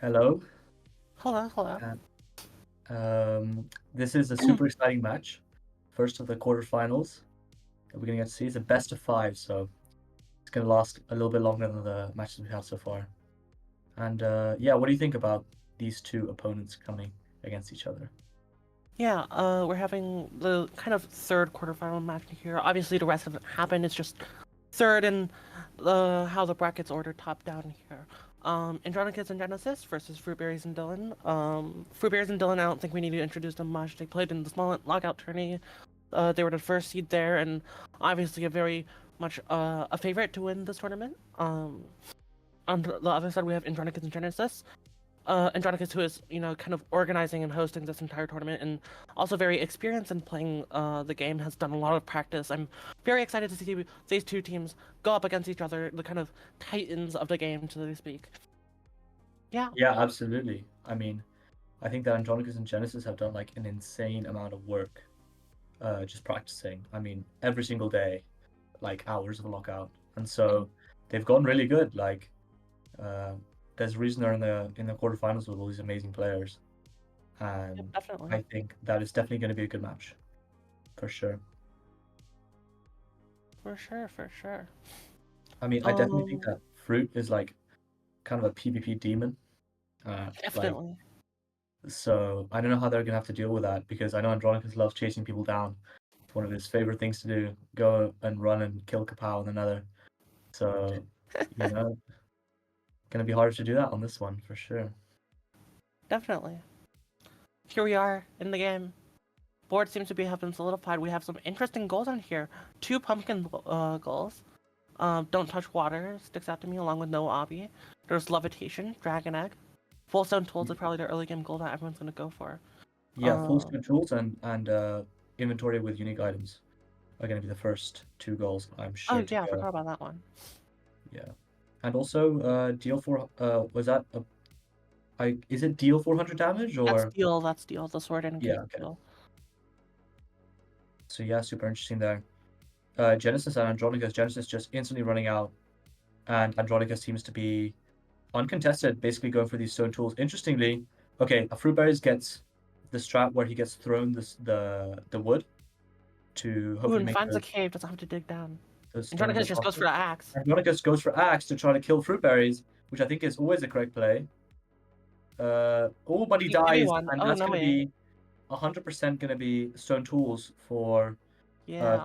Hello. Hello, hello. Uh, this is a super exciting match. First of the quarterfinals that we're going to get to see. It's a best of five, so it's going to last a little bit longer than the matches we've had so far. And yeah, what do you think about these two opponents coming against each other? Yeah, we're having the kind of third quarterfinal match here. Obviously, the rest hasn't happened. It's just third in how the brackets order top down here. Andronicus and Genesis versus Fruitberries and Dylqn. Fruitberries and Dylqn, I don't think we need to introduce them much. They played in the small Lockout tourney. They were the first seed there, and obviously a very much a favorite to win this tournament. On the other side, we have Andronicus and Genesis. Andronicus, who is kind of organizing and hosting this entire tournament, and also very experienced in playing the game, has done a lot of practice. I'm very excited to see these two teams go up against each other, the kind of titans of the game, so to speak. Yeah. Yeah, absolutely. I mean, I think that Andronicus and Genesis have done like an insane amount of work just practicing. I mean, every single day, like hours of lockout. And so they've gotten really good. Like, uh, there's a reason they're in the quarterfinals with all these amazing players. Yep, And definitely. I think that is definitely going to be a good match, for sure. For sure, for sure. I mean, I definitely think that Fruit is like kind of a PvP demon. Like, Definitely. so I don't know how they're gonna have to deal with that because I know Andronicus loves chasing people down. It's one of his favorite things to do, go and run and kill Kapow in the nether. So, you know, gonna be harder to do that on this one for sure. Definitely. Here we are in the game. Board seems to be having solidified. We have some interesting goals on here. Two pumpkin goals. Don't touch water sticks out to me, along with no obby. There's levitation, dragon egg. Full stone tools is probably the early game goal that everyone's gonna go for. Yeah, full stone tools and inventory with unique items are gonna be the first two goals I'm sure Oh to yeah, I go. forgot about that one. Yeah. And also deal for was that a is it deal 400 damage That's or steel. That's steel. The sword and yeah, cape okay. steel. So yeah, super interesting there. Genesis and Andronicus, Genesis just instantly running out, and Andronicus seems to be uncontested, basically going for these stone tools. Interestingly, okay, a Fruitberries gets the strat where he gets thrown the wood to Ooh, hopefully and make finds a cave. Doesn't have to dig down. those stones Andronicus just goes for impossible. the axe. Andronicus goes for axe to try to kill Fruitberries, which I think is always the correct play. Oh, but he You give me dies, one. and Oh that's no going to way. be 100% going to be stone tools Yeah, for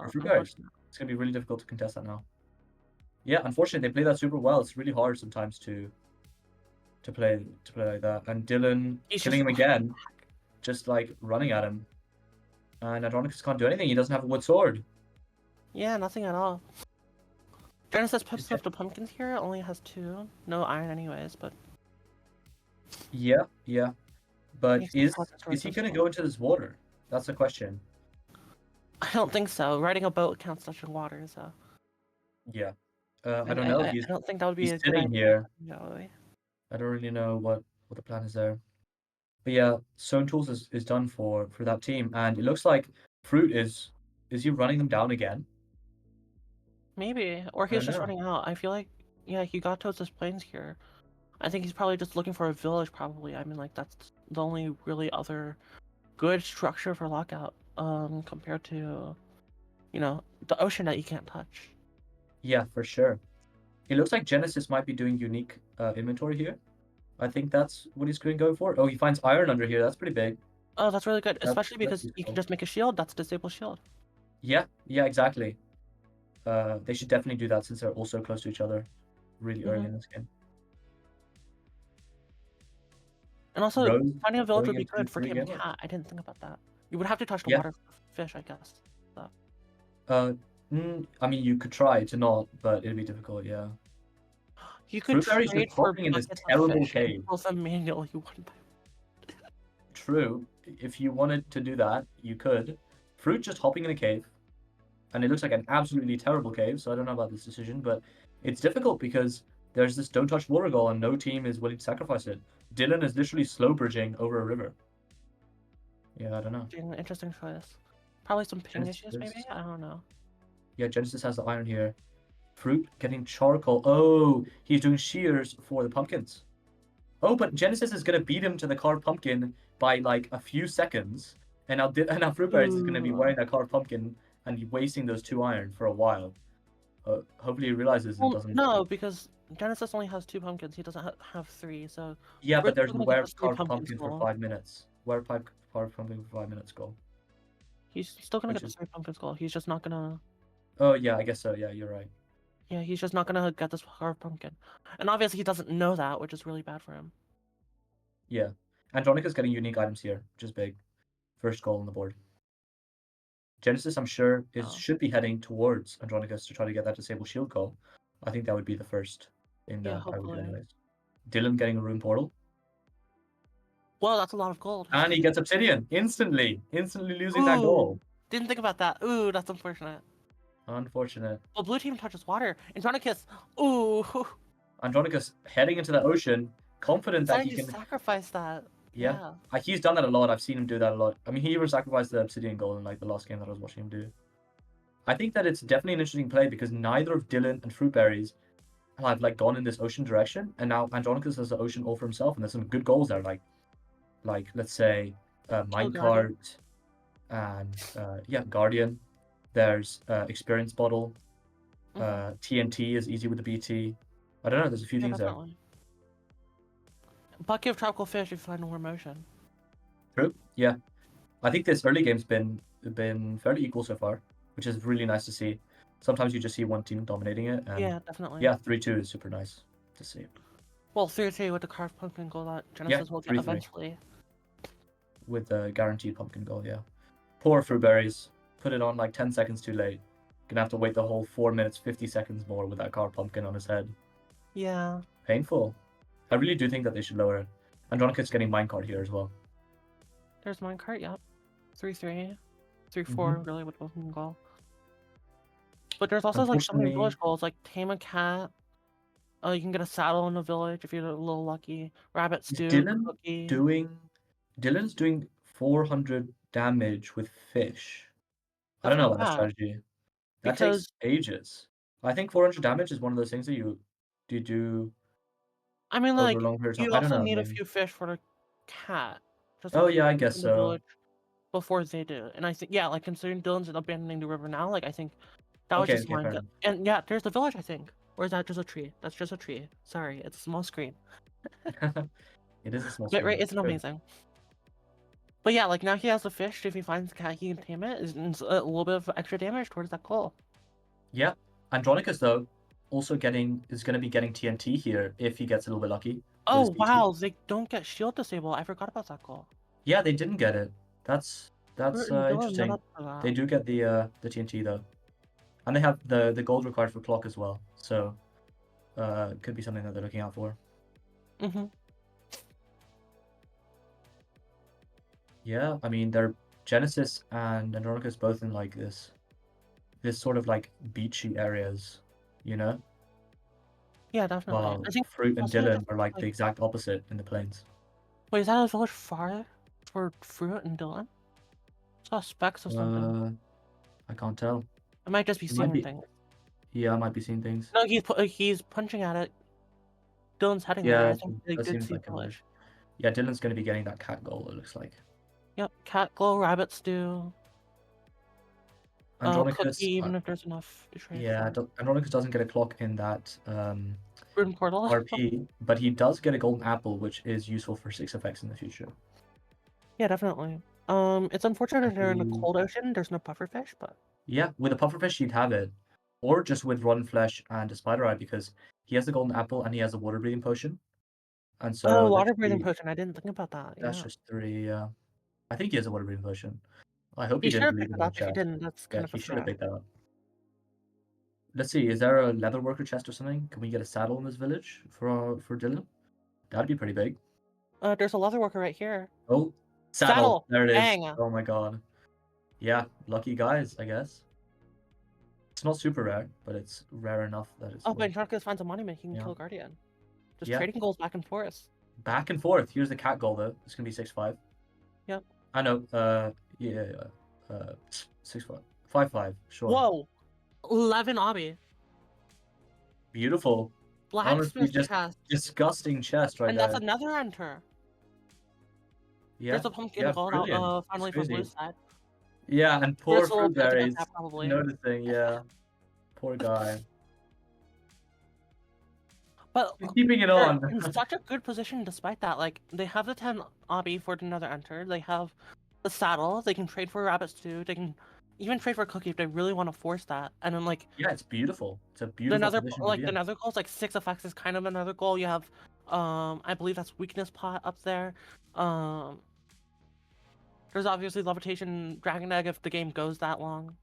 Fruitberries. unfortunate. It's going to be really difficult to contest that now. Yeah, unfortunately, they play that super well. It's really hard sometimes to play like that. And Dylqn He's killing just him again, just like running at him. And Andronicus can't do anything. He doesn't have a wood sword. yeah, nothing at all. Genesis puts up the pumpkins here. Only has two. No iron, anyways. But Yeah, yeah. But needs to collect the is swords he as gonna well. go into this water? That's the question. I don't think so. Riding a boat counts touching water, so Yeah. I don't know. I don't think that would be He's a good sitting idea. here. I don't really know what the plan is there. But yeah, Stone Tools is done for that team, and it looks like Fruit is he running them down again? Maybe, or I he's don't just know. running out. I feel like, yeah, he got towards his planes here. I think he's probably just looking for a village. Probably. I mean, like that's the only really other good structure for Lockout. Compared to, the ocean that you can't touch. Yeah, for sure. It looks like Genesis might be doing unique inventory here. I think that's what he's going for. Oh, he finds iron under here. That's pretty big. Oh, that's really good, especially That's because you can useful. just make a shield. That's disable shield. Yeah, yeah, exactly. They should definitely do that since they're all so close to each other really early Hmm. in this game. And also, Rose finding a village going would be into good for three Team again. Cat. I didn't think about that. You would have to touch the Yeah. water fish, I guess. So. Uh, I mean, you could try to not, but it'd be difficult. Yeah. You could Fruitberry's just trade for hopping in this buckets of terrible fish and cave. kill them manually one by True. If you wanted to do that, you could. Fruit just hopping in a cave, and it looks like an absolutely terrible cave. So I don't know about this decision, but it's difficult because there's this don't touch water goal, and no team is willing to sacrifice it. Dylqn is literally slow bridging over a river. Yeah, I don't know. one. Interesting choice. Probably some ping issues, maybe? Genesis. I don't know. Yeah, Genesis has the iron here. Fruit getting charcoal. Oh, he's doing shears for the pumpkins. Oh, but Genesis is gonna beat him to the carved pumpkin by like a few seconds, and now Fruitberries is gonna be Ooh. wearing that carved pumpkin and wasting those 2 iron for a while. Hopefully he realizes and Well, doesn't. no, because Genesis only has 2 pumpkins. He doesn't have 3, so Yeah, but Fruit's there's still gonna get wear this 3 carved pumpkins pumpkin for goal. 5 minutes. Wear pipe carved pumpkin for 5 minutes goal. He's still gonna Which get is this 3 pumpkins goal. He's just not gonna. oh yeah, I guess so. Yeah, you're right. Yeah, he's just not gonna get this carved pumpkin, and obviously he doesn't know that, which is really bad for him. Yeah. Andronicus getting unique items here, which is big. First goal on the board. Genesis, I'm sure, Oh. should be heading towards Andronicus to try to get that disable shield goal. I think that would be the first thing Yeah, that I would do hopefully. anyways. Dylqn getting a rune portal. Well, that's a lot of gold. And he gets obsidian instantly. Instantly losing that Ooh, goal. didn't think about that. Ooh, that's unfortunate. Unfortunate. Well, blue team touches water. Andronicus. Ooh, Andronicus heading into the ocean, confident that deciding he to can. sacrifice that. Yeah. Yeah. He's done that a lot. I've seen him do that a lot. I mean, he even sacrificed the obsidian goal in like the last game that I was watching him do. I think that it's definitely an interesting play because neither of Dylqn and Fruitberries have like gone in this ocean direction, and now Andronicus has the ocean all for himself, and there's some good goals there, like let's say Kill Guardian. minecart and yeah, Guardian. There's experience bottle. TNT is easy with the BT. I don't know. There's a few Yeah, things there. definitely. Bucket of tropical fish if you find more motion. True. Yeah, I think this early game's been fairly equal so far, which is really nice to see. Sometimes you just see one team dominating it, and Yeah, definitely. yeah, 3-2 is super nice to see. Well, 3-3 with the carved pumpkin goal that Yeah, Genesis will get 3-3 eventually. with the guaranteed pumpkin goal. Yeah, poor Fruitberries put it on like 10 seconds too late. Gonna have to wait the whole 4 minutes 50 seconds more with that car pumpkin on his head. Yeah. Painful. I really do think that they should lower it. Andronicus getting minecart here as well. There's minecart, yep. 3-3. 3-4 really with pumpkin goal. But there's also like so many Unfortunately, village goals, like tame a cat. You can get a saddle in a village if you're a little lucky. Rabbit is stew, Dylqn cookie. doing Dylqn's doing 400 damage with fish. I That's don't know not about that bad strategy. That takes because ages. I think 400 damage is one of those things that you do I mean, over a like long period of time. you I don't also know, need a maybe. few fish for the cat, just a Oh few yeah, I fish guess in the so. village before they do. And I think yeah, like considering Dylan's abandoning the river now, like I think that was Okay, just okay, mine. fair enough. And yeah, there's the village. I think, or is that just a tree? That's just a tree. Sorry, it's a small screen. It is a small Bitrate screen. isn't True. amazing. But yeah, like now he has a fish. If he finds the cat, he can tame it. It's a little bit of extra damage towards that goal. Yeah. Andronicus though is gonna be getting TNT here if he gets a little bit lucky with his Oh BT. wow, they don't get shield disable. I forgot about that goal. Yeah, they didn't get it. That's Fruit and Dylan not interesting. up for They that. do get the TNT though. And they have the gold required for clock as well. So could be something that they're looking out for. Mm-hmm. Yeah, I mean they're Genesis and Andronicus both in like this sort of like beachy areas, you know? Yeah, definitely. While I think Fruit and also Dylan just are like the like exact opposite in the plains. wait, is that a village far for Fruit and Dylan? I saw specks of something. I can't tell. I might just be It might seeing be things. yeah, I might be seeing things. No, he's punching at it. Dylan's heading there. Yeah, I think they that did seems see like a village. village. Yeah, Dylan's gonna be getting that cat goal, it looks like. Yep, cat glow, rabbit stew. Cookie, Andronicus, even if there's enough to trade yeah, for. Andronicus doesn't get a clock in that Rune portal. RP, but he does get a golden apple, which is useful for 6 effects in the future. Yeah, definitely. It's unfortunate they're in the cold ocean. There's no pufferfish, but Yeah, with a pufferfish he'd have it. Or just with rotten flesh and a spider eye because he has the golden apple and he has a water breathing potion. And oh, so water breathing potion. I didn't think about that. that's Yeah, just 3, I think he has a water breathing potion. I hope he he should didn't have leave picked it it in the up. If he chat. didn't, that's Yeah, kind of a he should have threat. picked that up. Let's see, is there a leather worker chest or something? Can we get a saddle in this village for Dylan? That'd be pretty big. There's a leather worker right here. Oh, saddle. Saddle. There it is. Dang. Oh my god. Yeah, lucky guys, I guess. It's not super rare, but it's rare enough that it's Oh, but worth. Andronicus finds a money making Yeah. kill Guardian. Just Yeah. trading goals back and forth. Back and forth. Here's the cat goal though. It's gonna be 6-5. Yep. I know. Yeah. 6-5. 5-5. Sure. Whoa. 11 obby. Beautiful. Honestly, Blacksmith just chest. disgusting chest right And that's there. another enter. Yeah, There's a pumpkin yeah, gold out brilliant. It's finally from blue crazy. side. Yeah, and We're poor just a little pissed about Fruitberries that probably. noticing, yeah. Poor guy. But He's keeping it they're on. in such a good position despite that. Like, they have the 10 obby for another enter. They have the saddle. They can trade for rabbit stew. They can even trade for a cookie if they really want to force that. And then, like, Yeah, it's beautiful. It's a the beautiful nether, position to like, be the in. nether goals, like, 6 effects is kind of another goal. You have, I believe that's weakness pot up there. There's obviously levitation dragon egg if the game goes that long.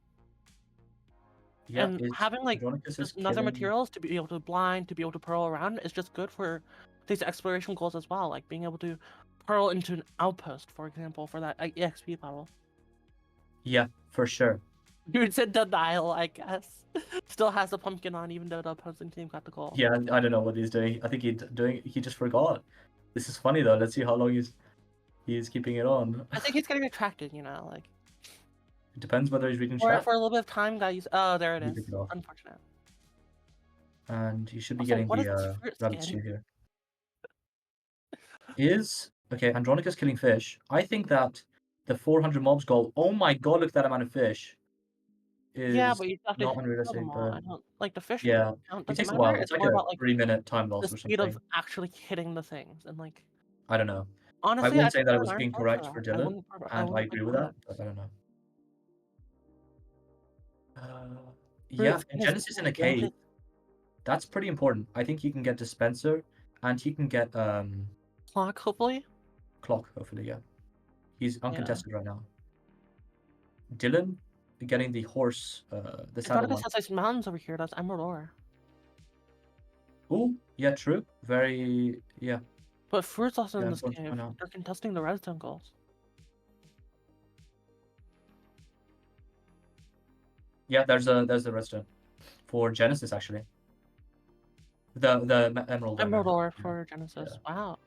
Yeah, And is having like Andronicus is just another killing. materials to be able to blind, to be able to pearl around is just good for these exploration goals as well. Like being able to pearl into an outpost, for example, for that EXP battle. Yeah, for sure. You said denial, I guess. Still has the pumpkin on, even though the opposing team got the goal. Yeah, I don't know what he's doing. I think he just forgot. This is funny though. Let's see how long he's keeping it on. I think he's getting attracted, you know, like. It depends whether he's reading For chat. a little bit of time, guys. Oh, there it He is. took it off. Unfortunate. And he should be Also, getting what is this the fruit rabbit skin? stew here. Okay, Andronicus killing fish. I think that the 400 mobs goal. Oh my god, look at that amount of fish. Yeah, Is but you have to not kill them unrealistic, all. but I don't like the fish yeah, count it doesn't takes a matter. while. It's It's like more a about like 3-minute time the loss or speed of something. actually hitting the things and like I don't know. I honestly, won't I say that prefer it an was iron sword for incorrect for that. Dylqn, I and I wouldn't agree like with that, it. but I don't know. Uh, Fruit yeah, and skin is Genesis in a really cave. That's pretty important. I think he can get Dispenser, and he can get clock, hopefully. Clock, hopefully, yeah. He's Yeah. uncontested right now. Dylqn getting the horse, the saddle Andronicus one. has these mountains over here. That's emerald ore. Oh, yeah, true. Very, yeah, But fruit's also in this important to cave. point out. They're contesting the redstone goals. Yeah, there's the redstone for Genesis actually. The emerald, I Emerald meant. ore Yeah, for Genesis. yeah. Wow.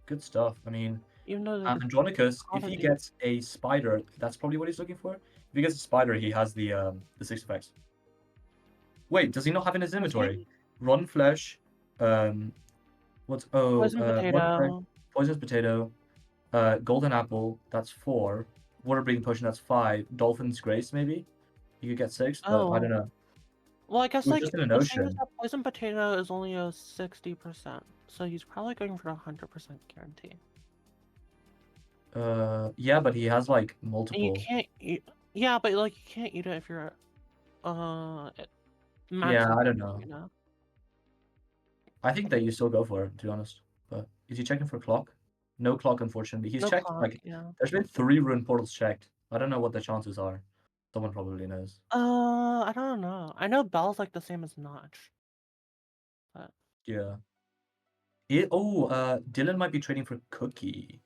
Good stuff. I mean, Even though the Andronicus, if he quantity. gets a spider, that's probably what he's looking for. If he gets a spider, he has the 6 effects. Wait, does he not have in his Does inventory? he? Run flesh, Poison run flesh, potato. poisonous potato, golden apple, that's 4. Water breathing potion, that's 5. Dolphin's grace, maybe? You could get 6, but I don't Oh. know. Well, I It guess was like just in an the thing is ocean. that poison potato is only a 60%, so he's probably going for a 100% guarantee. Yeah, but he has like And you multiple. can't eat. Yeah, but like you can't eat it if you're Yeah, maxing, I don't know. you know. I think that you still go for it, to be honest. But is he checking for clock? No clock, unfortunately. He's No checked clock, like yeah. there's been 3 rune portals checked. I don't know what the chances are. Someone probably knows. I don't know. I know Bell's like the same as Notch, but Yeah. Dylqn might be trading for Cookie.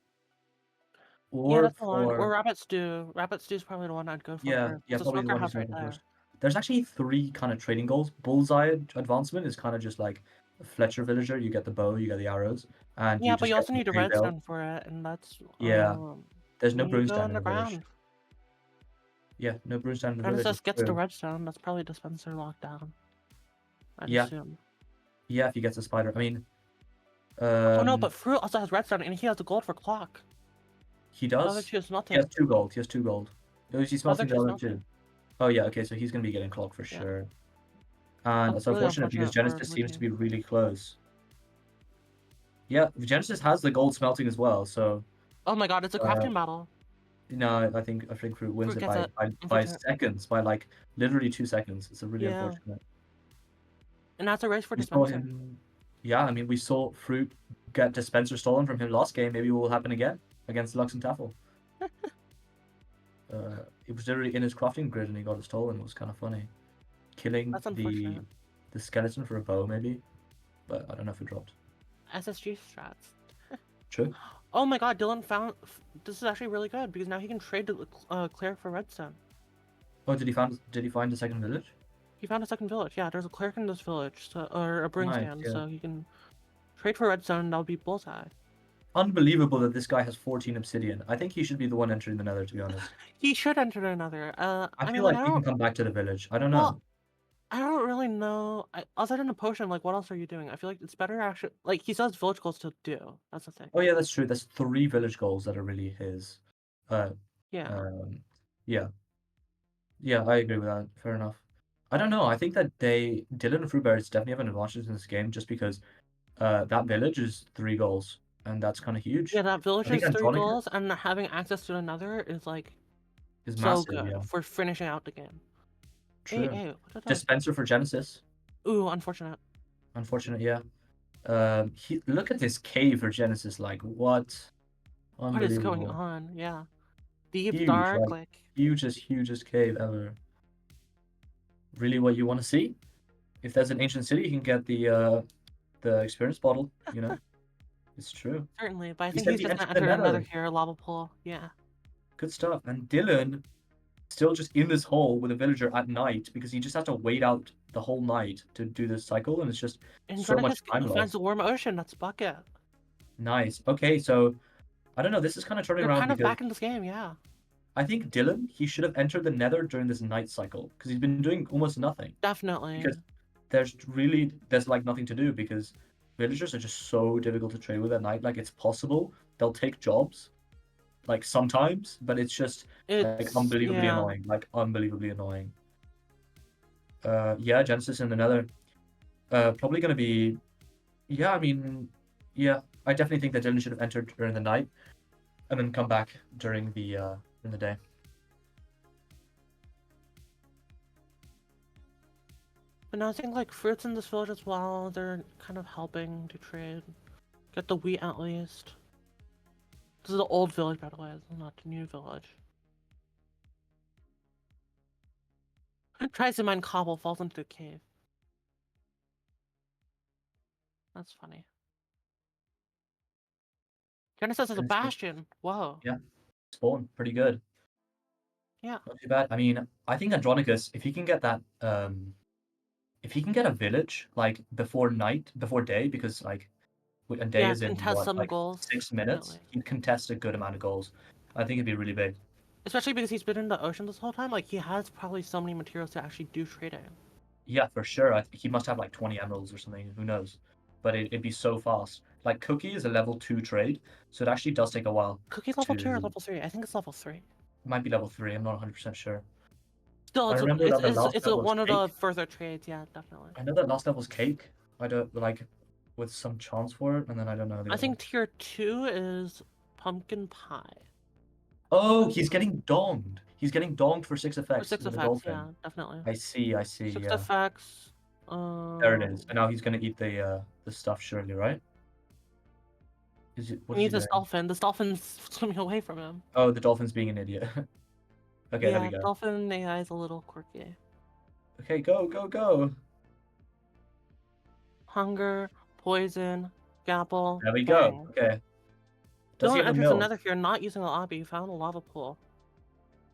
yeah, Or that's the one. Or for Rabbit Stew. Rabbit Stew's probably the one I'd go for yeah, first. yeah, It's a probably the smoker one he's house going right for there. first. There's actually 3 kind of trading goals. Bullseye advancement is kind of just like a Fletcher villager. You get the bow, you get the arrows, and you Yeah, but just you get also the need a hay bale. redstone for it, and that's Yeah. There's no you need to go broomstand in the village. underground. Yeah, no broomstand in the And it village is just gets the true. redstone. That's probably dispenser lockdown. I'd Yeah, assume. yeah, if he gets a spider. I mean, Oh no, but Fruit also has redstone, and he has the gold for clock. he The other does. two is He has nothing. 2 gold. He has 2 gold. Oh, is he The other smelting two the is other nothing. 2? Oh yeah, okay, so he's gonna be getting clock for Yeah. sure. And That's it's really unfortunate because unfortunate for Genesis blue seems to be team. really close. Yeah, Genesis has the gold smelting as well, so Oh my god, it's a uh, crafting battle. no, I think Fruit wins Fruit it gets by it. by Unfortunate. seconds, by like literally 2 seconds. It's a really Yeah. unfortunate. And that's a race for We saw dispenser. him. Yeah, I mean, we saw Fruit get dispenser stolen from him last game. Maybe it will happen again against Lux and Taffel. It was literally in his crafting grid and he got it stolen. It was kind of funny. Killing That's unfortunate. the skeleton for a bow, maybe, but I don't know if it dropped. SSG strats. True. Oh my god, Dylqn found. This is actually really good because now he can trade the cleric for redstone. Oh, did he find the second village? He found a second village. Yeah, there's a cleric in this village, so, or a brewing Nice, stand, yeah. so he can trade for redstone. And that would be bullseye. Unbelievable that this guy has 14 obsidian. I think he should be the one entering the Nether, to be honest. He should enter another. I I feel mean, like like I he can don't. come back to the village. I don't Well, know. I don't really know. Other than the potion, like, what else are you doing? I feel like it's better actually. Like, he still has village goals to do. That's the thing. Oh yeah, that's true. There's 3 village goals that are really his. Uh, Yeah. yeah. Yeah, I agree with that. Fair enough. I don't know. I think that Dylqn and Fruitberries definitely have an advantage in this game just because that village is 3 goals, and that's kind of Yeah, huge. that village I think is 3 Andronicus goals, and having access to another is like is so massive, good yeah. for finishing out the game. Hey, True. hey, what did I? Dispenser for Genesis. Ooh, unfortunate. Unfortunate, yeah. Look at this cave for Genesis, like what? What is going Unbelievable. on? Yeah. Deep, Huge, dark, like like. hugest cave ever. Really what you want to see? If there's an ancient city, you can get the experience bottle, you know? It's true. Certainly, but I He think said he's he just gonna entered the enter another nether. here, lava pool. Yeah. Good stuff. And Dylqn still just in this hole with a villager at night because he just has to wait out the whole night to do this cycle, and it's just so much Andronicus time finds lost. the warm ocean. That's bucket. Nice. Okay, so I don't know. This is kind of turning They're around kind of because back in this game. Yeah. I think Dylqn, he should have entered the nether during this night cycle because he's been doing almost nothing. Definitely. Because there's like nothing to do because villagers are just so difficult to trade with at night. Like it's possible they'll take jobs like sometimes, but it's just like It's unbelievably yeah. annoying. Like unbelievably annoying. Yeah, Genesis in the nether. Probably gonna be yeah, I mean yeah, I definitely think that Dylqn should have entered during the night and then come back during the in the day. But now I think like fruits in this village as well. They're kind of helping to trade. Get the wheat at least. This is the old village, by the way. This is not the new village. Tries to mine cobble, falls into the cave. That's funny. Genesis is a Genesis, bastion. Whoa. yeah, spawn pretty good. Yeah. Not too bad. I mean, I think Andronicus, if he can get that, if he can get a village like before night, before day, because like a day Yeah, is in contest what, some like goals. 6 minutes, Definitely. he'd contest a good amount of goals. I think it'd be really big. Especially because he's been in the ocean this whole time. Like, he has probably so many materials to actually do trading. Yeah, for sure. He must have like 20 emeralds or something. Who knows? But it'd be so fast. Like Cookie is a level 2 trade, so it actually does take a while Cookie level 2 or to. level 3? I think it's level 3. It might be level 3. I'm not 100% sure. Still, I it's a, remember it's that the it's last it's a, level is one of the cake. further trades. Yeah, definitely. I know that last level's cake. I don't like with some chance for it, and then I don't know the I other one. think tier 2 is pumpkin pie. Oh, he's getting donged. He's getting donged for 6 For effects 6 with a effects, dolphin. yeah, definitely. I see, I see, 6 yeah. effects. There it is. And now he's gonna eat the stuff surely, right? He What is he needs this doing? dolphin. This dolphin's swimming away from him. Oh, the dolphin's being an idiot. Okay, there we Yeah, go. dolphin AI is a little quirky. Okay, go, go, go. Hunger, poison, gapple, There we go. bang. Okay. Does he Dylan have a enters mill? another here, not using a lobby, found a lava pool.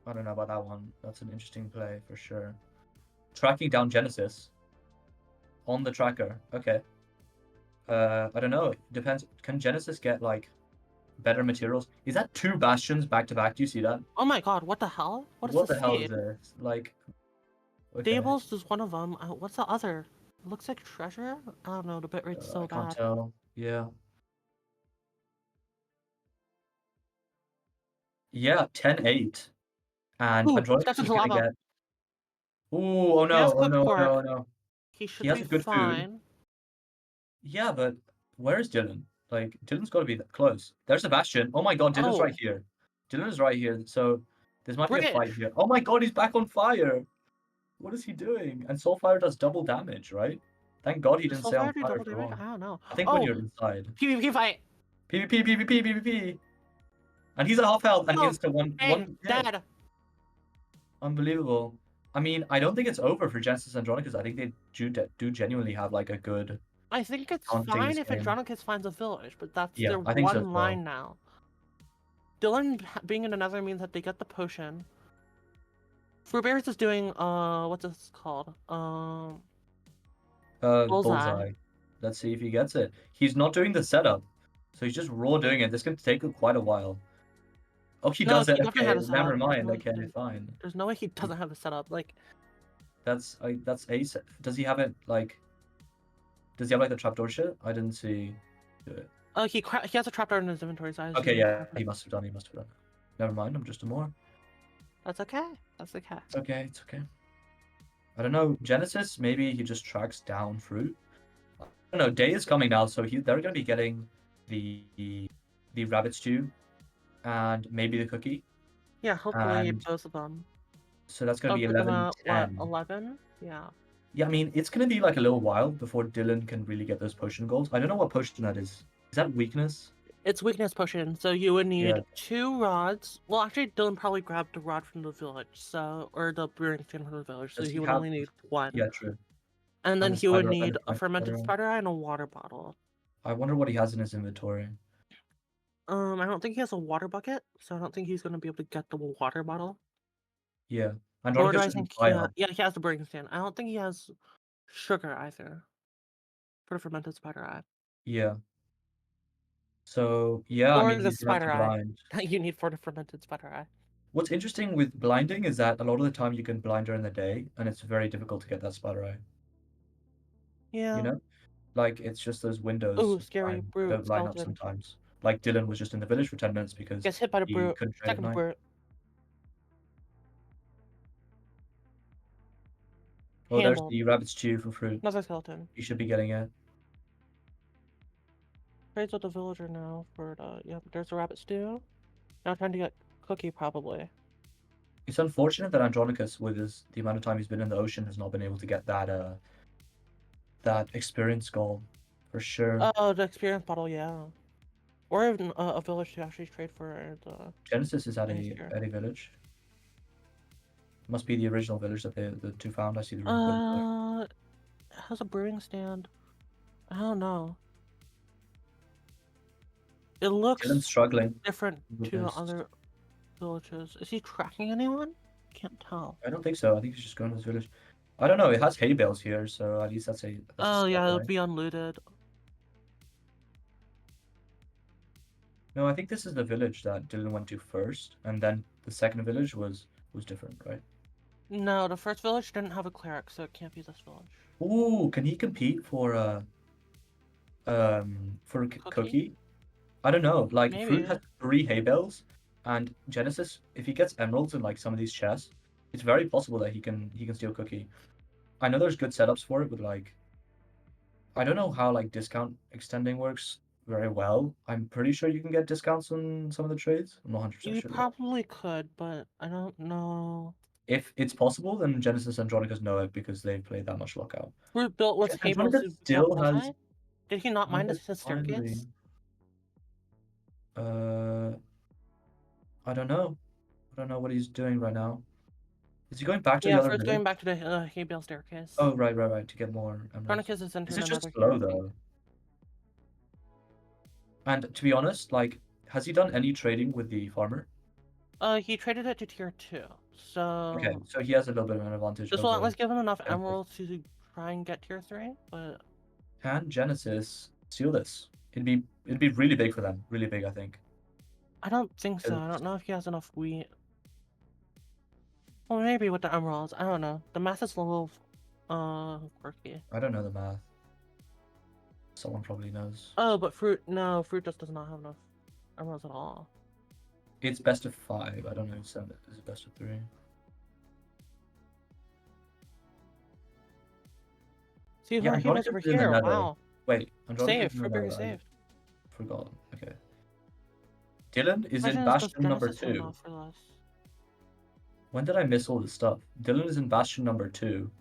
I don't know about that one. That's an interesting play for sure. Tracking down Genesis on the tracker. Okay. I don't know. Depends. Can Genesis get like better materials? Is that 2 bastions back to back? Do you see that? Oh my god, what the hell? What is What this the hell is feed? this? Like, okay. Stables is one of them. What's the other? It looks like treasure? I don't know, the bitrate's I so can't bad. tell. Yeah. Yeah, 10-8. And Ooh, Andronicus steps is into gonna lava. get. Ooh, oh He has no, oh cooked no, oh no, pork. oh no. He He should has be a good food. fine. Yeah, but where is Dylan? Like, Dylan's got to be close. There's Sebastian. Oh my god, Dylan's right Oh, here. Dylan is right here. So this might be a fight British. here. Oh my god, he's back on fire. What is he doing? And Soulfire does double damage, right? Thank god he Does didn't stay on Soulfire do fire double for damage? long. I don't know. I think when Oh, you're inside. PvP fight. PvP, PvP, PvP. And he's at half health and Oh, insta bang, one hit. dead. Unbelievable. I mean, I don't think it's over for Genesis Andronicus. I think they do genuinely have like a good I think it's hunting fine this if game. Andronicus finds a village, but that's Yeah, their I think so as one well. line now. Dylan being in another means that they get the potion. Fruitberries is doing what's this called? Bullseye. Bullseye. Let's see if he gets it. He's not doing the setup, so he's just raw doing it. This can take quite a while. Oh, he No, does it. he definitely Okay, had a never setup. There's mind. no way he Okay, didn't. fine. There's no way he doesn't have a setup. Like That's ace. Does he have it like? Does he have like the trapdoor shit? I didn't see it. He has a trapdoor in his inventory, so I assume Okay, he yeah, grabbed he it. must have done. He must have done. Never mind. I'm just a moron. That's okay. That's okay. It's okay. It's okay. I don't know. Genesis, maybe he just tracks down fruit. I don't know. Day is coming now, so they're gonna be getting the the rabbit stew and maybe the cookie, Yeah, hopefully and both of them. so that's gonna Oh, be they're gonna what? 11-10. 11? Yeah. Yeah, I mean it's gonna be like a little while before Dylqn can really get those potion goals. I don't know what potion that is. Is that weakness? It's weakness potion, so you would Yeah. need 2 rods. Well, actually, Dylan probably grabbed a rod from the village, so or the brewing stand from the village, so Does he he would have? only need 1. Yeah, true. And And then the he would spider and need the a fermented fermented spider. spider eye and a water bottle. I wonder what he has in his inventory. I don't think he has a water bucket, so I don't think he's gonna be able to get the water bottle. Yeah. Nor do Andronicus I shouldn't think buy up. yeah, he has the brewing stand. I don't think he has sugar either for the fermented spider eye. Yeah. So yeah, I Or mean the he's gonna have to spider eye blind. that you need for the fermented spider eye. What's interesting with blinding is that a lot of the time you can blind during the day, and it's very difficult to get that spider eye. You Yeah. know, like it's just those windows Ooh, of scary time that brute don't line up skeleton. sometimes. Like Dylqn was just in the village for 10 minutes because Gets hit by the he brute. couldn't trade at Second night. brute. Oh, there's Handled. the rabbit stew for fruit. Another skeleton. He should be getting it. Trades with the villager now for the yep, there's a rabbit stew. Now trying to get cookie probably. It's unfortunate that Andronicus, with the amount of time he's been in the ocean, has not been able to get that experience goal, for sure. Oh, the experience bottle, yeah. Or even a village to actually trade for the Genesis is at things a here. at a village. Must be the original village that the two found. I see the rune code there. It has a brewing stand. I don't know. It Dylan's looks struggling different with to the this. other villages. Is he tracking anyone? Can't tell. I don't think so. I think he's just going to this village. I don't know. It has hay bales here, so at least that's a Oh step, yeah, it would right? be unlooted. No, I think this is the village that Dylan went to first, and then the second village was different, right? No, the first village didn't have a cleric, so it can't be this village. Ooh, can he compete for Cookie? Cookie? I don't know. Like Fruit Maybe. has 3 hay bales, and Genesis, if he gets emeralds in like some of these chests, it's very possible that he can steal Cookie. I know there's good setups for it, but like I don't know how like discount extending works very well. I'm pretty sure you can get discounts on some of the trades. I'm not 100% You sure though. probably could, but I don't know. If it's possible, then Genesis and Andronicus know it because they've played that much Lockout. Fruit built with If hay bales Andronicus to become still has multi? Did he not mind his finally, staircase? uh, I don't know. I don't know what he's doing right now. Is he going back to the Yeah, other Fruit's village? going back to the hay bale staircase. Oh, right, right, right, to get more emeralds. Andronicus has This entered is just another slow hero feat. though. And to be honest, like, has he done any trading with the farmer? He traded it to tier 2, Okay, so so he has a little bit of an advantage this will at over least give him enough Genesis. emeralds to try and get tier 3, but Can Genesis steal this? It'd be really big for them. Really big, I think. I don't think so. I 'Cause don't know if he has enough wheat. Well, maybe with the emeralds. I don't know. The math is a little, quirky. I don't know the math. Someone probably knows. Oh, but fruit, no, fruit just does not have enough emeralds at all. It's best of 5. I don't know. Is it best of 3? See, Yeah, he was Andronicus over is in the here. Nether. Wow. Wait, Andronicus Saved. is in the Nether. Fruitberry I saved. forgot. Okay. Dylan is in Question is, does Bastion number Genesis have 2. enough for this? When did I miss all this stuff? Dylan is in Bastion number 2,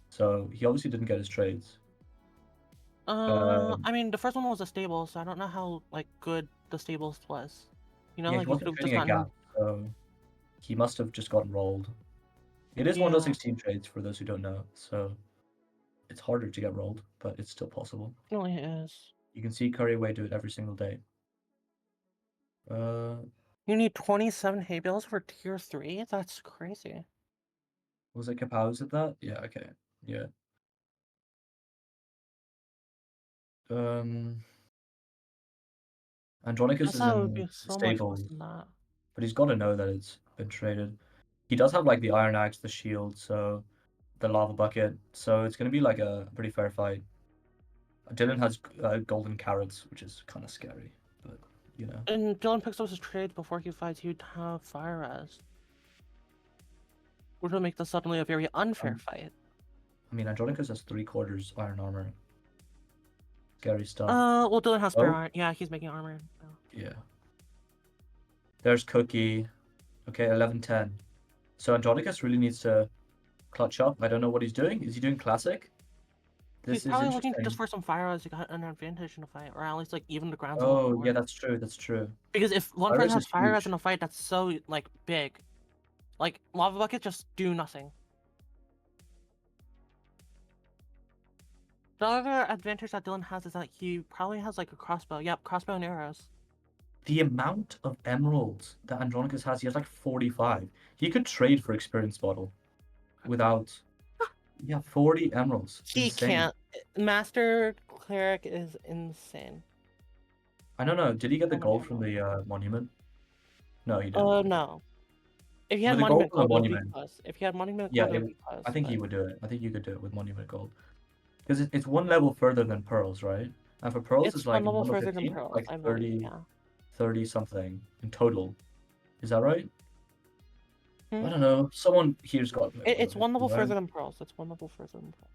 so he obviously didn't get his trades. I mean, the first one was a stable, so I don't know how, like, good the stables was. You know, Yeah, he like, you could wasn't have just trading a gotten... gap, so he must have just gotten rolled. It is one of those Yeah, 16 trades for those who don't know, so it's harder to get rolled, but it's still possible. it really is. You can see Curryway do it every single day. Uh, You need 27 hay bales for tier 3? That's crazy. was it Kapows at that? Yeah, okay. Yeah. Um, I Andronicus is thought it would in be the so much less stables, than that. but he's got to know that it's been traded. He does have like the Iron Axe, the shield, so the lava bucket, so it's gonna be like a pretty fair fight. Dylqn has golden carrots, which is kind of scary, but you know. And Dylqn picks up his trades before he fights. He'd have fire res, which will make this suddenly a very unfair fight. I mean, Andronicus has 3/4 iron armor. Scary stuff. Well, Dylqn has spare Oh, iron. Yeah, he's making armor. yeah. There's Cookie. Okay, 11-10. So Andronicus really needs to clutch up. I don't know what he's doing. Is he doing classic? He's This is probably looking interesting. just for some fire res to get an advantage in a fight, or at least like even the grounds a Oh, little more. yeah, that's true. That's true. Because if one Fire person res has is fire res huge. in a fight, that's so like big. Like lava bucket just do nothing. The other advantage that Dylqn has is that he probably has like a crossbow. Yep, crossbow and arrows. The amount of emeralds that Andronicus has, he has like 45. He could trade for experience bottle without. Yeah, 40 emeralds. He Insane. can't. Master cleric is insane. I don't know. Did he get the So many gold from the monument? No, he didn't. No. If he had With the gold monument from the gold, it would be monument, plus. If he had monument yeah, gold, it would be plus. I think but... he would do it. I think you could do it with monument gold. Because it's one level further than pearls, right? And for pearls, It's it's like one level 1 of further than 15, pearls, like I believe, 30, yeah. 30 something in total. Is that right? Hmm? I don't know. Someone here's got It's one level right? further than pearls. It's one level further than pearls.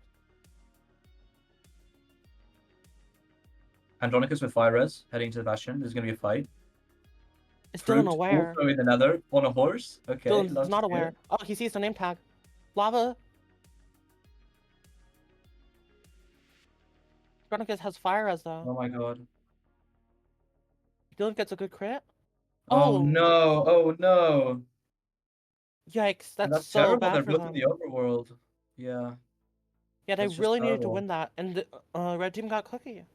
Andronicus with fire res heading to the bastion. There's gonna be a fight. It's Fruit Dylqn aware. also in the nether on a horse. Okay, Dylqn's love to not see aware. it. Oh, he sees the name tag. Lava. Andronicus has fire as though. Oh my god. Dylqn gets a good crit. Oh Oh, no. Oh no. yikes! And That's that's so terrible. bad They're for both in them. the overworld. Yeah, Yeah, they that's just really needed to terrible. win that, and red team got cookie.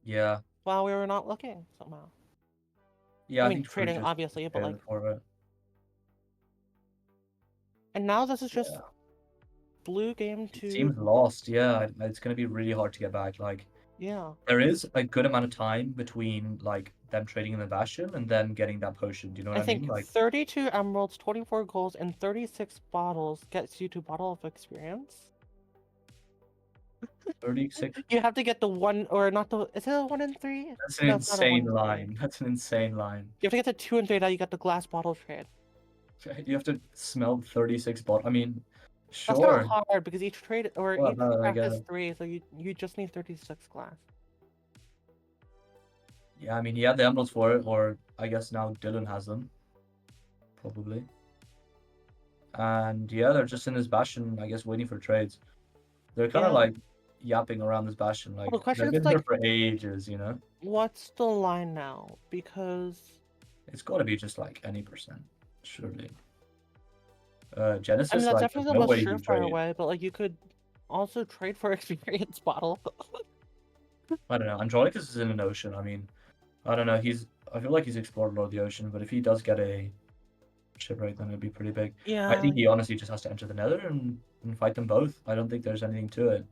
Yeah. While we were not looking somehow. Yeah, I I mean, think Fruit trading just obviously, but like. prepared for it. And now this is just Yeah. blue game It 2. seems lost. Yeah, it's gonna be really hard to get back. Like, Yeah. there is a good amount of time between like them trading in the bastion and then getting that potion. Do you know what I I mean? think Like 32 emeralds, 24 golds, and 36 bottles gets you to bottle of experience. 36. You have to get the one, or not the. Is it a 1 in 3? That's an No, it's not a 1 insane in 3. line. That's an insane line. You have to get the 2 and 3 that you get the glass bottle trade. You have to smell 36 bot. I mean, That's kind of sure. hard because each trade or Well, each I craft guess. is 3, so you just need 36 glass. Yeah, I mean, he had the emeralds for it, or I guess now Dylqn has them. Probably. And yeah, they're just in this bastion, I guess, waiting for trades. They're kind of Yeah. like yapping around this bastion. Like, Well, the question they've is been here like, for ages, you know? what's the line now? Because It's got to be just like any percent, surely. I Genesis, mean that's like, there's definitely the no most way he can surefire trade. way, but like you could also trade for experience bottle. I don't know. Andronicus is in an ocean. I mean, I don't know. I feel like he's explored a lot of the ocean, but if he does get a shipwreck, then it'd be pretty big. I Yeah. think he honestly just has to enter the nether and fight them both. I don't think there's anything to it.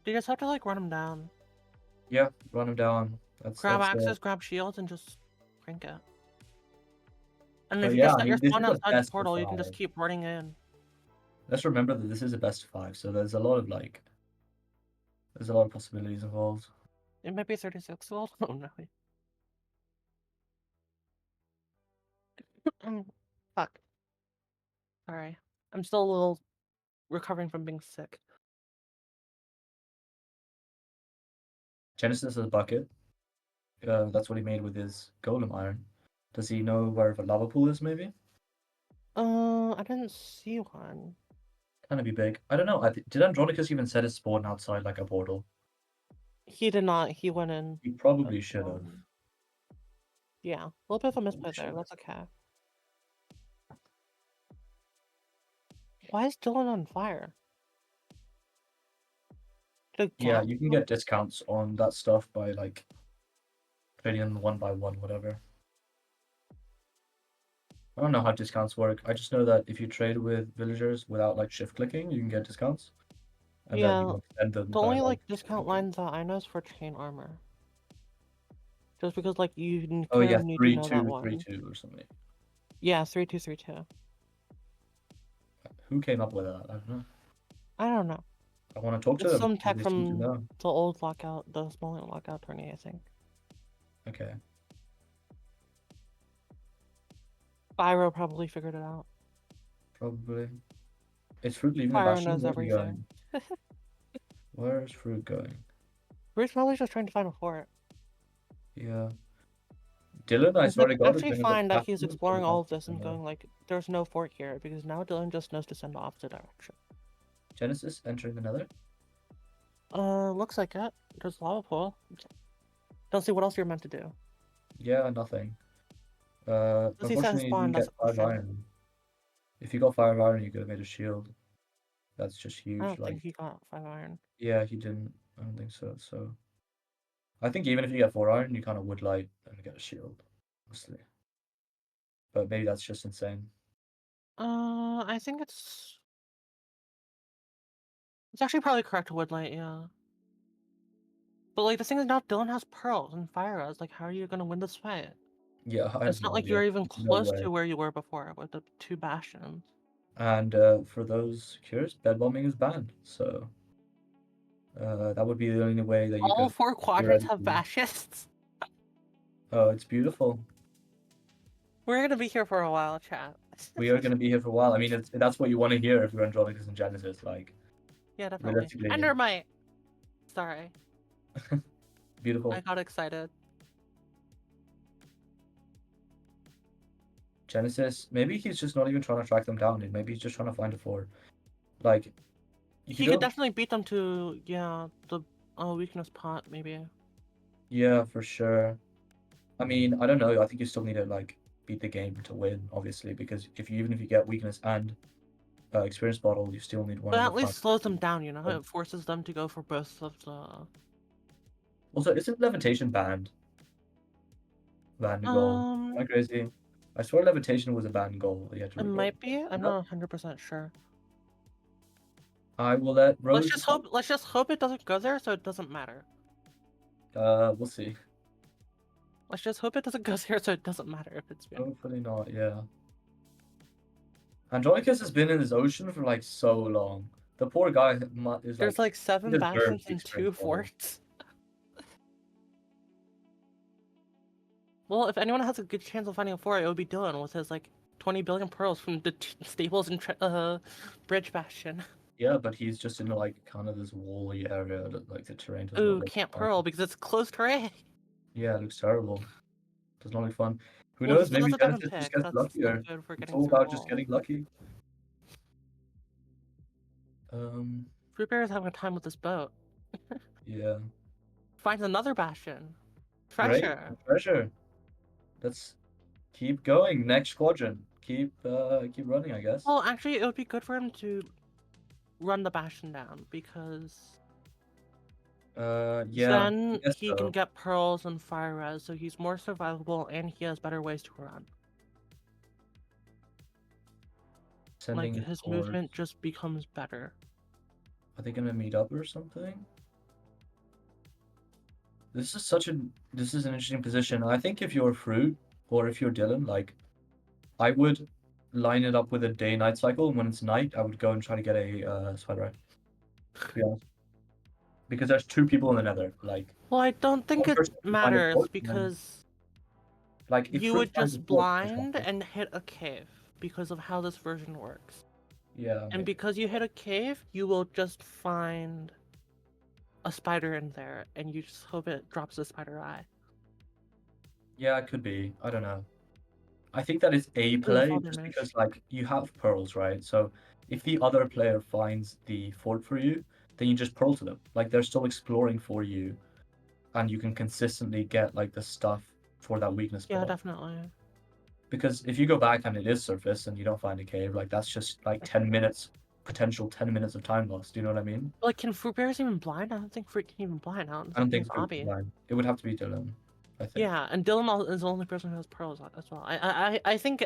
You just have to like run them down. Yeah, run him down. Grab That's axes, it. grab shields, and just crank it. And if But you yeah, just I set your mean, this spawn is the outside the best of portal, you can just 5. keep running in. Let's remember that this is a best of 5, so there's a lot of like, there's a lot of possibilities involved. It might be 36 gold. Oh no. Fuck. Sorry. I'm still a little recovering from being sick. Genesis has a bucket. That's what he made with his golem iron. Does he know where the lava pool is? Maybe. I didn't see one. Kind of be big. I don't know. Did Andronicus even set his spawn outside like a portal? He did not. He went in. He probably should have. Yeah, a little bit of a Probably misplay there. should've. That's okay. Why is Dylqn on fire? The Yeah, gap? you can get discounts on that stuff by like trading them 1 by 1, whatever. I don't know how discounts work. I just know that if you trade with villagers without like shift clicking, you can get discounts. And then Yeah, you extend them the by only like like discount clicking. lines that I know is for chain armor. Just because like you Oh kind yeah, of need to know that 3-2, one. 3-2 or something. Yeah, 3232. Who came up with that? I don't know. I don't know. I want to talk to It's them. some tech They seem to from know. the old Lockout, the small Lockout tourney, I think. Okay. Spyro probably figured it out. Probably. Is Fruit leaving the Spyro bastion? knows Where's he everything. going? Where's Fruit going? Fruit's probably just trying to find a fort. Yeah. Dylan, I It's swear to God, is actually going to the fine that he's bastion for the exploring all of this and bastion. going like, there's no fort here, because now Dylan just knows to send the opposite direction. Genesis entering the nether? Looks like it. There's lava pool. Don't see what else you're meant to do. Yeah, nothing. Does he set his Unfortunately, you spawn? didn't That's get a 5 question. iron. If you got 5 iron, you could have made a shield. That's just I huge. don't Like, think he got 5 iron. yeah, he didn't. I don't think so. So, I think even if you get 4 iron, you kind of would light and get a shield, honestly. But maybe that's just insane. I think it's actually probably correct to woodlight, yeah. But like the thing is now Dylan has pearls and fire us. Like how are you gonna win this fight? Yeah, I have It's not no like idea. you're even No close way. to where you were before with the 2 bastions. And for those curious, bed bombing is banned. So that would be the only way that you All could 4 quadrants have theoretically. bastions. Oh, it's beautiful. We're gonna be here for a while, chat. We are going to be here for a while. I mean, that's what you want to hear if you're Andronicus and Genesis. Like, Yeah, definitely. realistically, Endermite! Sorry. beautiful. I got excited. Genesis, maybe he's just not even trying to track them down. Maybe he's just trying to find a fort. Like, if you He could don't. definitely beat them to, yeah, the weakness pot, maybe. Yeah, for sure. I mean, I don't know. I think you still need to, like, beat the game to win, obviously, because even if you get weakness and experience bottle, you still need one But of the at least five. slows them down, you know? It forces them to go for both of the... Also, isn't levitation banned? Banned goal. Am I crazy? I swear levitation was a banned goal. You had to It reroll. might be. I'm not 100% sure. I will let Let's Rose just decide. hope. Let's just hope it doesn't go there, so it doesn't matter. We'll see. Let's just hope it doesn't go there, so it doesn't matter if it's banned. Hopefully not, yeah. Andronicus has been in this ocean for like so long. The poor guy is There's like, like he 7 deserves bastions the and experience 2 bottle. forts. Well, if anyone has a good chance of finding a fort, it would be Dylan with his like 20 billion pearls from the stables and Bridge Bastion. Yeah, but he's just in like kind of this woolly area that like the terrain does not Ooh, look can't fun. pearl because it's closed terrain. Yeah, it looks terrible. Does not look fun. Who Well, he knows? still Maybe has a diamond Genesis just pick. gets That's still luckier. good for It's getting all through about just walls. getting lucky. Fruitberries is having a time with this boat. Yeah. Finds another bastion. Great. Treasure. Treasure. Let's keep going. Next quadrant. Keep running, I guess. Well, actually, it would be good for him to run the bastion down because Yeah, I then guess he can so. get pearls and fire res, so he's more survivable and he has better ways to run. Sending Like it his towards. movement just becomes better. Are they gonna meet up or something? This is an interesting position. I think if you're Fruit or if you're Dylan, like I would line it up with a day-night cycle, and when it's night, I would go and try to get a spider eye. To be honest, because there's 2 people in the Nether. Like Well, I don't think one it person can find a matters fort, and then because like if you Fruit would finds a just fort, for blind example. and hit a cave because of how this version works. Yeah, And maybe. because you hit a cave, you will just find a spider in there and you just hope it drops a spider eye. Yeah, it could be. I don't know. I think that is a Ooh, play fall just damage. because like you have pearls, right? So if the other player finds the fort for you, then you just pearl to them. Like they're still exploring for you, and you can consistently get like the stuff for that weakness Yeah, spot. definitely. Because if you go back and it is surface and you don't find a cave, like that's just like 10 minutes, potential 10 minutes of time lost. Do you know what I mean? Like, can Fruitberries even blind? I don't think Fruit can even blind. I don't I don't think think he's Fruit can obby. blind. It would have to be Dylan, I think. Yeah, and Dylan is the only person who has pearls as well. I think,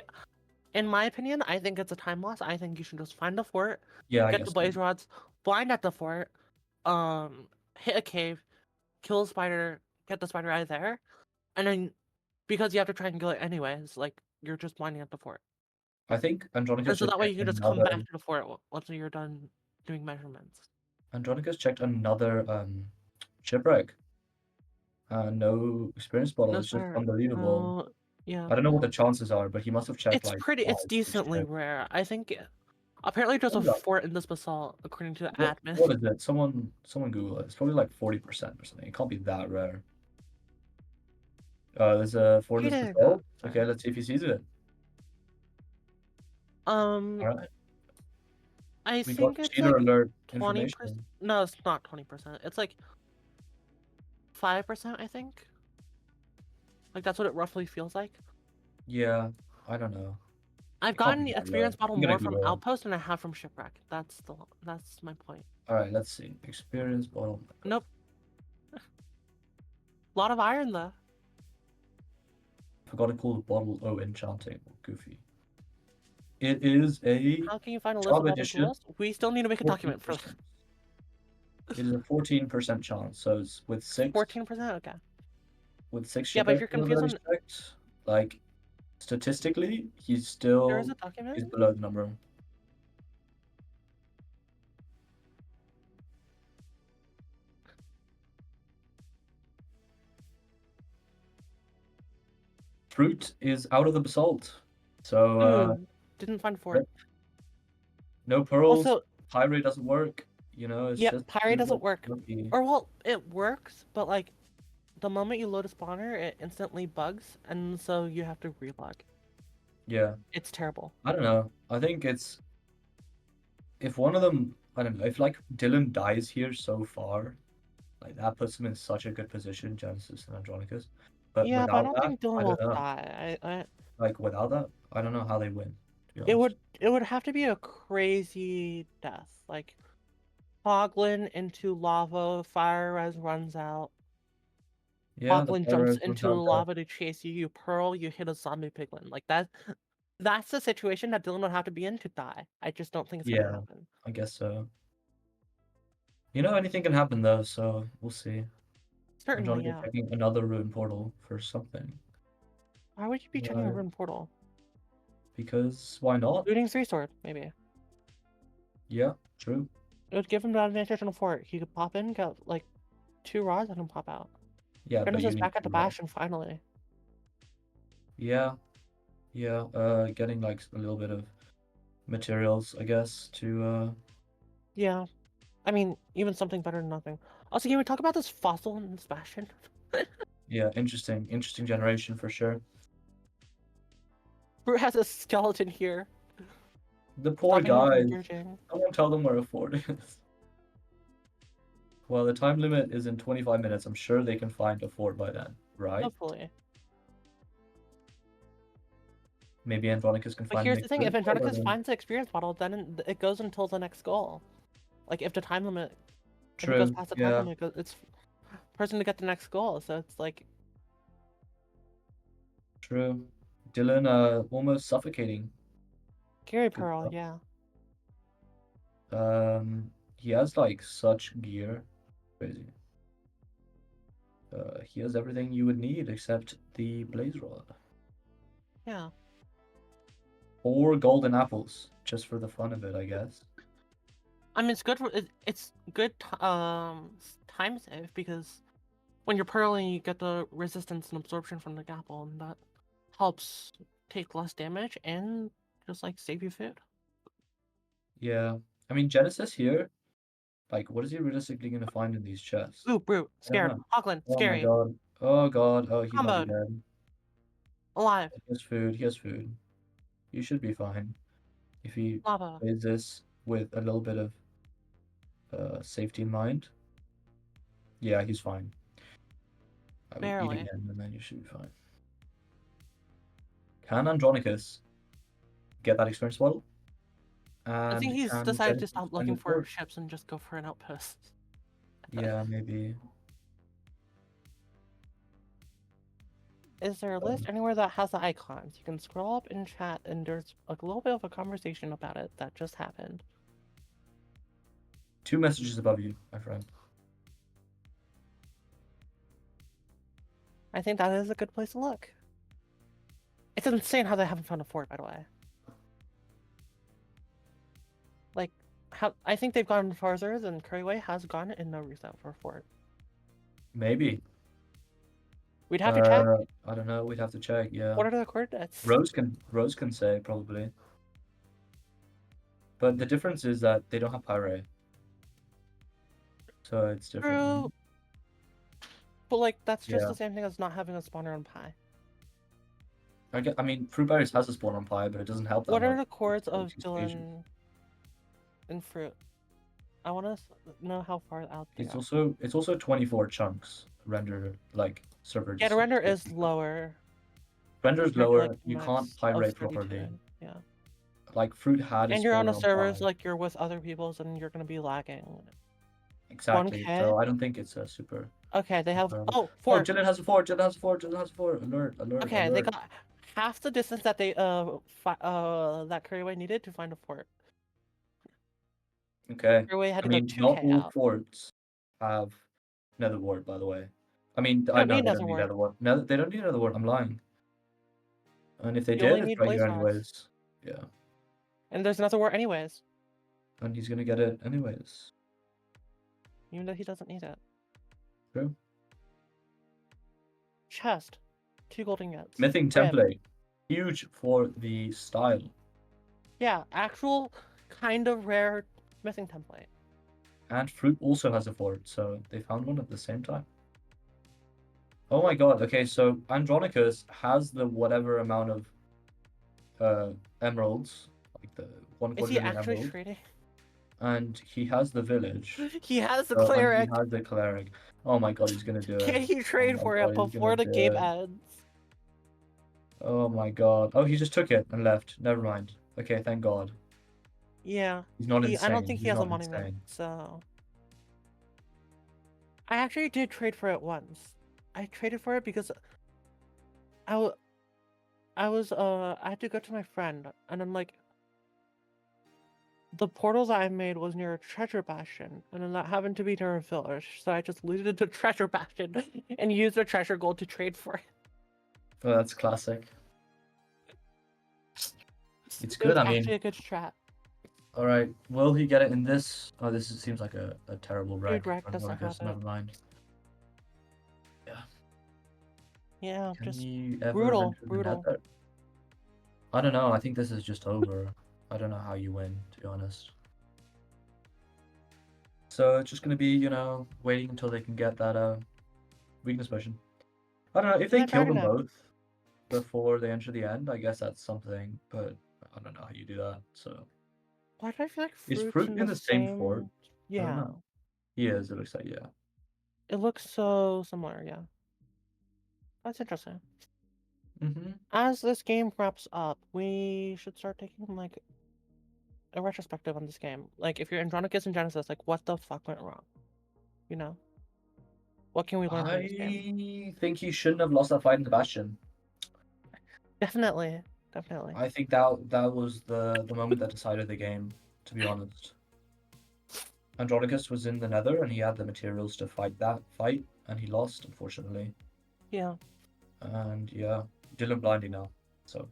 in my opinion, I think it's a time loss. I think you should just find the fort, Yeah, I get the guess so. blaze rods, blind at the fort, hit a cave, kill a spider, get the spider eye there, and then because you have to try and kill it anyways, like you're just blinding at the fort. I think Andronicus And so just that way you checked can just come back another. to the fort once you're done doing measurements. Andronicus checked another shipwreck. No experience bottle. No, It's just sir. unbelievable. No, yeah. I don't know what the chances are, but he must have checked It's like pretty. It's 5, 6 decently checks. rare. I think. Apparently, there's a Hold up. fort in this basalt, according to the admin. What is it? Someone Google it. It's probably like 40% or something. It can't be that rare. There's a fort in He this didn't go. basalt. Sorry. Okay, let's see if he sees it. Um, All right. I We got think it's cheater like alert 20%. information. No, it's not 20%. It's like 5%, I think. Like that's what it roughly feels like. Yeah, I don't know. I've It can't be gotten the that rare. experience bottle I'm gonna more from Google it. Outpost than I have from Shipwreck. That's my point. All right, let's see. Experience bottle. Nope. A lot of iron though. Forgot to call the bottle. Oh, enchanting. Goofy. It is a How can you find a list job of all the edition. duels? We still need to make a document for 14%. It is a 14% chance. So it's with 14%. Okay. with six Yeah, but if shipwreck you're confused probability on, checked. Like statistically, he's there is still a document. he's below the number. Fruit is out of the basalt. So Ooh, didn't find fort. no pearls. Also, Pyrite doesn't work. It's yep, just Pyre doesn't work. lucky. Or well, it works, but like the moment you load a spawner, it instantly bugs, and so you have to relog. Yeah, It's terrible. I don't know. I think it's if one of them. I don't know if like Dylqn dies here so far, like that puts him in such a good position, Genesis and Andronicus. But Yeah, but I without don't that, think Dylqn I don't will know. die. Like without that, I don't know how they win. To be It honest. would have to be a crazy death, like Hoglin into lava, fire res runs out. Yeah, the Hoglin jumps Pharaohs were into not dead. lava to chase you. You pearl, you hit a zombie piglin. Like that. That's the situation that Dylqn would have to be in to die. I just don't think it's gonna Yeah, happen. I guess so. Anything can happen though, so we'll see. Certainly, Andronicus yeah. checking another rune portal for something. Why would you be checking a Uh, rune portal? because why not? Looting three sword, maybe. Yeah, true. It would give him the advantage on a fort. He could pop in, get like 2 rods, and then pop out. Yeah, but you Genesis need back at the to. Bastion finally. Yeah, yeah. Getting like a little bit of materials, I guess, to. Yeah. I mean, even something better than nothing. Also, can we talk about this fossil in this Bastion? Yeah, interesting generation for sure. Who has a skeleton here, The poor stopping him from guys. bridging? Someone tell them where a fort is. Well, the time limit is in 25 minutes. I'm sure they can find a fort by then, right? Hopefully. Maybe Andronicus can But find here's an the thing, if experience fort by Andronicus then. finds the experience bottle, then it goes until the next goal. Like, if the time limit, if it goes True. past the time Yeah. limit, it's person to get the next goal. So it's like, True. Dylqn, almost suffocating. Gary Good Pearl, stuff. yeah. He has like such gear. Crazy. He has everything you would need except the blaze rod. Yeah. Or golden apples, just for the fun of it, I guess. I mean, it's good for it's good time save because when you're pearling, you get the resistance and absorption from the apple, and that helps take less damage and just like save you food. Yeah. I mean, Genesis here, like, what is he realistically going to find in these chests? Ooh, brute, I don't scared, know. Hoglin, Oh my scary, god. Oh god. Oh, he might be comboed, dead. alive, He has food. He has food. You should be fine if he lava, plays this with a little bit of safety in mind. Yeah, he's fine. I would eat barely. again, and then you should be fine. Can Andronicus get that experience bottle? I think And he's can decided to Genesis stop find looking the for fort? ships and just go for an outpost. Yeah, maybe. Is there a list Um, anywhere that has the icons? You can scroll up in chat, and there's a little bit of a conversation about it that just happened. 2 messages above you, my friend. I think that is a good place to look. It's insane how they haven't found a fort, by the way. I think they've gone farther than Curryway has gone in no reset for fort. Maybe. We'd have to check. I don't know. We'd have to check. Yeah. What are the coordinates? Rose can say probably. But the difference is that they don't have Pyre. So it's different. True. But like that's just Yeah. the same thing as not having a spawner on Pi. I mean, Fruitberries has a spawn on Pi, but it doesn't help that What are much. the chords of He's patient. Dylqn and Fruit? I want to know how far out they It's are. also 24 chunks rendered like server. Yeah, the render is lower. Render's Compared to like lower. the You can't max of pyrate 32. properly. Yeah. Like Fruit had a And you're on spawner a on servers Pi. like you're with other people's and you're gonna be lagging. Exactly. 1K? So I don't think it's a super. Okay, they have Oh, fort. Jillian has a fort. Jillian has a fort. Jillian has a fort. Alert! Alert! Okay, they Alert! got half the distance that they that Curryway needed to find a fort. Okay. Curryway had I to go mean, not 2K all out. forts have nether wart, by the way. I mean, You I don't know need they another don't need wart. nether wart. No, they don't need nether wart. I'm lying. And if they You only did, it's need right blaze here rods. anyways. Yeah. And there's another wart anyways. And he's gonna get it anyways. Even though he doesn't need it. True. Chest. 2 golden gets. Mything Rib. template. Huge for the style. Yeah, actual kind of rare smithing template. And Fruit also has a fort, so they found one at the same time. Oh my god, okay, so Andronicus has the whatever amount of emeralds, like the 1 Is he quadrillion actually emeralds, trading? and he has the village. He has the And he cleric. has the cleric. Oh my god, he's gonna do it. Can he Oh trade my for god, it he's gonna before the do game it. ends? Oh my god. Oh, he just took it and left. Never mind. Okay, thank god. Yeah. He's not I don't insane. think he He's has a not monument, insane. so I actually did trade for it once. I traded for it because I had to go to my friend, and I'm like, the portal that I made was near a treasure bastion, and then that happened to be near a village, so I just looted the treasure bastion and used the treasure gold to trade for it. Oh, that's classic. It's It good, was I actually mean. a good strat. Alright, will he get it in this? Oh, seems like a terrible wreck. Dude, Wreck doesn't have Never it. mind. Yeah. Yeah, Can just you ever brutal, enter the brutal. nether? I don't know. I think this is just over. I don't know how you win, to be honest. So it's just gonna be, waiting until they can get that weakness potion. I don't know if they Yeah, kill Dragon them Egg. both before they enter the end. I guess that's something, but I don't know how you do that. So Why do I feel like is fruits Fruit in in the the same fort? same? I don't Yeah. know. He is. It looks like yeah. It looks so similar, yeah. That's interesting. As this game wraps up, we should start taking like a retrospective on this game. Like if you're Andronicus and Genesis, like what the fuck went wrong? You know? What can we learn from this game? I think he shouldn't have lost that fight in the Bastion. Definitely. Definitely. I think that was the moment that decided the game, to be honest. Andronicus was in the Nether and he had the materials to fight that fight, and he lost, unfortunately. Yeah. And yeah, Dylqn blinding now, so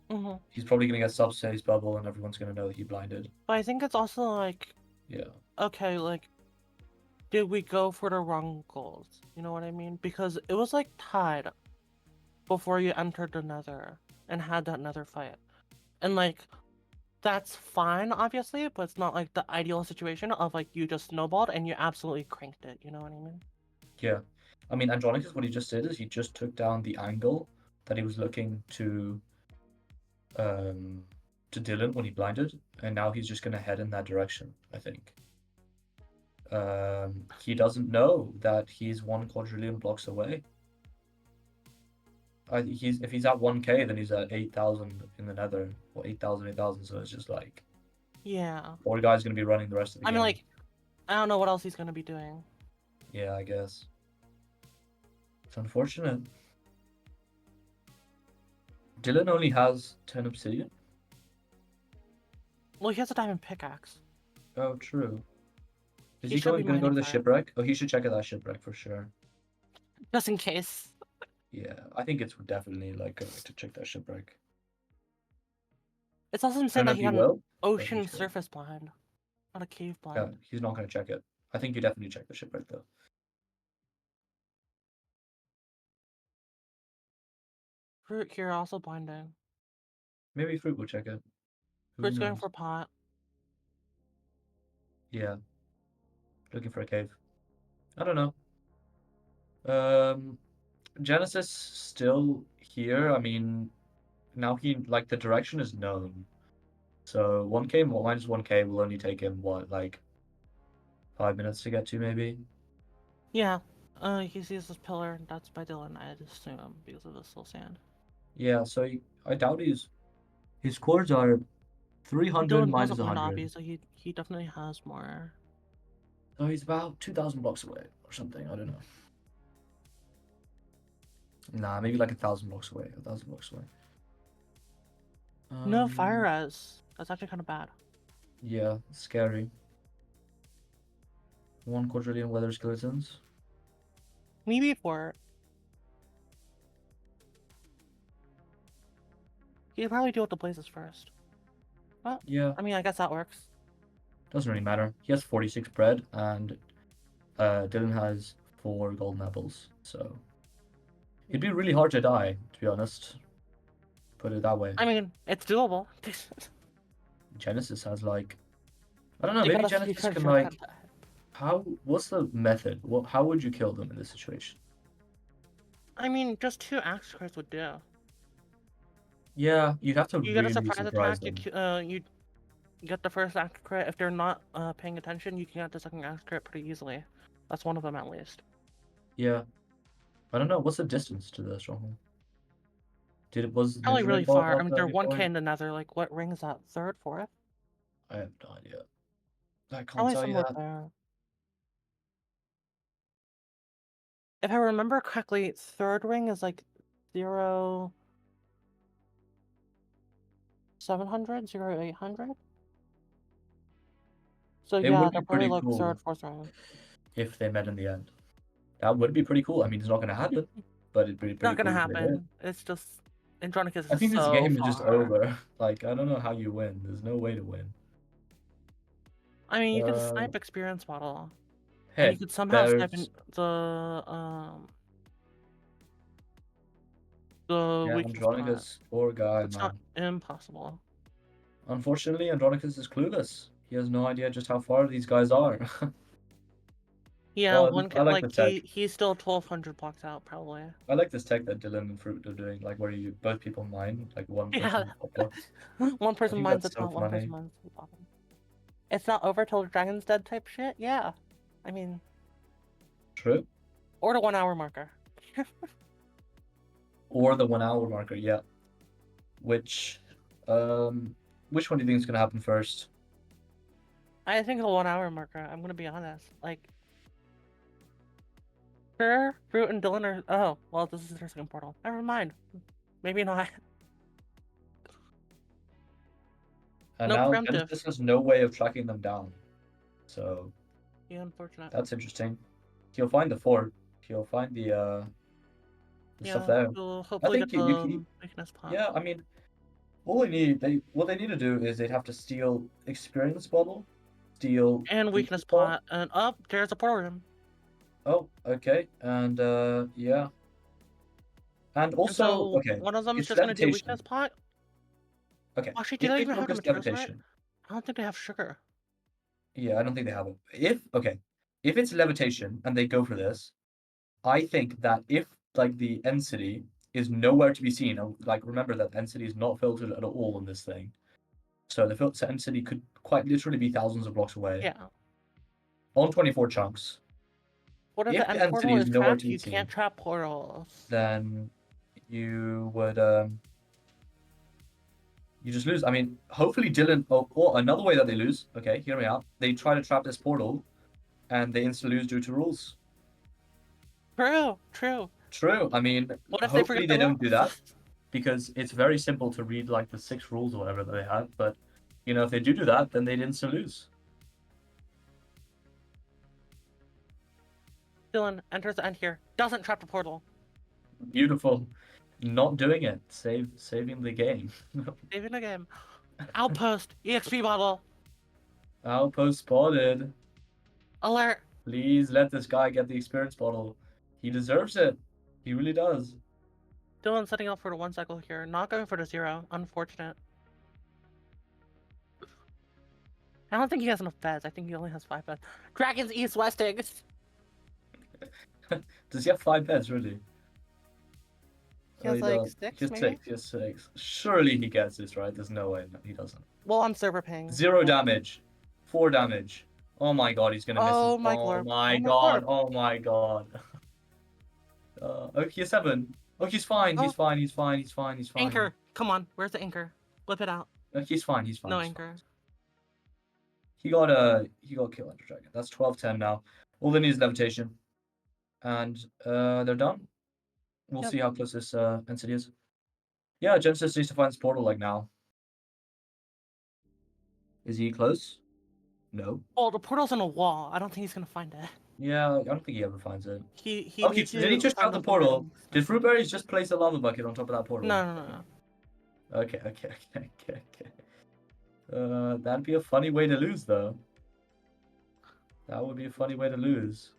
Mm-hmm. he's probably gonna get subspace bubble, and everyone's gonna know that he blinded. But I think it's also like, Yeah. okay, like, did we go for the wrong goals? You know what I mean? Because it was like tied before you entered the Nether and had that Nether fight, and like, that's fine, obviously, but it's not like the ideal situation of like you just snowballed and you absolutely cranked it. You know what I mean? Yeah. I mean, Andronicus, what he just did is he just took down the angle that he was looking to Dylqn when he blinded, and now he's just gonna head in that direction, I think. He doesn't know that he's 1 quadrillion blocks away. If he's at 1K, then he's at 8,000 in the Nether, or 8,000, 8,000. So it's just like, Yeah. poor guy's gonna be running the rest of the I game. mean, like, I don't know what else he's gonna be doing. Yeah, I guess. It's unfortunate. Dylqn only has 10 obsidian. Well, he has a diamond pickaxe. Oh, true. Is He he should be going to go to mining the for it. shipwreck? Oh, he should check out that shipwreck for sure. Just in case. Yeah, I think it's definitely like going to check that shipwreck. It's also I insane don't know that if he he got an will. ocean should. surface blind. Not a cave Yeah, blind. he's not going to check it. I think you definitely check the shipwreck though. Fruit here also blinding. Maybe Fruit will check it. Who Fruit's going knows? for pot. Yeah, looking for a cave. I don't know. Genesis still here. I mean, now like the direction is known. So 1K minus 1K will only take him what, like 5 minutes to get to maybe? Yeah. He sees this pillar. That's by Dylqn, I'd assume, because of the slow sand. Yeah, so I doubt his scores are 300 Dylqn minus doesn't win 100. obby, so he definitely has more. So he's about 2,000 blocks away or something. I don't know. Nah, maybe like 1,000 blocks away. 1,000 blocks away. No fire res. That's actually kind of bad. Yeah, scary. 1 quadrillion weather skeletons. Maybe for he could probably deal with the blazes first. But Yeah, I mean, I guess that works. doesn't really matter. He has 46 bread, and Dylan has 4 golden apples. So it'd be really hard to die, to be honest. Put it that way. I mean, it's doable. Genesis has like, I don't know. You Maybe gotta Genesis can sure like, about that. what's the method? How would you kill them in this situation? I mean, just 2 axe cards would do. Yeah, you'd have to You get a really surprise surprise attack. them. You get the first axe crit. If they're not paying attention, you can get the second axe crit pretty easily. That's one of them at least. Yeah, I don't know. What's the distance to the stronghold? Was Probably Ninja really Raid bought far. I up mean, at they're any 1K point? in the Nether. Like, what ring is that? Third, fourth? I have no idea. I can't Probably tell you somewhere that. there. If I remember correctly, third ring is like 0, 700, 0, 800. So It yeah, would be they're probably pretty like cool third, fourth ring. if they met in the end. That would be pretty cool. I mean, it's not going to happen, but it'd be pretty Not gonna cool if they did. happen. It's just Andronicus I is think this so game is just far. over. Like, I don't know how you win. There's no way to win. I mean, you could Uh, snipe experience bottle, and you hey, could somehow snipe in there's the yeah, weakness pot. Andronicus, poor guy, It's not man. impossible. Unfortunately, Andronicus is clueless. He has no idea just how far these guys are. Yeah, Oh, one I like the like tech. he's still 1,200 blocks out probably. I like this tech that Dylan and Fruit are doing, like where you both people mine, like one Yeah, person top blocks. one I person think mines that's the so top, one person funny. mines the bottom. It's not over till the dragon's dead type shit. Yeah, I mean, True. or the 1 hour marker. Or the 1 hour marker, yeah. Which, which one do you think is gonna happen first? I think the 1 hour marker. I'm gonna be honest. Like, sure, Fruit and Dylan are. Oh, well, this is their second portal. Never mind. Maybe not. And No now preemptive. Genesis has no way of tracking them down. So Yeah, unfortunate. that's interesting. He'll find the fort. He'll find the stuff Yeah, there. we'll I hopefully think get you the can. weakness pot. Yeah, I mean, all they need what they need to do is they'd have to steal experience bottle, steal And weakness weakness pot. pot. And up, there's a portal room. Oh, okay, and yeah, and And also so okay, one of them's it's just gonna do levitation. weakness pot. Okay, Actually, do if they they even have the focus materials for it? levitation, I don't think they have sugar. yeah, I don't think they have it. If it's levitation and they go for this, I think that if like the end city is nowhere to be seen, and like remember that end city is not filtered at all in this thing, so the end city could quite literally be thousands of blocks away Yeah. on 24 chunks. What if If the the end end city portal is is nowhere trapped? to be You can't seen, trap portals. then you would you just lose. I mean, hopefully Dylan. Or another way that they lose. Okay, hear me out. They try to trap this portal, and they instantly lose due to rules. True, true. True. I mean, What if they hopefully forget the they don't do rules? that because it's very simple to read like the 6 rules or whatever that they have. But if they do that, then they'd instantly lose. Dylan enters the end here. Doesn't trap the portal. Beautiful. Not doing it. Saving the game. Saving the game. Outpost. EXP bottle. Outpost spotted. Alert! Please let this guy get the experience bottle. He deserves it. He really does. Dylan setting up for the 1 cycle here, not going for the 0. Unfortunate. I don't think he has enough beds. I think he only has 5 beds. Dragons East Westing! Does he have 5 beds, really? He has like does. 6, He has maybe? 6. He has 6. Surely he gets this, right? There's no way he doesn't. Well, on server ping. 0 damage. 4 damage. Oh my god, he's gonna miss it. Oh my Oh glorp. my Oh my god. glorp. Oh my god. Okay, 7. Oh, he's fine. He's Oh. fine. He's fine. He's fine. He's fine. Anchor! Come on, where's the anchor? Whip it out. He's fine. He's fine. No he's anchor. Fine. He got kill Ender Dragon. That's 12-10 now. All they need is levitation. And they're done. We'll Yep. see how close this NCD is. Yeah, Genesis needs to find this portal like now. Is he close? No. Oh, the portal's on a wall. I don't think he's gonna find it. Yeah, I don't think he ever finds it. He Okay, needs did he to just find grab the the portal? rings. Did Fruitberries just place a lava bucket on top of that portal? No. Okay. That'd be a funny way to lose, though. That would be a funny way to lose.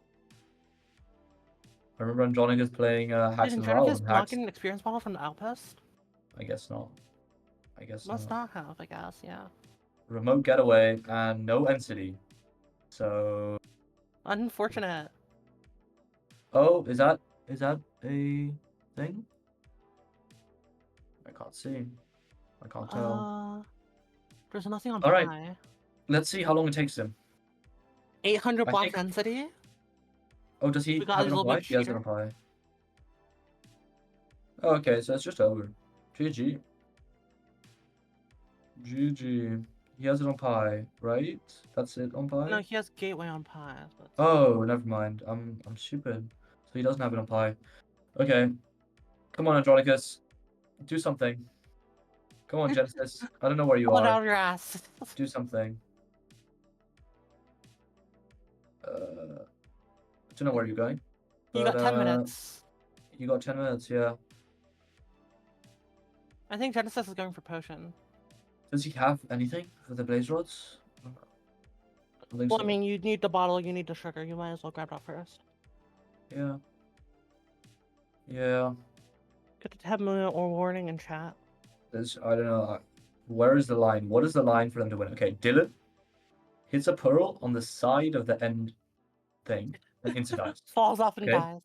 I remember Andronicus playing Hacks Did as well. Andronicus And not Hacks, get an experience bottle from the outpost? I guess not. I guess Must not. not have, I guess, yeah. Remote getaway and no NCD. So. Unfortunate. Oh, is that a thing? I can't see. I can't tell. There's nothing on All right. pie. Let's see how long it takes him. 800 I block think- density? Oh, does he We got have a it on little pie? bit He has it on pie. Oh, okay, so it's just over. GG. GG. He has it on pie, right? That's it on pie? No, he has gateway on pie. Oh, never mind. I'm stupid. So he doesn't have it on pie. Okay. Come on, Andronicus. Do something. Come on, Genesis. I don't know where you Pull it are. out of your ass. Do something. I don't know where you're going. You got 10 minutes. You got 10 minutes, yeah. I think Genesis is going for potion. Does he have anything for the blaze rods? I don't think Well, so. I mean, you need the bottle, you need the sugar. You might as well grab that first. Yeah. Yeah. Good to have a warning in chat. I don't know. Where is the line? What is the line for them to win? Okay, Dylqn hits a pearl on the side of the end thing and instantly dies. Falls off and Okay. dies.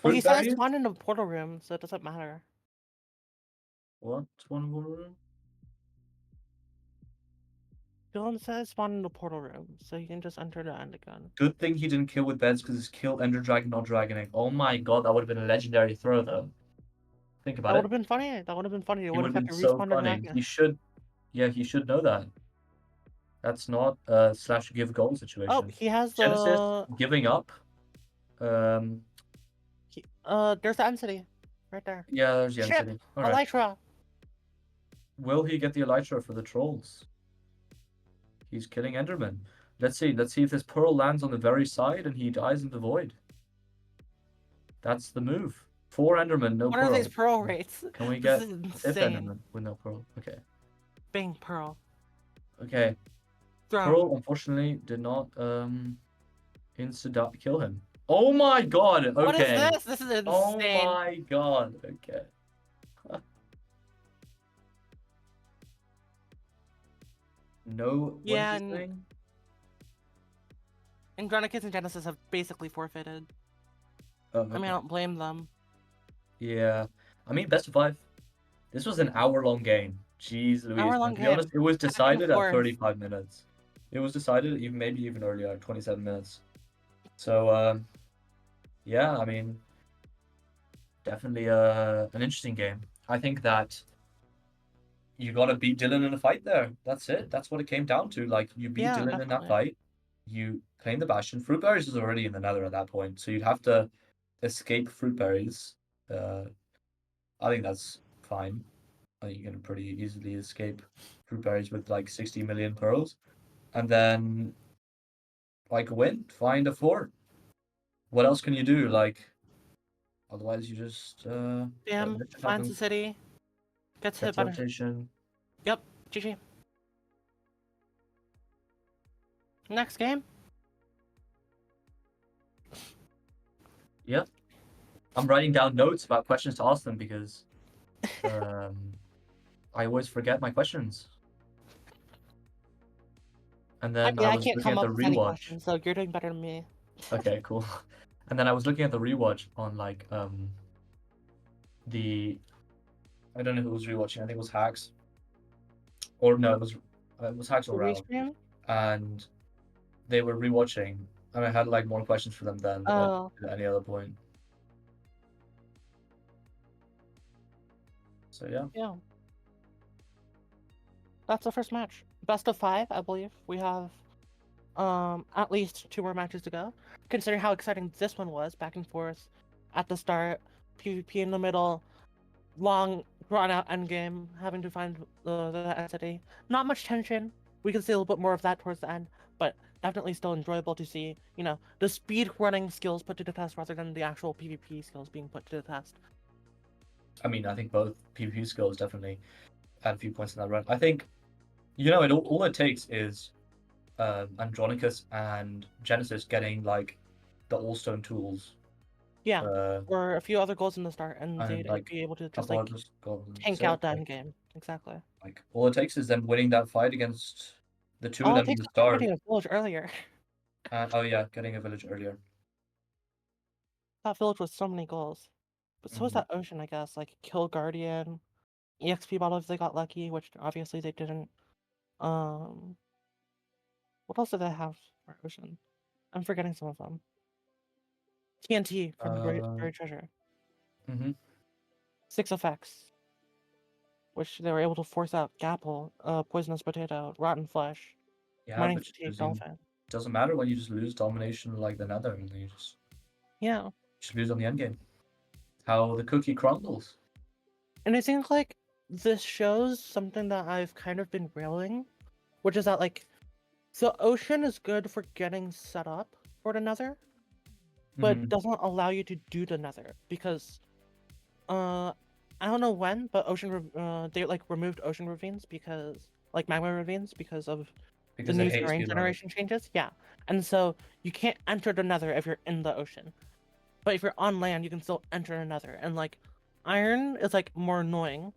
Well, he says Fruitberries? spawn in the portal room, so it doesn't matter. What? One more? Dylan says spawn in the portal room, so you can just enter the end again. Good thing he didn't kill with beds because it's kill Ender Dragon, not Dragon Egg. Oh my god, that would have been a legendary throw though. Think about That it. would have been funny. That would have been funny. It It would would have have had been to so respawn the funny. dragon. He should know that. That's not a slash give goal situation. Oh, he has the Genesis giving up. there's the end city, right there. Yeah, there's the end Ship! city. All right. Elytra. Will he get the Elytra for the trolls? He's killing Enderman. Let's see. Let's see if this pearl lands on the very side and he dies in the void. That's the move. 4 Enderman, no What pearl. are these pearl rates? Can we This get is 5th insane. Enderman with no pearl? Okay. Bing, pearl. Okay. Throw. Pearl unfortunately did not insta kill him. Oh my god! Okay. What is this? This is insane. Oh my god! Okay. No. What Yeah, is this thing? Andronicus and Genesis have basically forfeited. Oh, I mean, I don't blame them. Yeah. I mean, best of 5. This was an hour-long game. Jeez Louise. Hour-long And to be honest, game. it was Back and decided at forth. 35 minutes. It was decided maybe even earlier, at 27 minutes. So, yeah, I mean, definitely an interesting game. I think that you got to beat Dylqn in a fight there. That's it. That's what it came down to. Like, you beat Yeah, Dylqn in that definitely. fight. You claim the Bastion. Fruitberries is already in the Nether at that point, so you'd have to escape Fruitberries. I think that's fine. I think you can pretty easily escape Fruitberries with like 60 million pearls. And then, like, win. Find a fort. What else can you do? Like, otherwise you just... Damn, finds the city. Gets hit by the... rotation. Yep, GG. Next game. Yep. I'm writing down notes about questions to ask them because I always forget my questions. And I then mean, I I was can't looking come at the up with any rewatch. questions, so you're doing better than me. Okay, cool. And then I was looking at the rewatch on like the I don't know who was rewatching. I think it was Hacks. Or no, it was Hacks or The Ralph. restream? And they were rewatching, and I had like more questions for them then than Oh, at any other point. So yeah. yeah. That's the first match. Best of 5, I believe. We have at least 2 more matches to go. Considering how exciting this one was, back and forth at the start, PvP in the middle, long drawn out endgame, having to find the entity. Not much tension. We can see a little bit more of that towards the end, but definitely still enjoyable to see, you know, the speed running skills put to the test rather than the actual PvP skills being put to the test. I mean, I think both PvP skills definitely add a few points in that run. I think, you know, all it takes is Andronicus and Genesis getting like the All-Stone tools. Yeah, Uh, or a few other goals in the start, and and they'd like be able to a just couple like others golden. tank So out the like, end game. Exactly. like all it takes is them winning that fight against the two of All it them in takes the is them start. getting a village earlier. Oh yeah, getting a village earlier. That village was so many goals. But so was Mhm. that ocean, I guess. Like kill Guardian, EXP bottle if they got lucky, which obviously they didn't. Um, what else did they have for ocean? I'm forgetting some of them. TNT from Uh, Buried Treasure. mhm. 6 effects, which they were able to force out Gapple, Poisonous Potato, Rotten Flesh, Yeah, Mining but just Fatigue, losing Dolphin. doesn't matter when you just lose domination like the Nether, and you Yeah. just lose on the end game. How the cookie crumbles. And I think like this shows something that I've kind of been railing, which is that like the ocean is good for getting set up for the Nether, but Mhm. doesn't allow you to do the Nether because I don't know when, but they like removed ocean ravines because like magma ravines because of the Because they new hate terrain speedrunners. generation changes. Yeah, and so you can't enter the Nether if you're in the ocean, but if you're on land, you can still enter the Nether. And like iron is like more annoying,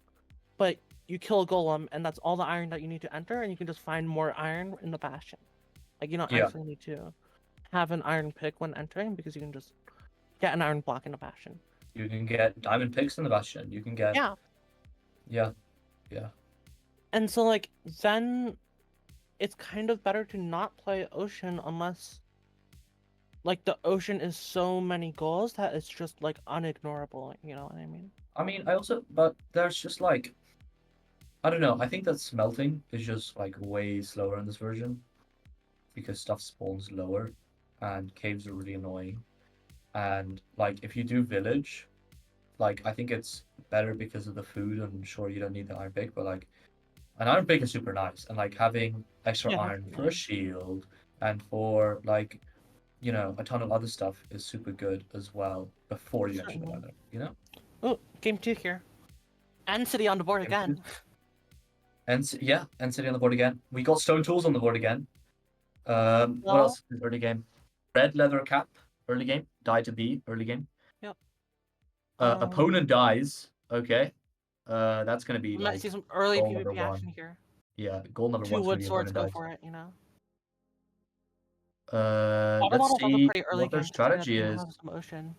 but you kill a golem, and that's all the iron that you need to enter, and you can just find more iron in the bastion. Like you don't Yeah, actually need to have an iron pick when entering because you can just get an iron block in a bastion. you can get diamond picks in the bastion. You can get Yeah, yeah, yeah. and so like then it's kind of better to not play ocean unless like the ocean is so many goals that it's just like unignorable, you know what I mean? I mean, but there's just like I don't know. I think that smelting is just like way slower in this version because stuff spawns lower, and caves are really annoying. And like if you do village, like I think it's better because of the food. And sure, you don't need the iron pick, but like an iron pick is super nice, and like having extra Yeah, iron for a definitely. shield and for like a ton of other stuff is super good as well before you enter the Certainly. nether, you know? Oh, game 2 here. And city on the board Game two. again. And city on the board again. We got stone tools on the board again. What Well, else is early game? Red leather cap, early game. Die to B, early game. yep. Opponent dies. Okay. That's gonna be We might like see some early goal number PvP one. action here. Yeah, goal number 2 one's gonna wood be swords opponent go dies. for it, you know? Uh, Water let's bottles also see pretty early what their game considering that they strategy do is. have some ocean.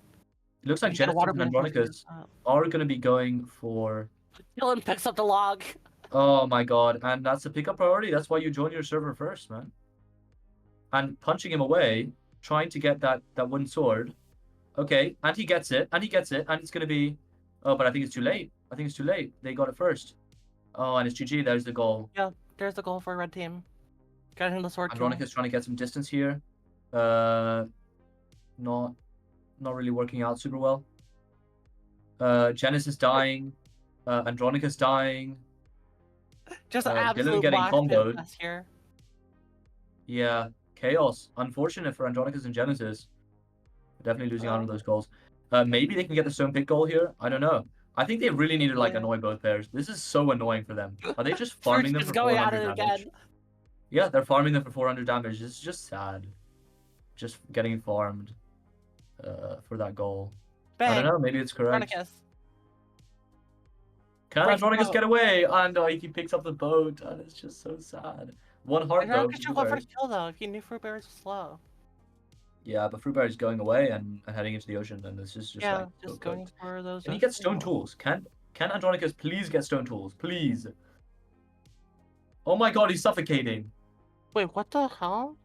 It looks You like can get a Genesis water and balloon for free. Andronicus are gonna be going for. Dylan picks up the log. Oh my god, and that's a pickup priority. That's why you join your server first, man. And punching him away, trying to get that wooden sword. Okay, and he gets it, and he gets it, and it's gonna be. Oh, but I think it's too late. I think it's too late. They got it first. Oh, and it's GG. There's the goal. Yeah, there's the goal for red team. Getting the sword kill. Andronicus trying to get some distance here. Uh, not not really working out super well. Genesis dying. Andronicus dying. Just an Dylqn absolute getting mosh pit comboed. fest here. Yeah, chaos. Unfortunate for Andronicus and Genesis. Definitely losing out on those goals. Maybe they can get the stone pick goal here. I don't know. I think they really need to like Hopefully. annoy both pairs. This is so annoying for them. Are they just Fruit farming them is for going at 400 it damage? again. Yeah, they're farming them for 400 damage. It's just sad. Just getting farmed for that goal. I don't Bang! know, maybe it's correct. Andronicus. Can Breaks the Andronicus boat. get away? And he picks up the boat, and it's just so sad. One heart though, Andronicus for should go for Fruitberry. the kill though. He knew Fruitberries was slow. Yeah, but Fruitberry's going away and heading into the ocean, and this is just Yeah, like so just going cooked. for those. Can he get stone tools? Can Andronicus please get stone tools? Please. Oh my god, he's suffocating. Wait, what the hell?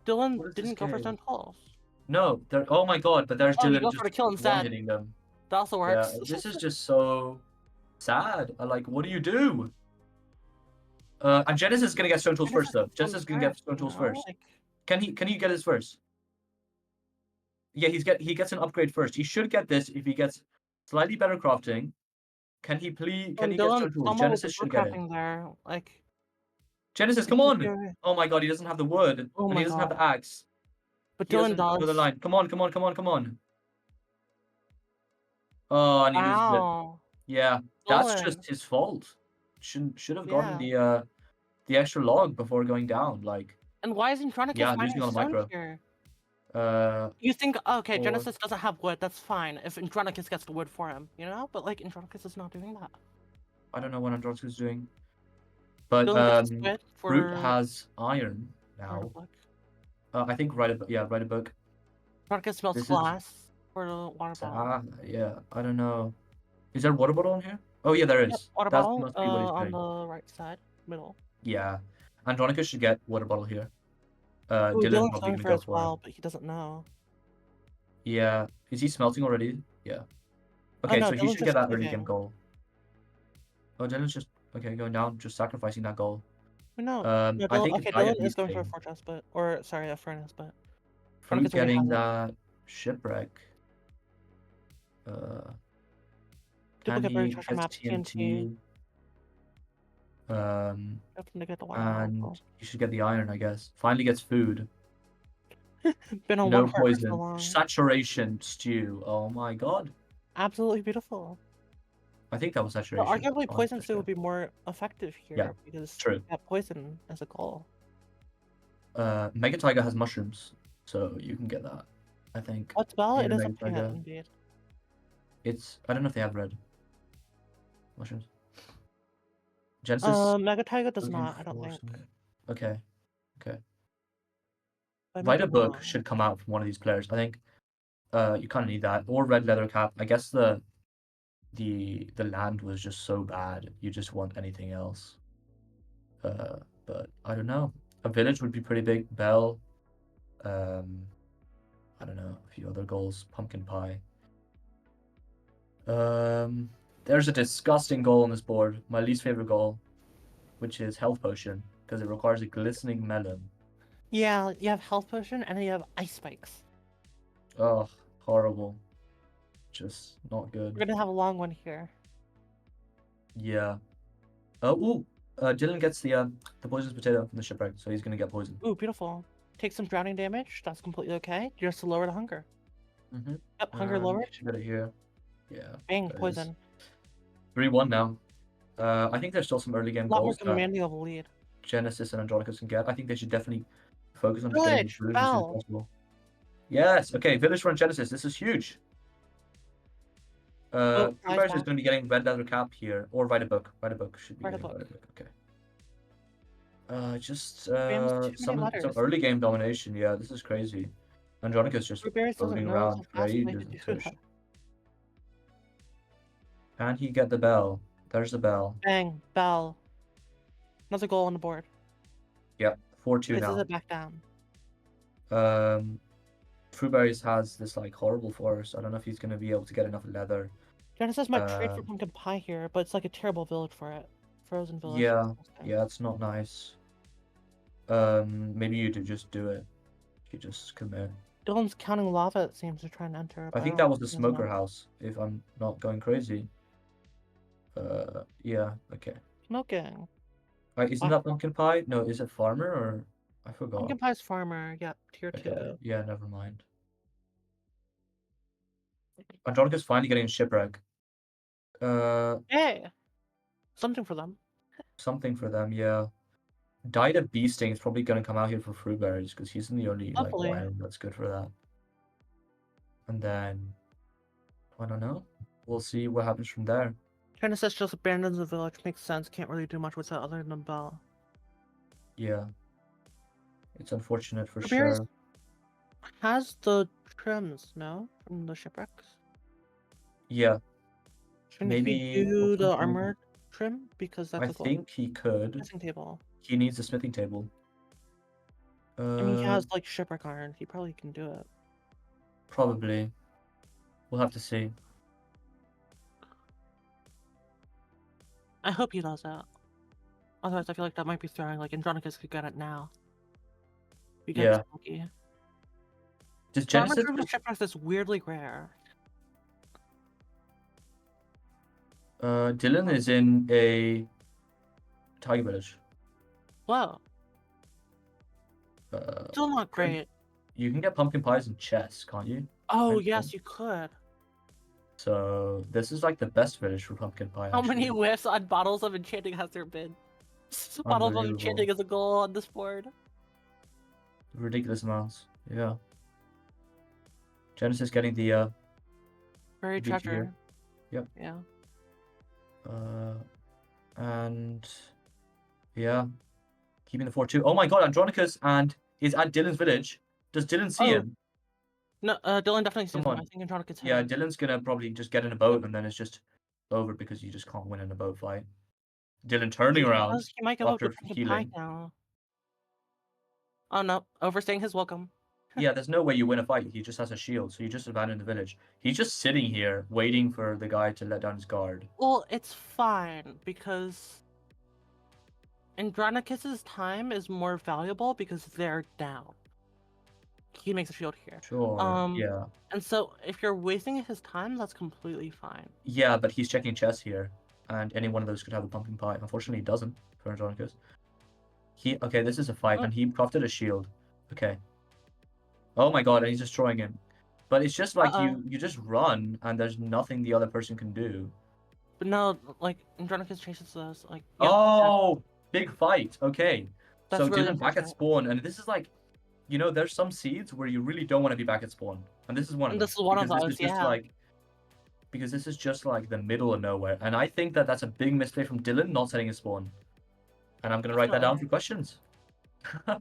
Dylan What is this didn't go for cave? stone tools. No, there. Oh my god, but there's Oh, he Dylan goes for the just kill instead. one-hitting them. That also Yeah, works. this is just so sad. Like, what do you do? And Genesis is gonna get stone tools first, though. Genesis is gonna get stone tools first. Like, Can he get his first? Yeah, he gets an upgrade first. He should get this if he gets slightly better crafting. Can he please? Can when he get Dylan stone tools? stumbled with the Genesis wood should get it. crafting there, like, Genesis, if come he's on! doing- Oh my god, he doesn't have the wood, oh and he my doesn't have god. the axe. But He Dylan doesn't have the does. line. Come on, come on, come on, come on. Oh, and he loses it. Wow. Yeah, that's Dylan. just his fault. Should have gotten Yeah. the extra log before going down. Like, And why isn't yeah, Andronicus losing mining on the stone micro. here? Uh, You think, okay, or Genesis doesn't have wood, that's fine. If Andronicus gets the wood for him, you know? But, like, Andronicus is not doing that. I don't know what Andronicus is doing, but Dylan gets his wood Fruit for has iron the now. book. I think write a book. Andronicus melts This is glass for the water bottle. yeah. I don't know. Is there a water bottle in here? Oh yeah, there Yep, is. water That bottle, must be what he's on doing. the right side, middle. Yeah, Andronicus should get water bottle here. Ooh, Dylan Dylan's probably going gonna for go as for well, him. but he doesn't know. Yeah, is he smelting already? Yeah. Oh Okay, no, so he Dylan's should get just that early game cooking. goal. Oh, Dylan's just okay going down, just sacrificing that goal. Oh, no, no, I Dylan, think okay, I Dylan at is least going for a getting fortress, but, or, sorry, a furnace, but Fruit Andronicus already getting has it. that shipwreck. Uh, People can get buried he treasure gets map, TNT. TNT? Um, Definitely to get the water and bottle. he should get the iron, I guess. Finally gets food. Been on one No heart for so poison. long. Saturation stew. Oh my god. Absolutely beautiful. I think that was But saturation. arguably, Oh, poison stew would be more effective yeah, here because true. you have poison as a goal. Mega Tiger has mushrooms, so you can get that. I think. What spell? In It a is a Mega plant, Tiger. indeed. I don't know if they have red mushrooms. Genesis Mega Tiger does looking not, I don't for think. some. Okay. Okay. I may Write be a book wrong. should come out from one of these players. I think you kind of need that. Or red leather cap. I guess the land was just so bad. You just want anything else. But I don't know. A village would be pretty big. Bell. I don't know. A few other goals. Pumpkin pie. There's a disgusting goal on this board. My least favorite goal, which is health potion, because it requires a glistening melon. Yeah, you have health potion and then you have ice spikes. Oh, horrible. Just not We're good. gonna have a long one here. Yeah. Ooh. Dylan gets the poisonous potato from the shipwreck, so he's gonna get poisoned. Ooh, beautiful. Take some drowning damage. That's completely okay. Just to lower the hunger. Mm-hmm. Yep, hunger lowered. Should get it here. Yeah. Bang, there it is. poison. 3-1 now. I think there's still some early game A lot more goals that commanding of a lead. Genesis and Andronicus can get. I think they should definitely focus on just getting these Village! villages as soon as Bell! possible. Yes, okay, village run Genesis. This is huge. Oh, Fruitberries is back. going to be getting red leather cap here, or write a book. Write a book should be Write a getting book. write a book. Okay. Just Spams too many some letters. early game domination. Yeah, this is crazy. Andronicus just Fruitberries doesn't floating know around how for fast they ages could and do such. that. Can he get the bell? There's the bell. Bang, Bell. Another goal on the board. Yep, 4-2 Places now. it back down. Fruitberries has this like horrible forest. I don't know if he's gonna be able to get enough leather. Genesis might trade for pumpkin pie here, but it's like a terrible village for it. Frozen village. Yeah, it's not nice. Maybe you just do it. You just commit. Dylan's counting lava, it seems, to try and enter. I think that was the smoker house, if I'm not going crazy. Yeah, okay. Smoking. Isn't that pumpkin pie? No, is it farmer or I forgot. Pumpkin pie's farmer, yep, tier 2. Yeah, never mind. Andronicus finally getting a shipwreck. Hey! Something for them. Something for them, yeah. Dyed Bee Sting is probably going to come out here for Fruitberries because he's the only like Hopefully. biome that's good for that. And then I don't know. We'll see what happens from there. Genesis just abandons the village. Makes sense. Can't really do much with that other than a bell. Yeah. It's unfortunate for Fruitberries sure. has the trims, no? From the shipwrecks. Yeah. Can he Maybe do the armor trim? Because that's I a goal. think he could. Smithing table. He needs a smithing table. I mean, he has like shipwreck iron. He probably can do it. Probably. We'll have to see. I hope he does that. Otherwise, I feel like that might be throwing. Like Andronicus could get it now. We get Yeah. lucky. Does The armor Genesis trim with shipwrecks is weirdly rare. Dylqn is in a tiger village. Whoa. Still not great. You can get pumpkin pies and chests, can't you? Oh, And yes, you could. so this is like the best village for pumpkin pie. How Actually. many whiffs on bottles of enchanting has there been? Bottles of enchanting is a goal on this board. Ridiculous amounts. Yeah. Genesis getting the Very VG here. treasure. Yep. Yeah. And yeah, keeping the 4-2. Oh my God, Andronicus and is at Dylqn's village. Does Dylqn see him? No, Dylqn definitely sees Come him. on. I think Andronicus hit Yeah, him. Dylqn's gonna probably just get in a boat and then it's just over because you just can't win in a boat fight. Dylqn turning around He might give up after the pumpkin pie healing. now. Oh no, overstaying his welcome. Yeah, there's no way you win a fight. He just has a shield, so you just abandon the village. He's just sitting here waiting for the guy to let down his guard. Well, it's fine because Andronicus's time is more valuable because they're down. He makes a shield here. Sure, yeah. And so if you're wasting his time, that's completely fine. Yeah, but he's checking chests here, and any one of those could have a pumpkin pie. Unfortunately, he doesn't for Andronicus. Okay, this is a fight, and he crafted a shield. Okay. Oh my God, and he's destroying him. But it's just like you just run, and there's nothing the other person can do. But no, like Andronicus chases us. Like oh, big fight. Okay, that's so really Dylqn back at spawn, and this is like, you know, there's some seeds where you really don't want to be back at spawn, and this is one of them. This is one of those, This is just like, because this is just like the middle of nowhere, and I think that that's a big mistake from Dylqn not setting his spawn, and I'm gonna write that down for questions.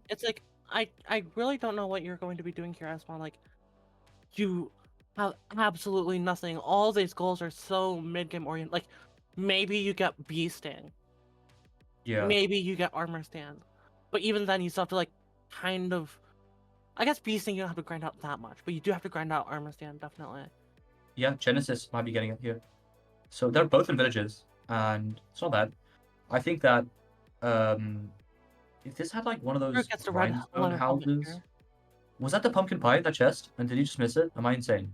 It's like I really don't know what you're going to be doing here, Aswan. Like, you have absolutely nothing. All these goals are so mid-game oriented. Like, maybe you get Bee Sting. Yeah. Maybe you get Armor Stand. But even then, you still have to, like, kind of... I guess Bee Sting you don't have to grind out that much, but you do have to grind out Armor Stand, definitely. Yeah, Genesis might be getting it here. So they're both in villages, and it's not bad. I think that, if this had, like, one of those rhinestone houses... Was that the pumpkin pie in that chest? And did you just miss it? Am I insane?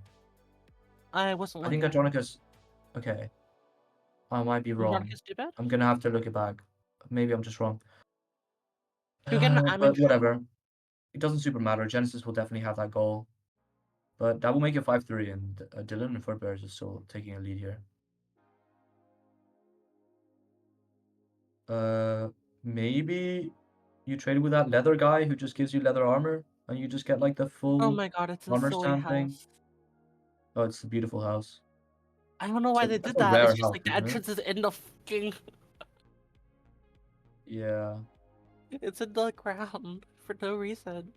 I wasn't looking. I think Andronicus... Okay. I might be wrong. Andronicus too bad? I'm gonna have to look it back. Maybe I'm just wrong. You get an but whatever. It doesn't super matter. Genesis will definitely have that goal. But that will make it 5-3, and Dylqn and Fruitberries is still taking a lead here. Maybe you trade with that leather guy who just gives you leather armor, and you just get like the full oh my God, it's a silly house. thing. Oh, it's a beautiful house. I don't know why they did that. It's just like the entrance is in the fucking... Yeah. It's in the ground for no reason.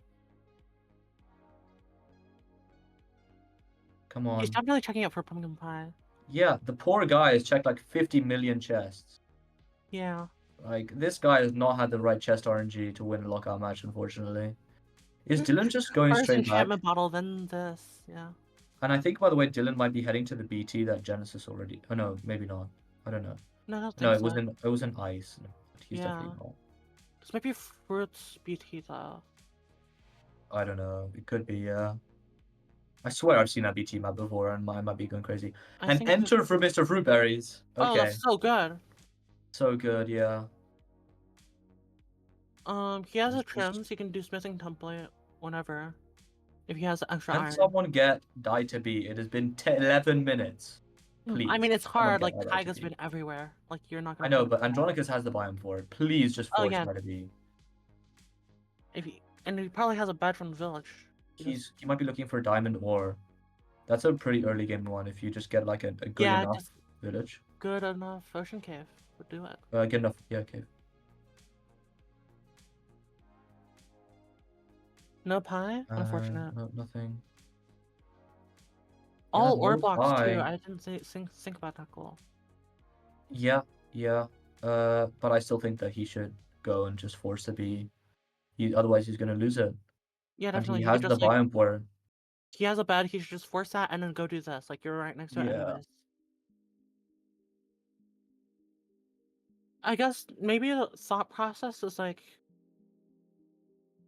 Come on. He's definitely checking out for pumpkin pie. Yeah, the poor guy has checked like 50 million chests. Yeah. Like, this guy has not had the right chest RNG to win a lockout match, unfortunately. Is Dylqn just going First straight back? enchantment bottle, then this, yeah. And I think, by the way, Dylqn might be heading to the BT that Genesis already... Oh, no, maybe not. I don't know. No, I don't think no, so. it was in ice. No, he's definitely not. This might be Fruits BT, though. I don't know. It could be, yeah. I swear I've seen that BT map before, and I might be going crazy. And enter for Mr. Fruitberries. Okay. Oh, that's so good. So good, yeah. He has a trims. He can do smithing template whenever. If he has extra iron. Can someone get Dylqn? It has been 11 minutes. Please. I mean, it's hard. Like, Taiga's been everywhere. Like, you're not gonna... I know, but Andronicus has the biome for it. Please just force Dylqn. And he probably has a bed from the village. He might be looking for diamond ore. That's a pretty early game one if you just get like a good enough just village. good enough ocean cave would do it. Good enough, yeah, okay. No pie? Unfortunate. No, nothing. Yeah, All ore no blocks too. pie. I didn't think about that goal. Yeah, yeah. But I still think that he should go and just force the bee. Otherwise he's gonna lose it. Yeah, And he definitely. He could has the just like biome for he has a bed. He should just force that and then go do this. Like you're right next to it, yeah. anyways. I guess maybe the thought process is like,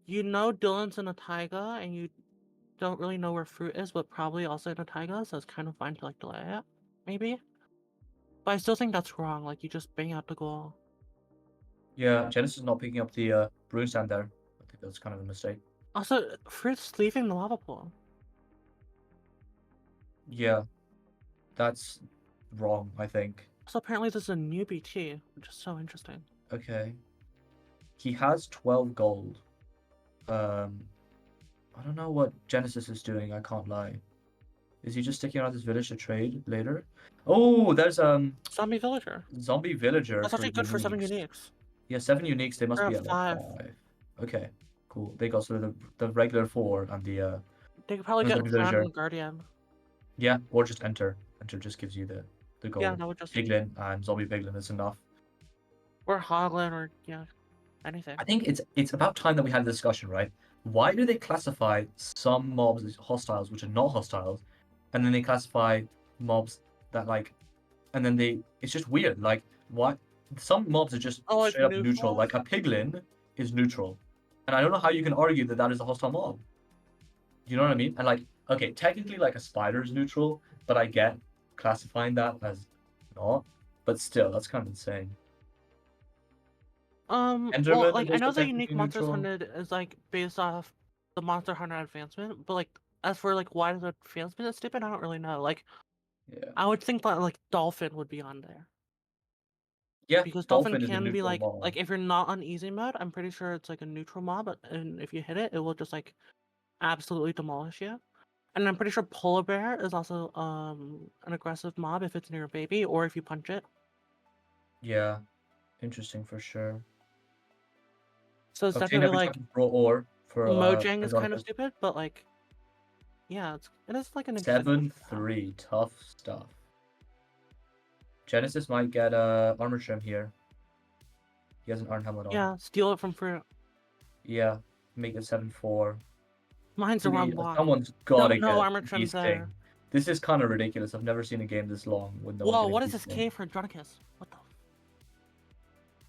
Dylqn's in a taiga and you don't really know where fruit is, but probably also in a taiga, so it's kind of fine to like delay it, maybe. But I still think that's wrong. Like you just bang out the goal. Yeah, Genesis is not picking up the brewing stand there. I think that's kind of a mistake. Also, fruit's leaving the lava pool. Yeah, that's wrong, I think. So apparently there's a new BT, which is so interesting. Okay. He has 12 gold. I don't know what Genesis is doing, I can't lie. Is he just sticking around this village to trade later? Oh, there's Zombie villager. zombie villager That's for actually good for 7 uniques. uniques. Yeah, 7 uniques, they must We're be at at like 5. 5. Okay, cool. They got sort of the regular 4 and the They could probably get zombie Crown villager. and Guardian. Yeah, or just enter. Enter just gives you the Yeah, gold. that would just Piglin and zombie piglin is enough. or Hoglin or anything. I think it's about time that we had a discussion, right? Why do they classify some mobs as hostiles which are not hostiles, and then they classify mobs that like, and then it's just weird. Like, why some mobs are just Oh, like straight up neutral. neutral? Like a piglin is neutral, and I don't know how you can argue that that is a hostile mob. You know what I mean? And like, okay, technically like a spider is neutral, but I get classifying that as not. But still, that's kind of insane. Well, Enderman like is I also know the unique technically monsters neutral. hunted is like based off the Monster Hunter advancement, but like as for like why the advancement is stupid, I don't really know. Like Yeah. I would think that like Dylqn would be on there Yeah, because Dylqn Dolphin is a can be neutral like mob. if you're not on easy mode, I'm pretty sure it's like a neutral mob, and if you hit it, it will just like absolutely demolish you. And I'm pretty sure Polar Bear is also an aggressive mob if it's near a baby or if you punch it. Yeah, interesting for sure. So it's Okay, now definitely we like talking raw ore for Mojang is kind of Andronicus. stupid, but like yeah, it is like an interesting question to have. 7-3, tough stuff. Genesis might get armor trim here. He has an iron helmet on. Yeah, steal it from fruit. Yeah, make it 7-4. Mine's the wrong block. Someone's gotta No get armor trim's beasting. there. This is kind of ridiculous. I've never seen a game this long with no one Whoa, getting what is this beasting. cave for Andronicus? What the?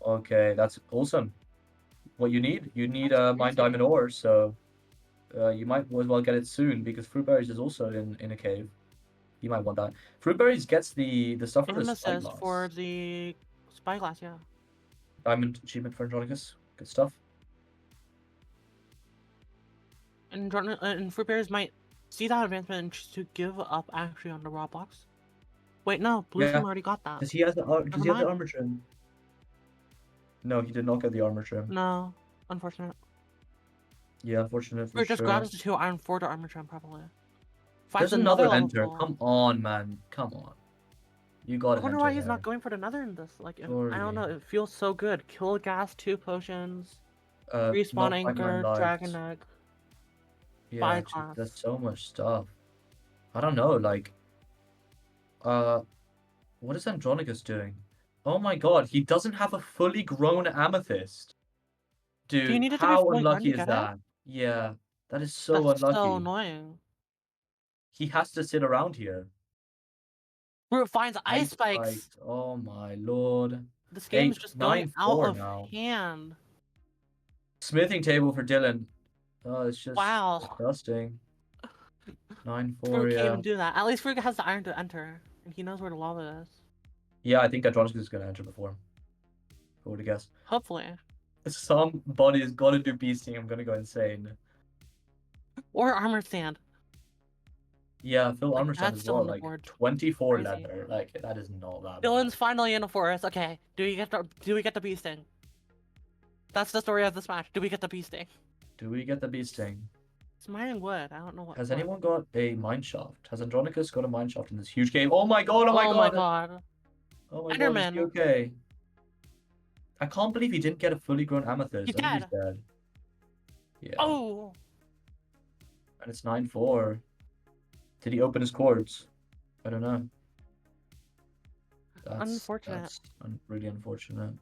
Okay, that's awesome. What you need? You need That's mine crazy. diamond ore, so you might as well get it soon because Fruitberries is also in a cave. You might want that. Fruitberries gets the stuff for the Amethyst for spyglass. the spyglass, yeah. Diamond achievement for Andronicus. Good stuff. And Fruitberries might see that advancement and choose to give up actually on the raw box. Wait, no, Blue Yeah. Team already got that. Does he have the mind. armor trim? No, he did not get the armor trim. No, unfortunate. Yeah, unfortunate for Or just sure. grabs the 2 iron 4 to armor trim probably. Finds There's another level enter. full. Come on, man. Come on. You got I to wonder enter why he's there. not going for another in this. Like, I Sorry. don't know. It feels so good. Kill gas, 2 potions, Not respawn quite my anchor, life. dragon egg, Yeah, class. there's so much stuff. I don't know, like, what is Andronicus doing? Oh my god, he doesn't have a fully grown amethyst. Do you Dude, need it to be how fully grown unlucky to is get it? that? Yeah, that is so That's so unlucky. annoying. He has to sit around here. Fruit finds ice Ice spikes. Oh my lord. This game is just going out 9-4 of now. hand. Smithing table for Dylqn. Oh, it's just Wow. disgusting. 9-4, Fruit can't yeah. even do that. At least Fruit has the iron to enter, and he knows where the lava is. Yeah, I think Andronicus is gonna enter before. Who would have guessed? Hopefully. Somebody has got to do beasting. I'm gonna go insane. Or armor stand. Yeah, Phil Like, armor stand that's as still well. on the Like board. 24 Crazy. leather. Like that is not that Dylqn's bad. finally in a forest. Okay, do we get the bee sting? That's the story of this match. Do we get the bee sting? Do we get the bee sting? It's mining wood. I don't know what Has for. anyone got a mineshaft? Has Andronicus got a mineshaft in this huge game? Oh my god! Oh my Oh my god! god. Oh my god! Is he Enderman. okay? I can't believe he didn't get a fully grown He's amethyst. I think he's dead. dead. Yeah, Oh. and it's 9-4. Did he open his quartz? I don't know. Unfortunate. That's really unfortunate.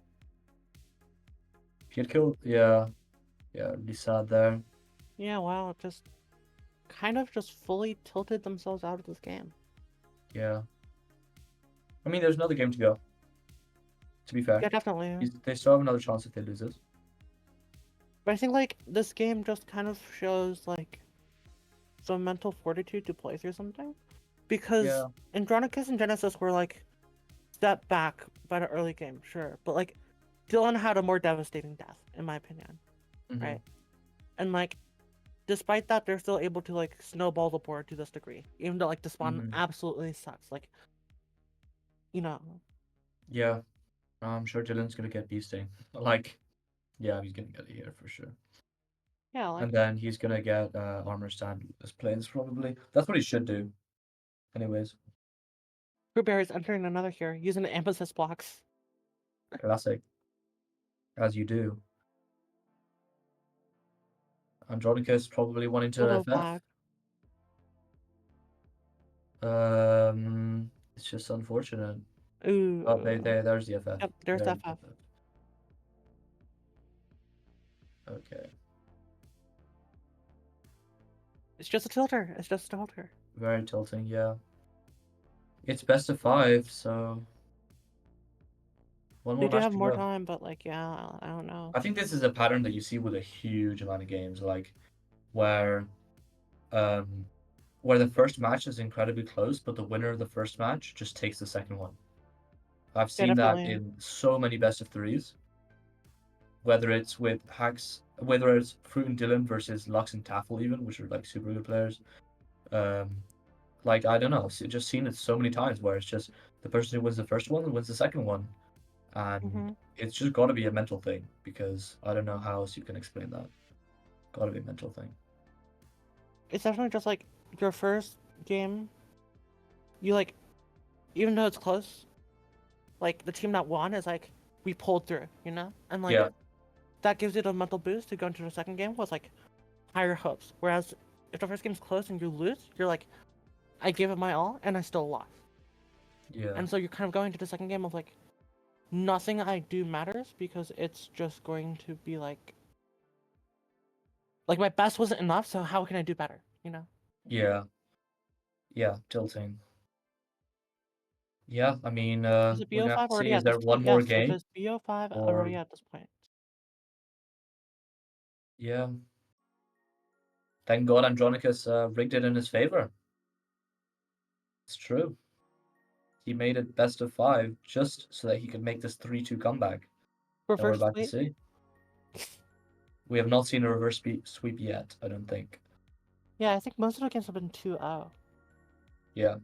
If he had killed, yeah, really sad there. Yeah, wow. Just kind of just fully tilted themselves out of this game. Yeah. I mean, there's another game to go. To be fair, Yeah, definitely. they still have another chance if they lose this. But I think like this game just kind of shows like some mental fortitude to play through something. Because Yeah. Andronicus and Genesis were like step back by the early game, sure. But like Dylqn had a more devastating death, in my opinion. Mhm. Right? And like despite that they're still able to like snowball the board to this degree. Even though like the spawn absolutely sucks. Like you know. Yeah. I'm sure Dylan's gonna get bee sting. Like, yeah, he's gonna get it here for sure. Yeah, like And then he's gonna get armor stand as planes probably. That's what he should do. Anyways, Fruitberries entering another here, using the emphasis blocks. classic. As you do. Andronicus probably wanting to Photo FF. flag. It's just unfortunate. Ooh. Oh, there's the FF. Yep, there's There's FF. the FF. Okay. It's just a tilter. It's just a tilter. Very tilting, yeah. It's best of 5, so one They more do match have to more go. time, but like, yeah, I don't know. I think this is a pattern that you see with a huge amount of games, like where where the first match is incredibly close, but the winner of the first match just takes the second one. I've Yeah, seen that definitely. in so many best of threes, whether it's with Hacks, whether it's Fruit and Dylan versus Lux and Taffel even, which are like super good players. Like I don't know, just seen it so many times where it's just the person who wins the first one wins the second one, and it's just got to be a mental thing because I don't know how else you can explain that. Got to be a mental thing. It's definitely just like your first game. You like, even though it's close, like the team that won is like we pulled through, you know, and like Yeah, that gives you the mental boost to go into the second game with like higher hopes. Whereas if the first game's close and you lose, you're like, I gave it my all and I still lost. yeah, And so you're kind of going to the second game of like, nothing I do matters because it's just going to be like my best wasn't enough, so how can I do better? You know? yeah, yeah. Tilting. Yeah, I mean, Is it we're gonna have BO5 to see. already Is at this there one point? more Yes, it game, is BO5 or already at this point. yeah? Thank God Andronicus rigged it in his favor. It's true. He made it best of 5 just so that he could make this 3-2 comeback that we're Reverse about to sweep. see. We have not seen a reverse sweep yet, I don't think. Yeah, I think most of the games have been 2-0. Yeah.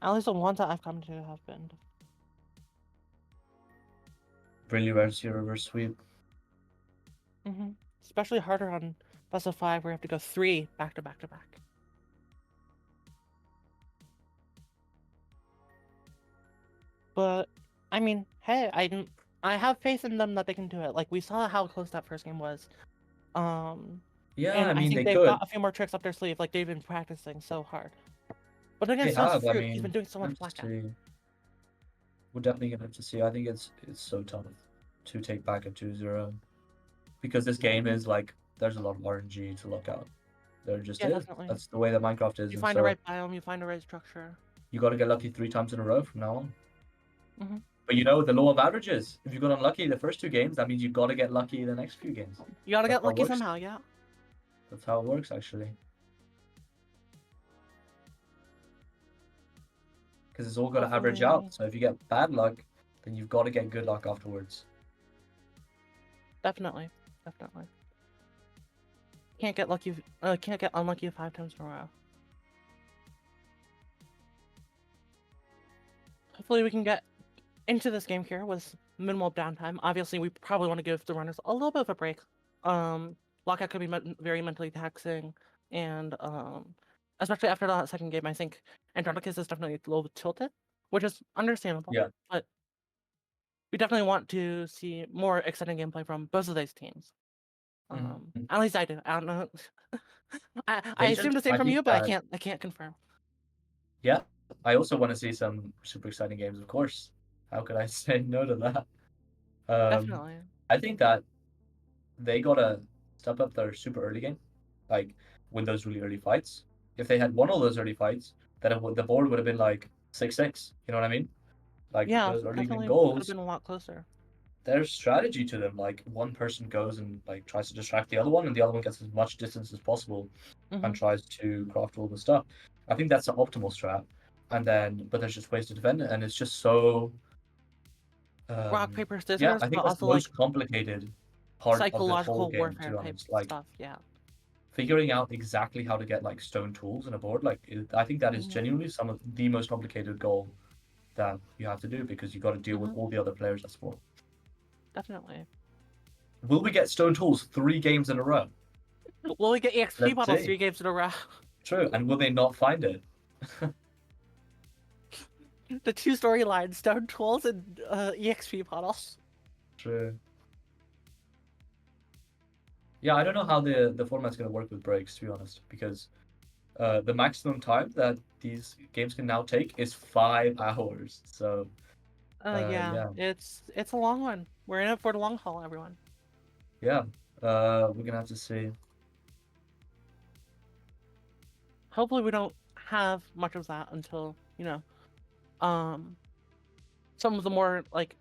At least the ones that I've come to have been. Really rare to see a reverse sweep. Especially harder on best of 5 where you have to go 3 back to back to back. But I mean, hey, I have faith in them that they can do it. Like we saw how close that first game was. Yeah, And I I mean, think they they've could. got a few more tricks up their sleeve. Like they've been practicing so hard. But They against us, have, I Fruit, he's been mean, doing so we'll much have to blackout. see. We're definitely gonna have to see. I think it's so tough to take back a 2-0 because this game is like there's a lot of RNG to look out. There just Yeah, is. definitely. That's the way that Minecraft is, You and find the so right biome, you find the right structure. you got to get lucky 3 times in a row from now on. Mm-hmm. But you know the law of averages. If you got unlucky the first 2 games, that means you got to get lucky the next few games. You gotta That's get how it lucky works. somehow, yeah. That's how it works, actually. Because it's all got to average out. Hopefully. So if you get bad luck, then you've got to get good luck afterwards. Definitely. Definitely. Can't get lucky. Can't get unlucky 5 times in a row. Hopefully we can get into this game here with minimal downtime. Obviously, we probably want to give the runners a little bit of a break. Lockout could be very mentally taxing, and especially after that second game, I think Andronicus is definitely a little bit tilted, which is understandable. Yeah. But we definitely want to see more exciting gameplay from both of these teams. Mhm. At least I do. I don't know. I They assume just, the same I from think you, but that, I can't confirm. yeah, I also want to see some super exciting games, of course. How could I say no to that? Definitely. I think that they gotta step up their super early game, like win those really early fights. If they had won all those early fights, then the board would have been like 6-6. You know what I mean? Like Yeah, those early game definitely could have goals, been a lot closer. there's strategy to them. Like one person goes and like tries to distract the other one, and the other one gets as much distance as possible and Hmm. tries to craft all the stuff. I think that's the optimal strat. And then, but there's just ways to defend it, and it's just so. Rock, paper, Yeah, scissors, I but think that's the also like most complicated part of the whole psychological game, to warfare be type honest. Like stuff. Yeah. figuring out exactly how to get like stone tools in a board, like I think that is Hmm. genuinely some of the most complicated goal that you have to do because you got to deal with Hmm. all the other players that spawn. Definitely. Will we get stone tools 3 games in a row? Will we get EXP Let's bottles see. 3 games in a row? True, and will they not find it? The two storylines: Stone Tools and EXP bottles. True. Yeah, I don't know how the format's gonna work with breaks, to be honest, because the maximum time that these games can now take is 5 hours. So Yeah, yeah, it's a long one. We're in it for the long haul, everyone. yeah. We're gonna have to see. Hopefully, we don't have much of that until um, some of the more like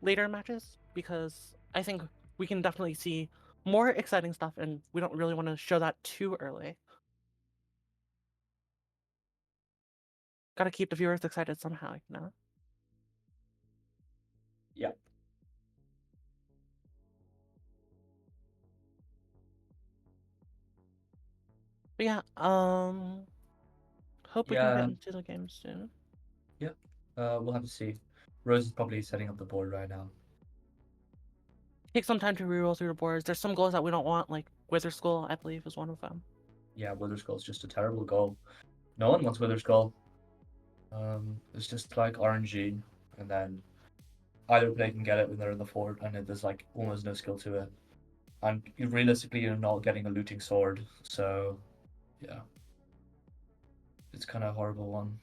later matches, because I think we can definitely see more exciting stuff, and we don't really want to show that too early. Got to keep the viewers excited somehow. Yeah, But yeah, hope we can get yeah, into the game soon. yeah. We'll have to see. Rose is probably setting up the board right now. Take some time to reroll through the boards. There's some goals that we don't want, like Wizard School, I believe, is one of them. Yeah, Wither Skull's just a terrible goal. No one wants Wither Skull. It's just like RNG, and then either player can get it when they're in the fort, and there's like almost no skill to it. And realistically, you're not getting a looting sword, so yeah, it's kind of a horrible one.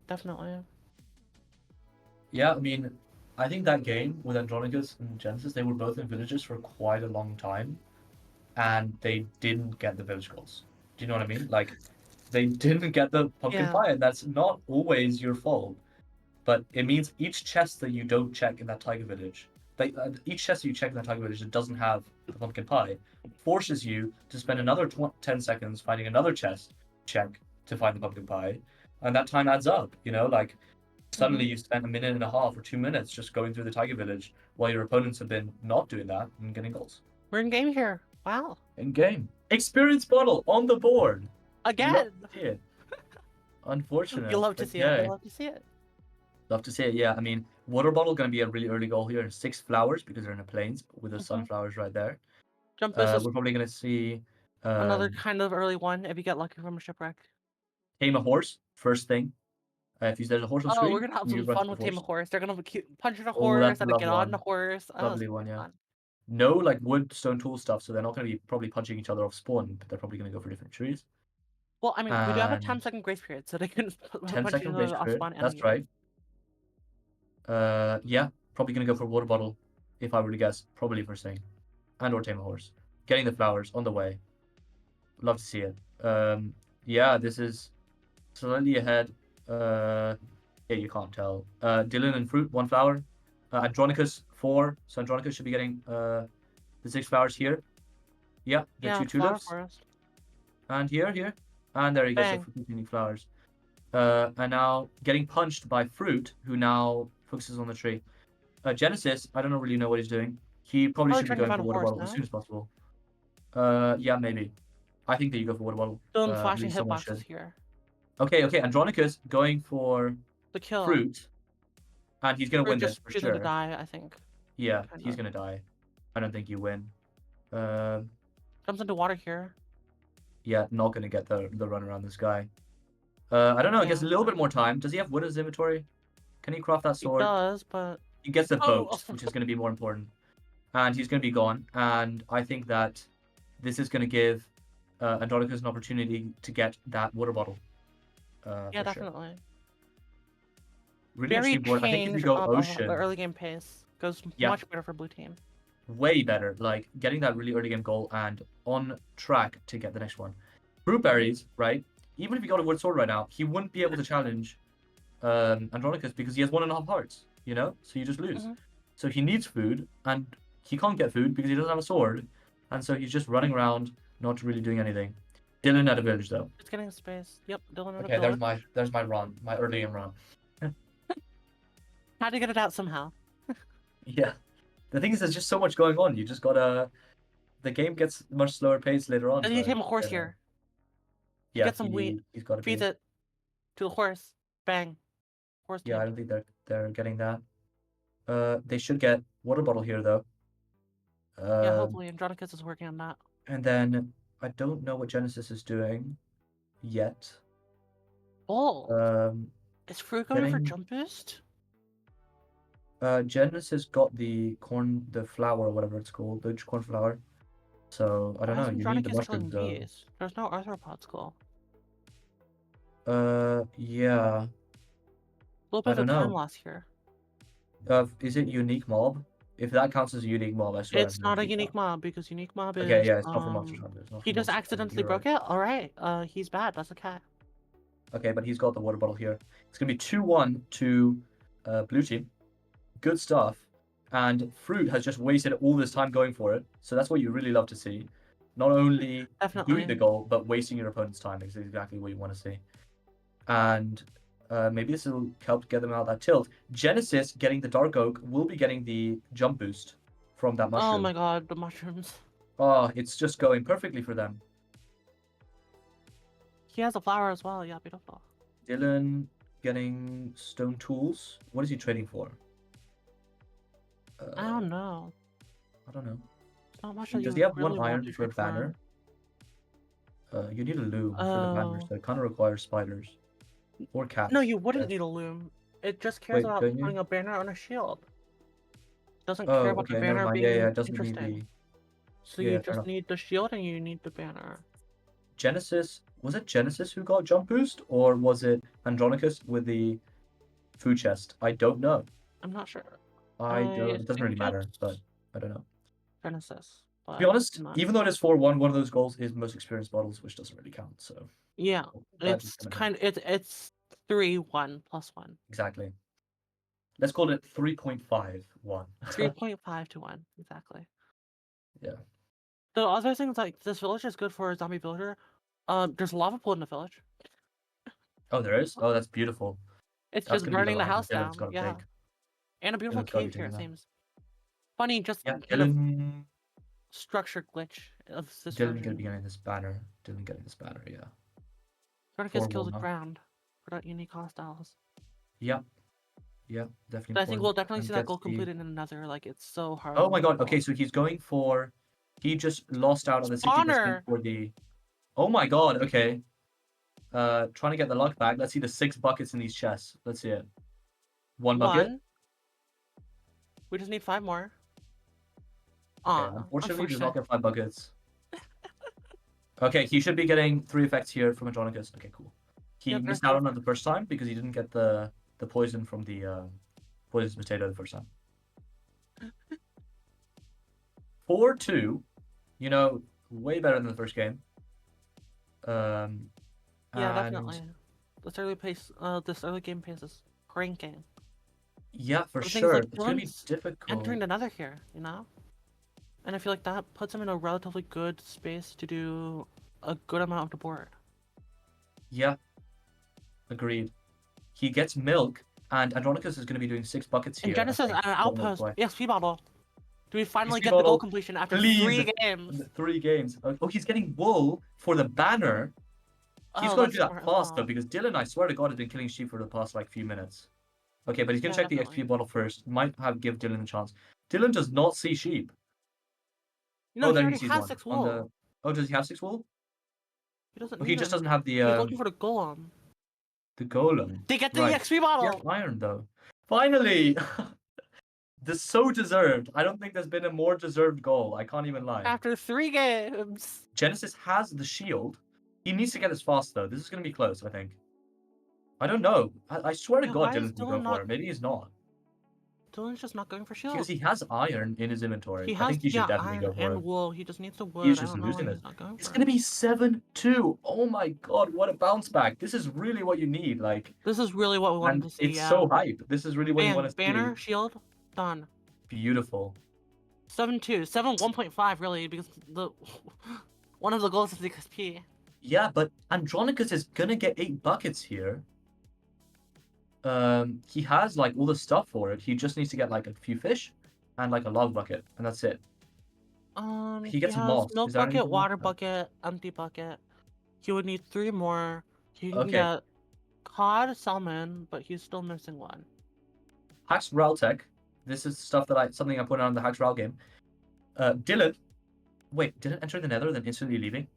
Definitely. Yeah, I mean, I think that game with Andronicus and Genesis, they were both in villages for quite a long time, and they didn't get the village goals. Do you know what I mean? Like, they didn't get the pumpkin Yeah. pie, and that's not always your fault. But it means each chest that you don't check in that tiger village, each chest that you check in that tiger village that doesn't have the pumpkin pie, forces you to spend another 10 seconds finding another chest check to find the pumpkin pie, and that time adds up. You know, like suddenly Hmm. you spent a minute and a half or 2 minutes just going through the tiger village while your opponents have been not doing that and getting goals. We're in game here. Wow. In game, experience bottle on the board. Love Again. to see it. You Unfortunate. love to see it. You Okay. love to see it. Love to see it. Yeah, I mean, water bottle going to be a really early goal here. 6 flowers because they're in the plains with the Hmm. sunflowers right there. Jump boost is We're probably going to see another um, kind of early one if you get lucky from a shipwreck. tame a horse first thing. If there's a horse on Oh, we're screen, gonna have you some run to fun the with Tame a horse. Horse. They're gonna punch at a Oh, horse that's a and then lovely get on the one. horse. Oh, it's Lovely gonna one, be yeah. fun. No, like wood, stone, tool stuff, so they're not going to be probably punching each other off spawn, but they're probably going to go for different trees. Well, I mean, we do have a And 10-second grace period, so they can 10 punch each second grace other off period. spawn That's anytime. right. Yeah, probably going to go for water bottle, if I were to guess. Probably first thing. And or tame a horse. Getting the flowers on the way. Love to see it. Yeah, this is slightly ahead. Yeah, you can't tell. Dylqn and Fruit, 1 flower. Andronicus, 4. So Andronicus should be getting the 6 flowers here. Yeah, the Yeah, 2 Flower tulips. Forest. And here. And there he gets the Bang. unique flowers. And now getting punched by Fruit, who now focuses on the tree. Genesis, I don't really know what he's doing. He probably Probably should be trying to going find for a water horse bottle as now. soon as possible. Yeah, maybe. I think that you go for water bottle. Still in At flashing least someone hitboxes should. here. Okay. Andronicus going for The kill. Fruit, and he's gonna We're win this just for choosing to sure. die, I think. Yeah, Kind he's of. gonna die. I don't think you win. Comes into water here. Yeah, not gonna get the run around this guy. I don't know. I guess a Yeah. little bit more time. Does he have wood in his inventory? Can he craft that He sword? does, but He gets the oh, boat, which is going to be more important, and he's going to be gone. And I think that this is going to give Andronicus an opportunity to get that water bottle, yeah, for sure. definitely. Really Very interesting board. I think if we change go up the ocean, early game pace. Goes yeah, much better for blue team. way better. Like getting that really early game goal and on track to get the next one. Fruitberries, right? Even if he got a wood sword right now, he wouldn't be able to challenge Andronicus because he has 1.5 hearts. You know, so you just lose. Mm-hmm. So he needs food, and he can't get food because he doesn't have a sword, and so he's just running around, not really doing anything. Dylqn at a village though. It's getting space. Yep, Dylqn in a Okay, village. there's my run, my early game run. Had to get it out somehow. Yeah, the thing is, there's just so much going on. You just gotta. The game gets much slower pace later on, Does he but tame a horse here? He yeah, gets some wheat, he's got to feeds be. it to the horse. Bang. Horse Yeah, I tamed. don't think they're getting that. They should get water bottle here though. Yeah, Um, hopefully Andronicus is working on that. and then I don't know what Genesis is doing yet. Oh, Um, is Fruit going for getting jump boost? Genesis got the corn, the flower, or whatever it's called, the corn flower. So I don't Why know. is You need the Andronicus killing mushrooms though. bees? There's no arthropod skull. Yeah. A little bit I of the don't time know. loss here. Is it unique mob? If that counts as a unique mob, I swear I'm It's gonna not a beat that. unique mob because unique mob Okay, is yeah, it's not for Monster Hunter. It's not he for just Monster Hunter. accidentally You're right. broke it. All right. He's bad. That's a cat. Okay, but he's got the water bottle here. It's gonna be 2-1 to blue team. Good stuff. And Fruit has just wasted all this time going for it. So that's what you really love to see. Not only doing the Definitely. goal, but wasting your opponent's time is exactly what you want to see. And maybe this will help get them out of that tilt. Genesis getting the Dark Oak will be getting the jump boost from that Oh mushroom. my god, the mushrooms. Oh, it's just going perfectly for them. He has a flower as well. Yeah, beautiful. Dylqn getting stone tools. What is he trading for? I don't know. I don't know. It's not much that Does you he have really one want iron to for a trade for. banner? You need a loom for the banner, Oh. so it kind of requires spiders. Or cats. No, you I wouldn't guess. need a loom. It just cares Wait, about don't you? putting a banner on a shield. Doesn't care Oh, about the okay, never banner mind. Yeah, yeah, being it doesn't need interesting. the. So Yeah, you yeah, fair just enough. need the shield and you need the banner. Genesis, was it Genesis who got jump boost, or was it Andronicus with the food chest? I don't know. I'm not sure. I don't. I It doesn't really think matter, but it's I don't know. Genesis, To be but honest, I'm not. even though it is 4-1, one of those goals is most experienced bottles, which doesn't really count. So Yeah, that it's is gonna kind of it's 3-1 plus 1. exactly. Let's call it 3.51. 3.5 to 1, exactly. Yeah. The other things like this village is good for a zombie villager. There's a lava pool in the village. Oh, there is. Oh, that's beautiful. It's That's just gonna be the burning the line that house Dylan's down. got to Yeah, take. and a beautiful Dylan's got to be cave here. It taking that. seems funny, just Yeah, kind of Dylan. structure glitch of this Dylan gonna version. be getting this banner. Dylan getting this banner. Yeah. Andronicus kills 4-1 the now. ground for that unique hostiles. Yep. Yeah, definitely But I think important. we'll definitely And see that gets goal the. completed in another. Like it's so hard. Oh to my win god. that Okay, goal. so he's going for. He just lost out on the city Spawner. biscuit for the. Oh my god. Okay. Trying to get the luck back. Let's see the 6 buckets in these chests. Let's see it. 1 bucket. One. We just need 5 more. Okay. Unfortunately, does not Unfortunate. get 5 buckets. Okay, he should be getting 3 effects here from Andronicus. Okay, cool. He Yep, there's missed 3 out on it the effects. first time because he didn't get the poison from the poisonous potato the first time. 4-2, you know, way better than the first game. Yeah, And definitely. This early game pace is cranking. yeah, for The thing is, sure, like, it's gonna be Dylan's difficult. entering another here, you know? And I feel like that puts him in a relatively good space to do a good amount of the board. Yeah, agreed. He gets milk, and Andronicus is gonna be doing 6 buckets And here. I Genesis think. and an Don't know outpost. why. EXP bottle. Do we finally XP get the goal bottle, completion after please. 3 games? 3 games. Oh, he's getting wool for the banner. He's Oh, got to that's do that smart as fast though, well. because Dylan, I swear to God, has been killing sheep for the past like few minutes. Okay, but he's gonna Yeah, check the definitely. XP bottle first. Might have give Dylan a chance. Dylan does not see sheep. You know, Oh, he there he already sees has one. 6 On the... wool. Oh, does he have 6 wool? He doesn't Oh, he need just any. doesn't have He's looking for the golem. the golem. They get the Right. EXP He has bottle! iron, though. Finally! This so deserved. I don't think there's been a more deserved goal. I can't even lie. After 3 games! Genesis has the shield. He needs to get this fast, though. This is going to be close, I think. I don't know. I swear to Yeah, God, why is Dylan's going to go Dylqn for not... it. Maybe he's not. Dylqn's just not going for Because shield. he has iron in his inventory. He I has, think he should yeah, definitely iron go for it. and wool. He just needs the wood. He's I just don't know why losing this. he's not going It's for going to it. be 7-2. Oh my God, what a bounce back. This is really what you need. Like, This is really what we wanted and to see, it's yeah. so hype. This is really what you want Bang, to see. banner, shield, done. Beautiful. 7-2. 1.5 really, because the one of the goals is the XP. Yeah, but Andronicus is gonna get 8 buckets here. He has like all the stuff for it. He just needs to get like a few fish and like a log bucket, and that's it. He He gets has moss. milk Is there bucket, anything else? water bucket, empty bucket. He would need 3 more. He can Okay. get cod, salmon, but he's still missing 1. Hacks Ral Tech. This is stuff that something I put on the Hacks Ral game. Dylan. Wait, didn't enter the Nether, then instantly leaving.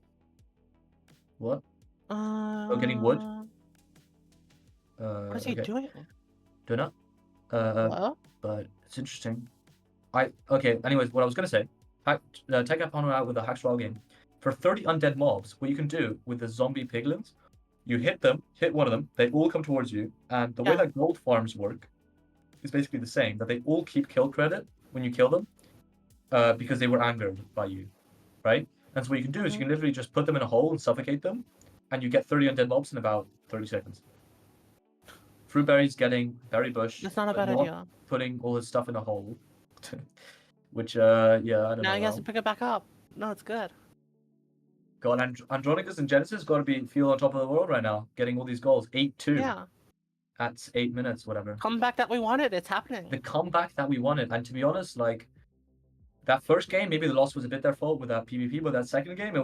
What? Oh, getting wood. What is he okay. doing? Don't know. Hello? But it's interesting. Okay. Anyways, what I was gonna say. Take up on out with the Hacks Ral game. For 30 undead mobs, what you can do with the zombie piglins, you hit one of them, they all come towards you, and the way that gold farms work is basically the same, that they all keep kill credit when you kill them, because they were angered by you, right? And so what you can do is you can literally just put them in a hole and suffocate them, and you get 30 undead mobs in about 30 seconds. Fruitberries getting berry bush. That's not a bad not idea. Putting all his stuff in a hole. Which, yeah, I don't know. Now he has to pick it back up. No, it's good. God, Andronicus and Genesis got to feel on top of the world right now, getting all these goals. 8-2. Yeah. At 8 minutes, whatever. Comeback that we wanted, it's happening. The comeback that we wanted. And to be honest, like, that first game, maybe the loss was a bit their fault with that PvP, but that second game,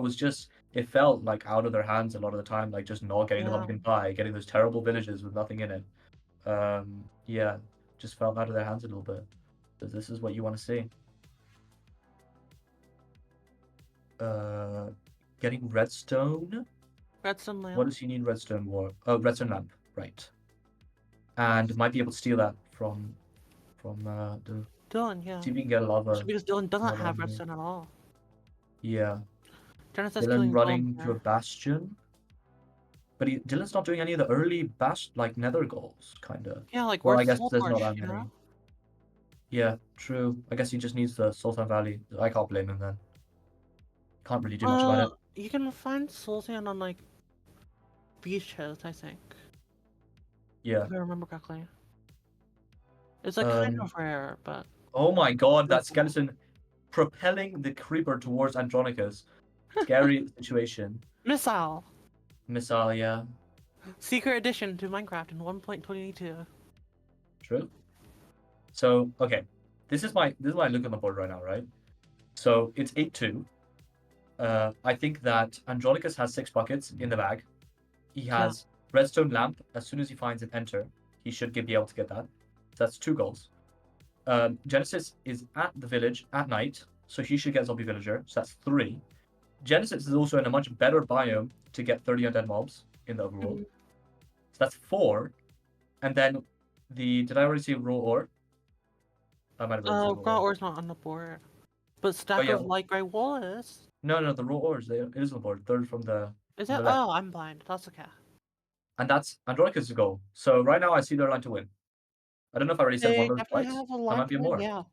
it felt like out of their hands a lot of the time, like just not getting the pumpkin pie, getting those terrible villages with nothing in it. Yeah, just felt out of their hands a little bit. Because this is what you want to see. Getting redstone. Redstone lamp. What does he need redstone for? Oh, redstone lamp, right. And might be able to steal that from the Dylqn, yeah. see if we can get a lava. Because Dylqn doesn't have redstone at all. Yeah. Genesis Dylan running to a bastion. But Dylan's not doing any of the early nether goals, kinda. Yeah, like well, I where's guess there's not that you many. know? Yeah, true. I guess he just needs the Sultan Valley. I can't blame him then. Can't really do much about it. You can find soul sand on like beaches, I think. Yeah. If I remember correctly. It's like kind of rare, but oh my god, that skeleton propelling the creeper towards Andronicus. Scary situation. Missile, yeah. secret addition to Minecraft in 1.22. True. So, okay. This is my look at the board right now, right? So it's 8-2. I think that Andronicus has 6 buckets in the bag. He has redstone lamp. As soon as he finds an enter, he should be able to get that. So that's 2 goals. Genesis is at the village at night, so he should get zombie villager. So that's 3. Genesis is also in a much better biome to get 30 undead mobs in the overworld. So that's 4. And then did I already see raw ore? I might have already seen raw ore's not on the board. But stack of light gray wool is. No, the raw ore it is on the board. 3rd from the. Is it? Oh, I'm blind. That's okay. And that's Andronicus' goal. So right now I see their line to win. I don't know if I already said one of those twice. I might be more. Yeah.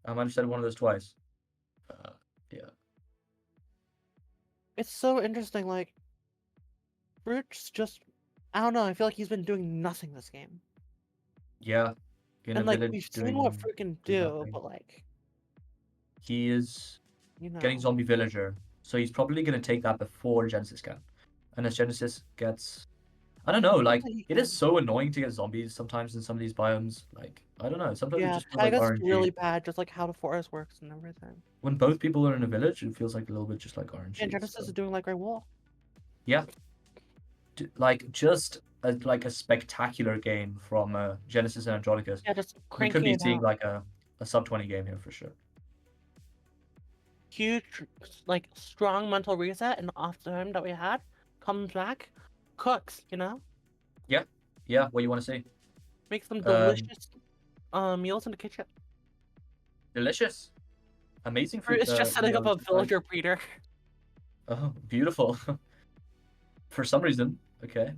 I might have said one of those twice. Yeah. It's so interesting, like Fruit's just I don't know, I feel like he's been doing nothing this game. Yeah. And like we've seen what Fruit can do, but like he is getting zombie villager. So he's probably gonna take that before Genesis can. And as Genesis gets I don't know, like it is so annoying to get zombies sometimes in some of these biomes. Like I don't know, sometimes it just feels like RNG. Really bad, just like how the forest works and everything. When both people are in a village, it feels like a little bit just like RNG. And Genesis is doing like gray wool. Yeah. Like just a spectacular game from Genesis and Andronicus. Yeah, just we could be seeing like a sub 20 game here for sure. huge, like, strong mental reset and off time that we had, comes back, cooks, you know? Yeah, what you want to see? Makes some Um, delicious meals in the kitchen. delicious, amazing Or food it's just setting up meals. a villager breeder. Oh, beautiful. For some reason, okay.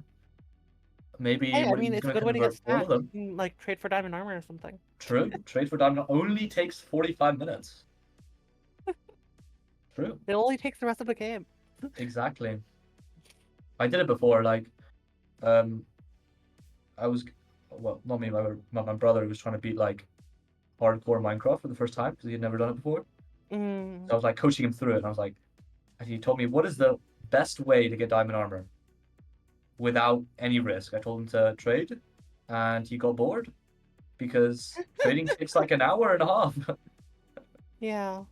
Maybe Hey, I what mean, he's it's a gonna good way to get convert all of stacks. them. You can, like, trade for diamond armor or something. True. Trade for diamond only takes 45 minutes. True. It only takes the rest of the game. Exactly. I did it before. Like, um, I was, well, not me, my brother was trying to beat like hardcore Minecraft for the first time because he had never done it before. So I was like coaching him through it, and I was like, and he told me what is the best way to get diamond armor without any risk. I told him to trade, and he got bored because trading takes like an hour and a half. Yeah.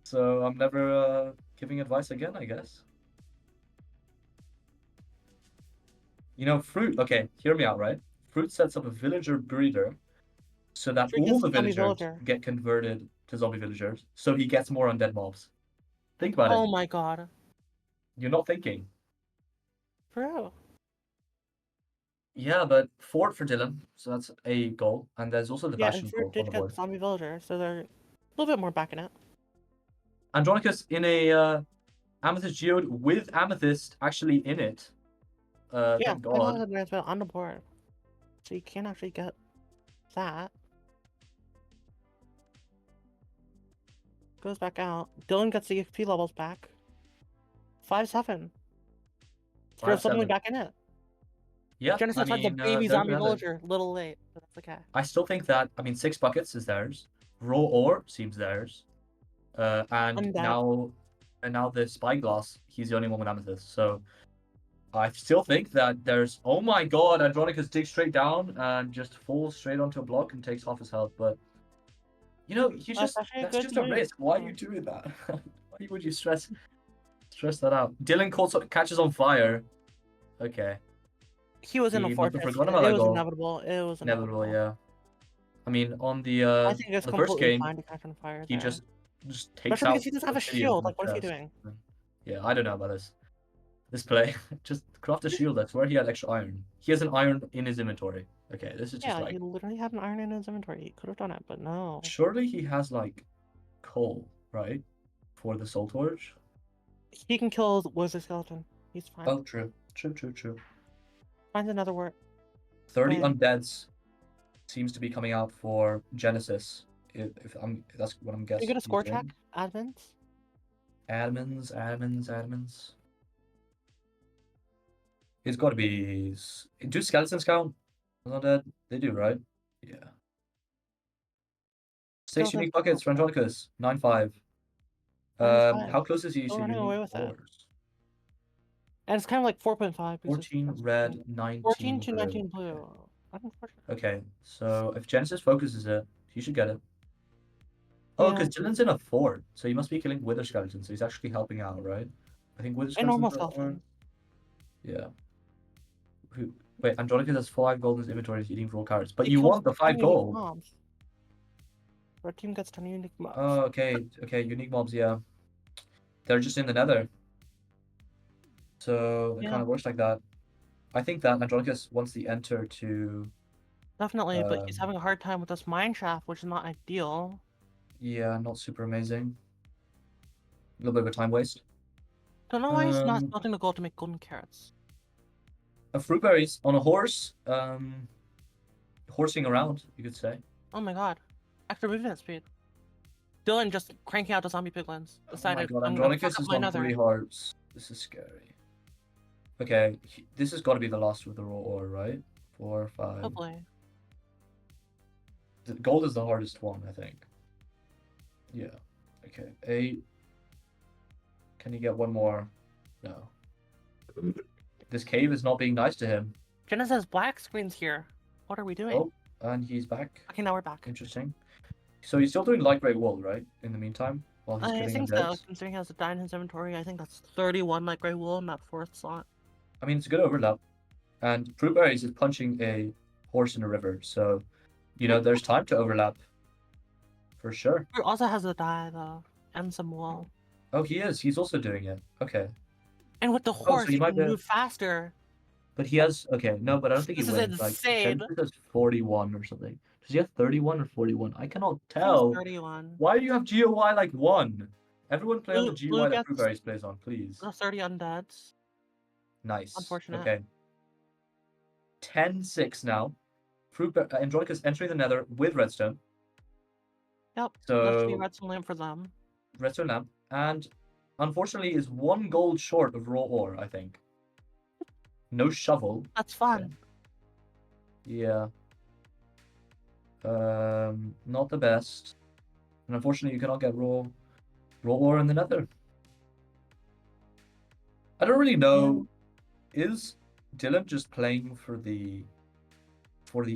So I'm never giving advice again, I guess. You know, Fruit. Okay, hear me out, right? Fruit sets up a villager breeder so that Trick all is the zombie villagers villager. get converted to zombie villagers, so he gets more undead mobs. Think about it. Oh my god. You're not thinking. Bro. Yeah, but fort for Dylan, so that's a goal, and there's also the Yeah, and bastion Fruit goal on did the get board. zombie villager, so they're a little bit more backing it. Andronicus in a amethyst geode with amethyst actually in it. Yeah, Thank 5 God. advancement on the board. So you can't actually get that. Goes back out. Dylan gets the XP levels back. 5-7. Throw suddenly 5-7. back in it. Yeah, I Genesis finds a mean, baby there we zombie have it. villager. Little late, but that's okay. I still think that, I mean, 6 buckets is theirs. Raw ore seems theirs. And Undead. now the spyglass, he's the only one with amethyst. So I still think that there's, oh my God, Andronicus digs straight down and just falls straight onto a block and takes half his health. But you know, That's actually a that's good just a move. risk. Why are Yeah. you doing that? Why would you stress that out? Dylan catches on fire. Okay. He was in a He must have fortress. forgotten about It that was goal. inevitable. It was Inevitable, inevitable. yeah. I mean, on I think it's the first completely game, fine to catch on fire he there. just takes Especially because out he doesn't have a obsidian shield. from his Like, what is he chest. doing? Yeah, I don't know about this play. Just craft a shield. That's where he had extra iron. He has an iron in his inventory. Okay, this is just Yeah, he like, literally had an iron in his inventory. He could have done it, but no. surely he has like coal, right? For the soul torch. He can kill Wizard Skeleton. He's fine. Oh, true. True. Finds another word. 30 Bam. undeads seems to be coming out for Genesis. If I'm, that's what I'm Can you guessing. get a score check? Admins? Admins. It's got to be. Do skeletons count? Undead? They do, right? Yeah. 6 Skeletons unique buckets for count. Andronicus. 9-5. 9-5. How close is he Still to running unique away with it. ores? And it's kind of like 4.5. 14 red, 19 14 to blue. 19 blue. Unfortunate. Okay, so if Genesis focuses it, he should get it. Oh, because Yeah. Dylan's in a fort, so he must be killing wither skeletons, so he's actually helping out, right? I think wither And normal skeletons are orange. skeletons. Yeah. Wait, Andronicus has 5 gold in his inventory, he's eating raw carrots. But He you kills want the 10 5 unique gold. mobs. Our team gets 10 unique mobs. Oh, okay, unique mobs, yeah. They're just in the nether. So it kind of works like that. I think that Andronicus wants the enter to... Definitely, but he's having a hard time with this mineshaft, which is not ideal. Yeah, not super amazing. A little bit of a time waste. Don't know why he's not smelting the gold to make golden carrots. Fruitberries on a horse. Horsing around, you could say. Oh my god. Extra movement speed. Dylan just cranking out the zombie piglins. Decided, oh my god, I'm gonna fuck Andronicus up is my on nether. 3 hearts. This is scary. Okay, this has got to be the last with the raw ore, right? 4, 5. Hopefully. The gold is the hardest one, I think. Yeah. Okay, 8. Can you get one more? No. This cave is not being nice to him. Jenna says black screen's here. What are we doing? Oh, and he's back. Okay, now we're back. Interesting. So he's still doing light gray wool, right? In the meantime, while he's I killing think so, undeads. considering he has a die in his inventory. I think that's 31 light gray wool in that 4th slot. I mean, it's a good overlap. And Fruitberries is punching a horse in a river, so, you know, there's time to overlap. For sure. Fruit also has a die, though. and some wool. Oh, he is. He's also doing it. Okay. And with the Oh, so horse, he he might can be. move faster. But he has. Okay, no, but I don't think he This is wins. Like, insane. Genesis has 41 or something. Does he have 31 or 41? I cannot I think it's tell. 31. Why do you have GOI like 1? Everyone play on the Blue GUI that gets Fruitberries plays on, please. 30 undeads. Nice. Unfortunate. Okay. 10-6 now. Andronicus entering the Nether with Redstone. Yep. So That should be redstone lamp for them. Redstone lamp, and unfortunately is 1 gold short of raw ore. I think. No shovel. That's fun. Yeah. Not the best. And unfortunately, you cannot get raw ore in the Nether. I don't really know. Is Dylqn just playing for the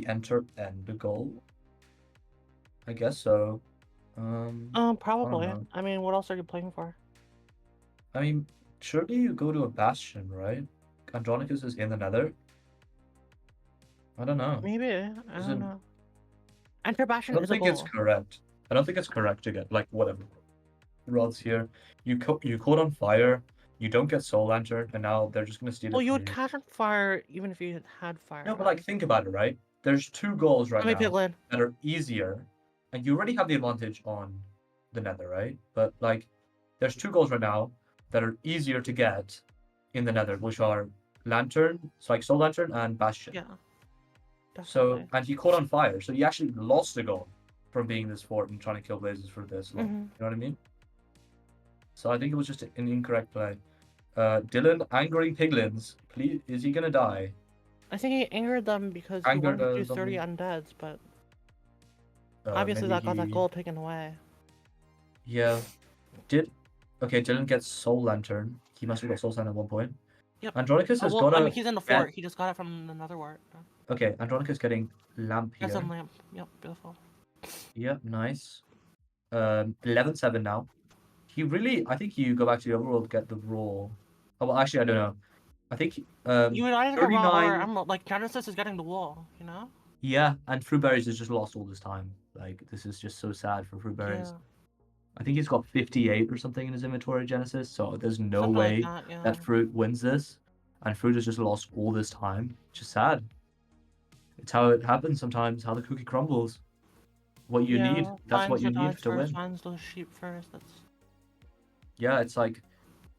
enter end goal? I guess so. Probably. know. I mean, what else are you playing for? I mean, surely you go to a bastion, right? Andronicus is in the Nether. I don't know. Maybe. I don't know. Enter I bastion don't is a think it's goal. correct. I don't think it's correct to get like whatever rods here. You caught on fire. You don't get soul lantern, and now they're just gonna steal Well, it you from would you. catch on fire even if you had fire. No, but like think about it, right? There's 2 goals right Let me now piglin. that are easier, and you already have the advantage on the Nether, right? But like, there's 2 goals right now that are easier to get in the Nether, which are lantern, so like soul lantern and bastion. Yeah. So Definitely. and he caught on fire, so he actually lost a goal from being this fort and trying to kill blazes for this long. You know what I mean? So I think it was just an incorrect play. Dylqn angering piglins. Please, is he gonna die? I think he angered them because he Angered wanted to do 30 something. undeads, but obviously Maybe that got that he. gold taken away. Yeah. Okay, Dylqn gets soul lantern. He must have got soul lantern at one point. Yep. Andronicus has got I a. mean, he's in the fort. He just got it from another wart. Okay, Andronicus getting lamp That's here. a lamp. Yep, beautiful. Yep, nice. 11-7 now. He really, I think you go back to the overworld, get the raw. Oh, well, actually, I don't know. I think You would either get raw or 39. like Genesis is getting the wool, you know? Yeah, and Fruitberries has just lost all this time. Like, this is just so sad for Fruitberries. Yeah. I think he's got 58 or something in his inventory, Genesis, so there's no Something way like that, yeah. that Fruit wins this. And Fruit has just lost all this time. Which is sad. It's how it happens sometimes, how the cookie crumbles. What you need, that's what finds you the need dogs to first, win. finds those sheep first. That's Yeah, it's like,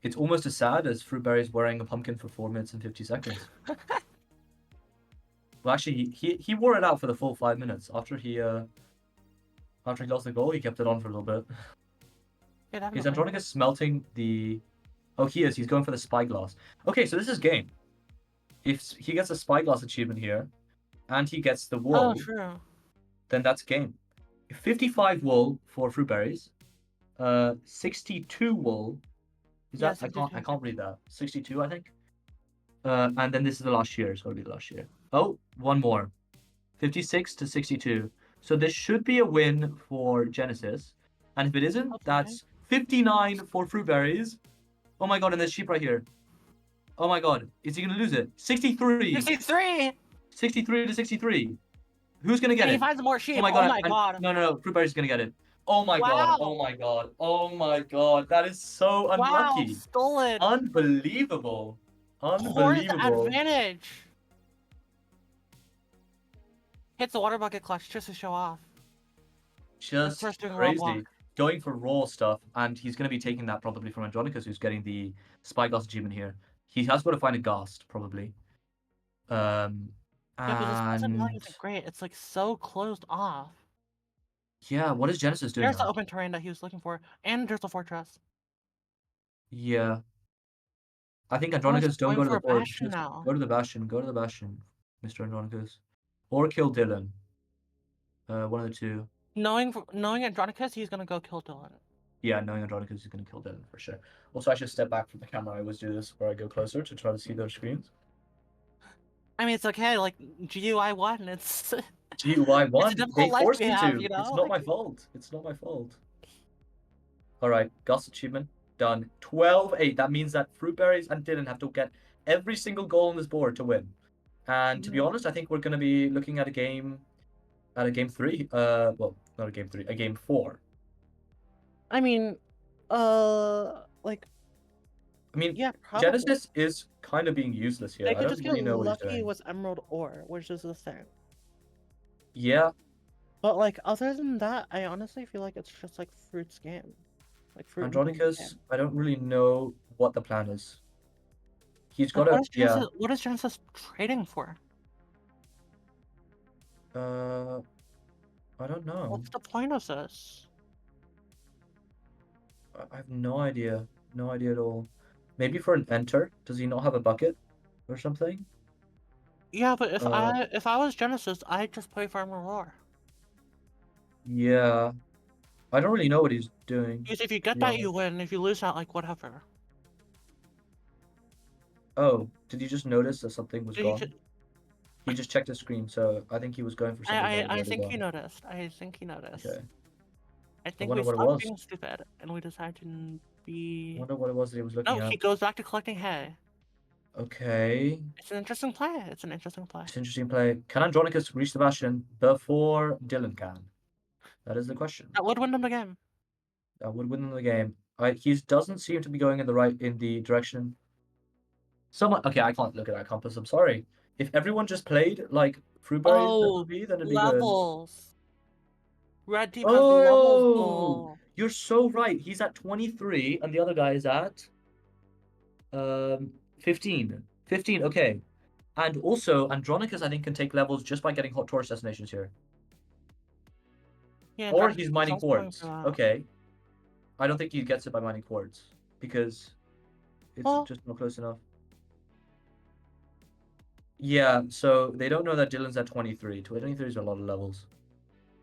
it's almost as sad as Fruitberries wearing a pumpkin for 4 minutes and 50 seconds. Well, actually, he wore it out for the full 5 minutes. After he lost the goal, he kept it on for a little bit. yeah, Is definitely. Andronicus smelting the... Oh, he is. He's going for the spyglass. Okay, so this is game. If he gets a spyglass achievement here, and he gets the wool, Oh, true. then that's game. 55 wool for Fruitberries. 62 wool. Is Yeah, that... I 62. can't read that. 62, I think. And then this is the last year. It's got to be the last year. Oh, one more. 56 to 62. So this should be a win for Genesis. And if it isn't, Hopefully. that's 59 for Fruitberries. Oh my god, and there's sheep right here. Oh my god, is he going to lose it? 63! 63! 63 to 63. Who's going to get And he it? finds more sheep. Oh my god. No, Fruitberries is going to get it. Oh my god, oh my god, oh my god. That is so unlucky. Wow, stolen. Unbelievable. Horse Unbelievable. advantage. Hits the water bucket clutch just to show off. Just crazy. Going for raw stuff, and he's going to be taking that probably from Andronicus, who's getting the Spyglass achievement here. He has got to find a Ghast, probably. Yeah, but this possibility And isn't great. It's like so closed off. yeah, what is Genesis doing There's now? the open terrain that he was looking for, and there's the fortress. Yeah. I think Oh, he's Andronicus, don't going go to for the a fort. bastion Just now. go to the Bastion. Go to the Bastion, Mr. Andronicus. Or kill Dylqn. One of the two. Knowing Andronicus, he's gonna go kill Dylqn. Yeah, knowing Andronicus is going to kill Dylqn for sure. Also, I should step back from the camera. I always do this where I go closer to try to see their screens. I mean, it's okay. Like GUI 1, it's GUI 1. it's a difficult They life forced we me have, to. you know. It's not my fault. It's not my fault. All right, Gus achievement done. 12-8. That means that Fruitberries and Dylqn have to get every single goal on this board to win. And to be honest, I think we're going to be looking at a game 3. Well, not a game 3, a game 4. I mean, Like, I mean, yeah, probably. Genesis is kind of being useless here. They I could don't just get really know what he's lucky doing. with emerald ore, which is the thing. Yeah, But like, other than that, I honestly feel like it's just like Fruit's game, like Fruit and Bloom's Andronicus, game. I don't really know what the plan is. He's got Like, a, yeah. What is Genesis trading for? Uh, I don't know. What's the point of this? I have no idea. No idea at all. Maybe for an enter? Does he not have a bucket or something? Yeah, but Uh, if I was Genesis, I'd just play for emerald ore. yeah. I don't really know what he's doing, Because if you to get be that, you honest. win. If you lose that, like whatever. Oh, did you just notice that something was So you gone? should, He just checked his screen, so I think he was going for something that was I already think he gone. noticed. I think he noticed. Okay. I I think wonder we what it stopped was. being stupid and we decided to I be. wonder what it was that he was looking No, at. he goes back to collecting hay. Okay. It's an interesting play. It's an interesting play. It's an interesting play. Can Andronicus reach the Bastion before Dylqn can? That is the question. That would win them the game. That would win them the game. He doesn't seem to be going in the direction. Someone, okay, I can't look at that compass. I'm sorry. If everyone just played like Fruitberries Oh, FFB, then it'd be good. levels. Red team has the levels Oh, goal. you're so right. He's at 23, and the other guy is at 15. 15. Okay, and also Andronicus, I think, can take levels just by getting hot tourist destinations here, Yeah, or Andronicus he's is mining also going for quartz. that. Okay, I don't think he gets it by mining quartz because it's Well, just not close enough. Yeah, so they don't know that Dylan's at 23. 23 is a lot of levels.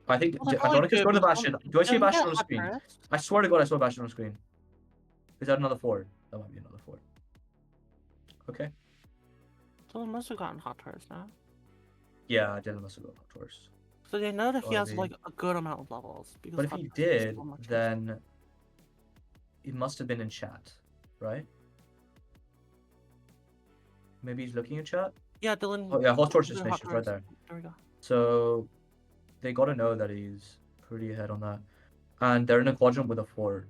I think they probably Andronicus, do go to the because Bastion. Do I see a doesn't Bastion get on the hot screen? turrets. I swear to God, I saw a Bastion on the screen. Is that another fort? That might be another fort. Okay. Dylan must have gotten hot turrets now. Yeah, Dylan must have got hot tourist. So they know that he Gotta has be. like a good amount of levels because But if hot he turrets is did, so much easier. then it must have been in chat, right? Maybe he's looking at chat? Yeah, Dylan. Oh yeah, hot torch Dylan hot destination is right turrets. there. There we go. So they gotta know that he's pretty ahead on that. And they're in a quadrant with a fort.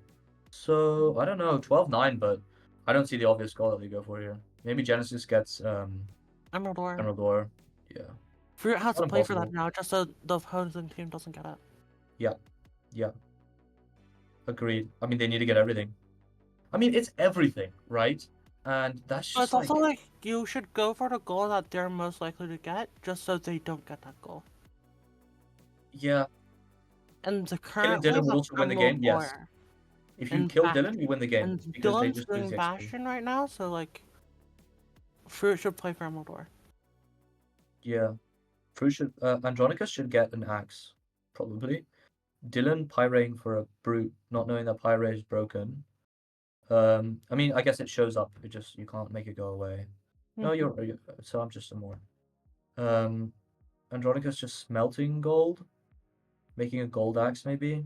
So I don't know, 12-9, but I don't see the obvious goal that they go for here. Maybe Genesis gets Emerald ore. Emerald Ore. Yeah. Fruit has to Not play for that impossible. now, just so the opposing team doesn't get it. Yeah. Yeah. Agreed. I mean, they need to get everything. I mean, it's everything, right? And that's But it's just like, also like you should go for the goal that they're most likely to get, just so they don't get that goal. yeah. And the Killing current Dylan wave would of also win the Emerald game. Yes. ore If you and kill Dylan, you Bastion. win the game And because they Dylan's just lose doing the XP. Bastion right now, so like Fruit should play for Emerald ore. Yeah. Andronicus should get an axe, probably. Dylan pyring for a brute, not knowing that pyre is broken. I mean, I guess it shows up. It just you can't make it go away. No, so I'm just some more. Andronicus just smelting gold, making a gold axe maybe.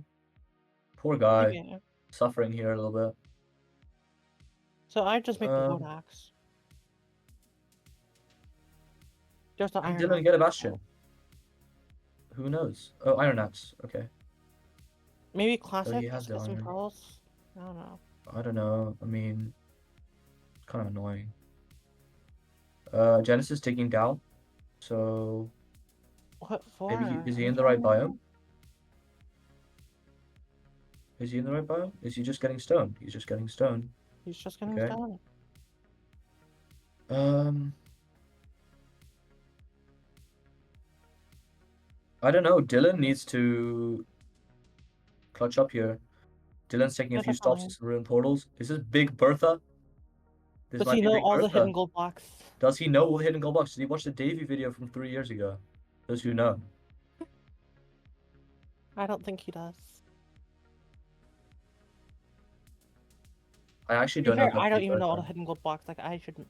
Poor guy, Maybe. suffering here a little bit. So I just make the gold Um, axe. Just the and iron Dylan axe. get a bastion. Who knows? Oh, iron axe. Okay. Maybe Oh, classic he has just the get some iron. pearls. I don't know. I don't know. I mean, kind of annoying. Genesis taking down. So What for? maybe is he in the right biome? Is he in the right biome? Is he just getting stone? He's just getting stone. He's just getting Okay. done. I don't know. Dylan needs to clutch up here. Dylan's taking a Yeah, few stops definitely. at some ruined portals. Is this Big Bertha? This Does might he be know Big all the hidden Bertha. gold blocks? Does he know all the hidden gold blocks? Did he watch the Davey video from 3 years ago? Those who know. I don't think he does. I actually To be don't know fair, about I don't Big even know all the Bertha. hidden gold blocks. Like I should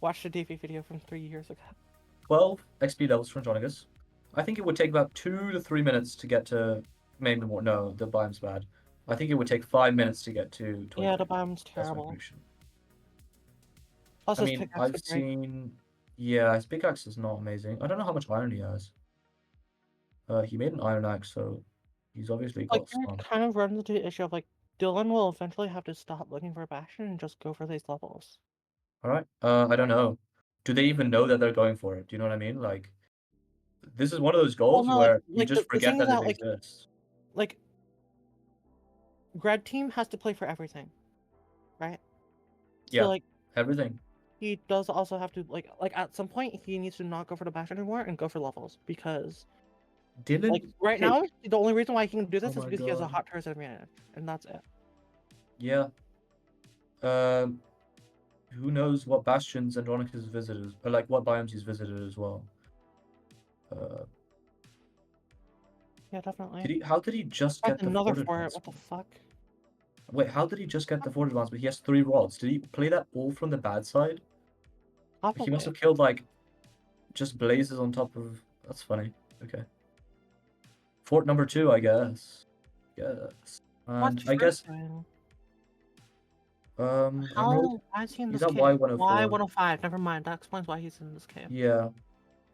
watch the Davey video from 3 years ago. 12 XP levels for Andronicus. I think it would take about 2 to 3 minutes to get to... Maybe more. No, the biome's bad. I think it would take 5 minutes to get to 23. Yeah, the biome's That's my terrible. prediction. Plus I his mean, pickaxe I've could break. seen... Yeah, his pickaxe is not amazing. I don't know how much iron he has. He made an iron axe, so he's obviously Like got it some. kind of runs into the issue of like Dylan will eventually have to stop looking for a bastion and just go for these levels. All right. I don't know. Do they even know that they're going for it? Do you know what I mean? Like, this is one of those Well, goals no, where you like just the forget thing is that it that exists. like Grad Team has to play for everything, right? Yeah, So like everything. he does also have to like at some point he needs to not go for the bastion anymore and go for levels because like Dylan right now pick. the only reason why he can do Oh this is my because he has a god. hot turret advantage, and that's it. Yeah. Um, who knows what bastions Andronicus visited, or like what biomes he's visited as well. Uh, Yeah, definitely. how did he just That's get the another fort for it. What the advancement? fuck? Wait, how did he just get the fort advancement? He has 3 rods. Did he play that all from the bad side? He must Probably. have killed like just blazes on top of. That's funny. Okay. Fort number 2, I guess. Yes. And What's I Fruit guess doing? Emerald. Why is he in He's this at cave? Y104. Why 105? Never mind. That explains why he's in this cave. Yeah,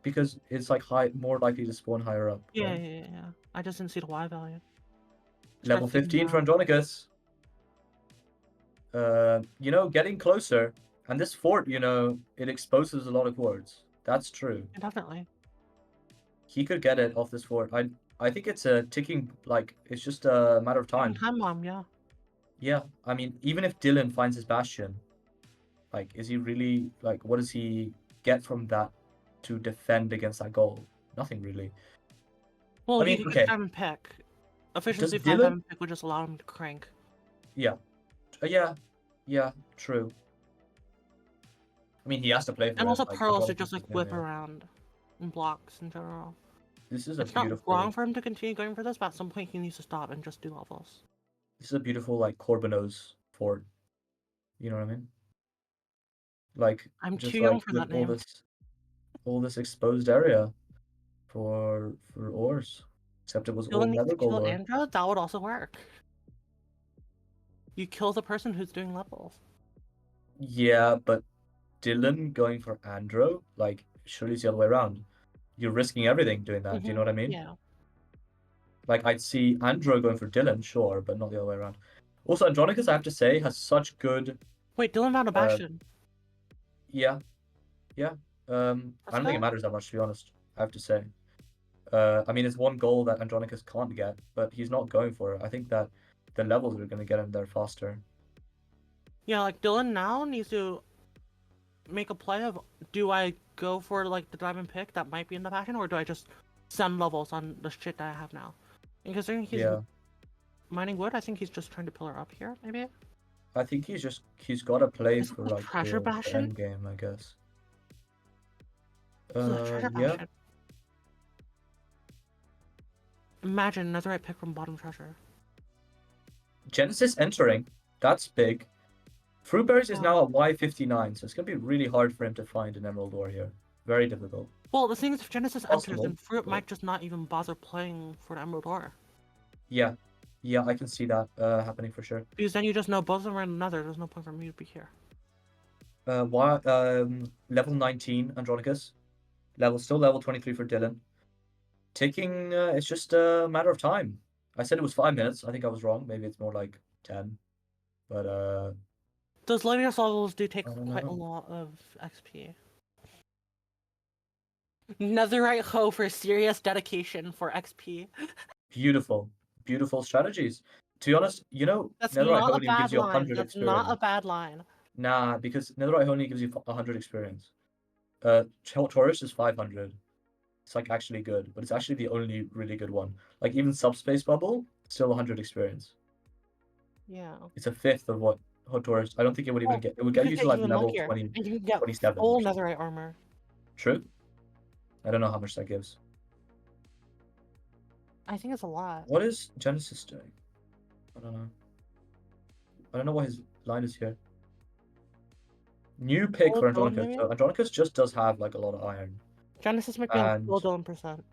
because it's like more likely to spawn higher up, Yeah, right? yeah, yeah, yeah. I just didn't see the Y value. Level Start thinking 15 for now. Andronicus. Getting closer. And this fort, it exposes a lot of wards. That's true. Yeah, definitely. He could get it off this fort. I think it's a ticking, like, it's just a matter of time. Time bomb, yeah. Yeah, I mean, even if Dylan finds his bastion, like, is he really, like, what does he get from that to defend against that goal? Nothing really. Well, I he mean, could get okay, diamond pick. does Efficiency 5 Dylan? diamond pick would just allow him to crank. Yeah, yeah, true. I mean, he has to play And for it. also Like, pearls to Andronicus just like is gonna whip do it. around and blocks in general. This is a It's not beautiful, wrong for him to continue going for this, but at some point he needs to stop and just do levels. like Corbynos fort. You know what I mean? Like, I'm too just young like for with that name. all this exposed area for ores. Except it was all Dylan needs Nether to Gold kill ore. Andra, that would also work. You kill the person who's doing levels. Yeah, but Dylan going for Andro, like, surely it's the other way around. You're risking everything doing that. Do you know what I mean? Yeah. Like, I'd see Andro going for Dylan, sure, but not the other way around. Also, Andronicus, I have to say, has such good. Wait, Dylan found a Uh, bastion. yeah, yeah. I That's don't think it good. matters that much, to be honest. I have to say. I mean, it's one goal that Andronicus can't get, but he's not going for it. I think that the levels are going to get him there faster. Yeah, like Dylan now needs to make a play of, do I go for like the diamond pick that might be in the bastion, or do I just send levels on the shit that I have now? And considering he's Yeah, mining wood, I think he's just trying to pillar up here, maybe? I think he's got to play Is it for the like treasure the bastion? end game, I guess. This is a treasure Yeah. bastion. Imagine netherite pick from bottom treasure. Genesis entering. That's big. Fruitberries is Yeah. now at Y59, so it's going to be really hard for him to find an Emerald Ore here. Very difficult. Well, the thing is, if Genesis enters, Possible, then Fruit but might just not even bother playing for the Emerald Ore. yeah. Yeah, I can see that happening for sure. Because then you just know both of them are in the nether, there's no point for me to be here. Level 19, Andronicus. Still level 23 for Dylan. Ticking, it's just a matter of time. I said it was 5 minutes. I think I was wrong. Maybe it's more like 10. But Those latest levels do take I don't quite a know. lot of XP. Netherite hoe for serious dedication for XP. Beautiful. Beautiful strategies. To be honest, That's Netherite not a Honing gives bad you line. 100 That's not a experience. bad line. Nah, because Netherite Honing gives you 100 experience. Taurus is 500. It's like actually good, but it's actually the only really good one. Like even Subspace Bubble, still 100 experience. Yeah. It's a fifth of what Taurus. I don't think it would even Well, get. It would you get could you to get like even level luckier, 20, and you can get 27 or full something. netherite armor. True. I don't know how much that gives. I think it's a lot. What is Genesis doing? I don't know. I don't know what his line is here. New pick Full for Dylan, Andronicus. maybe? So Andronicus just does have like a lot of iron. Genesis might be on full And Dylan percent.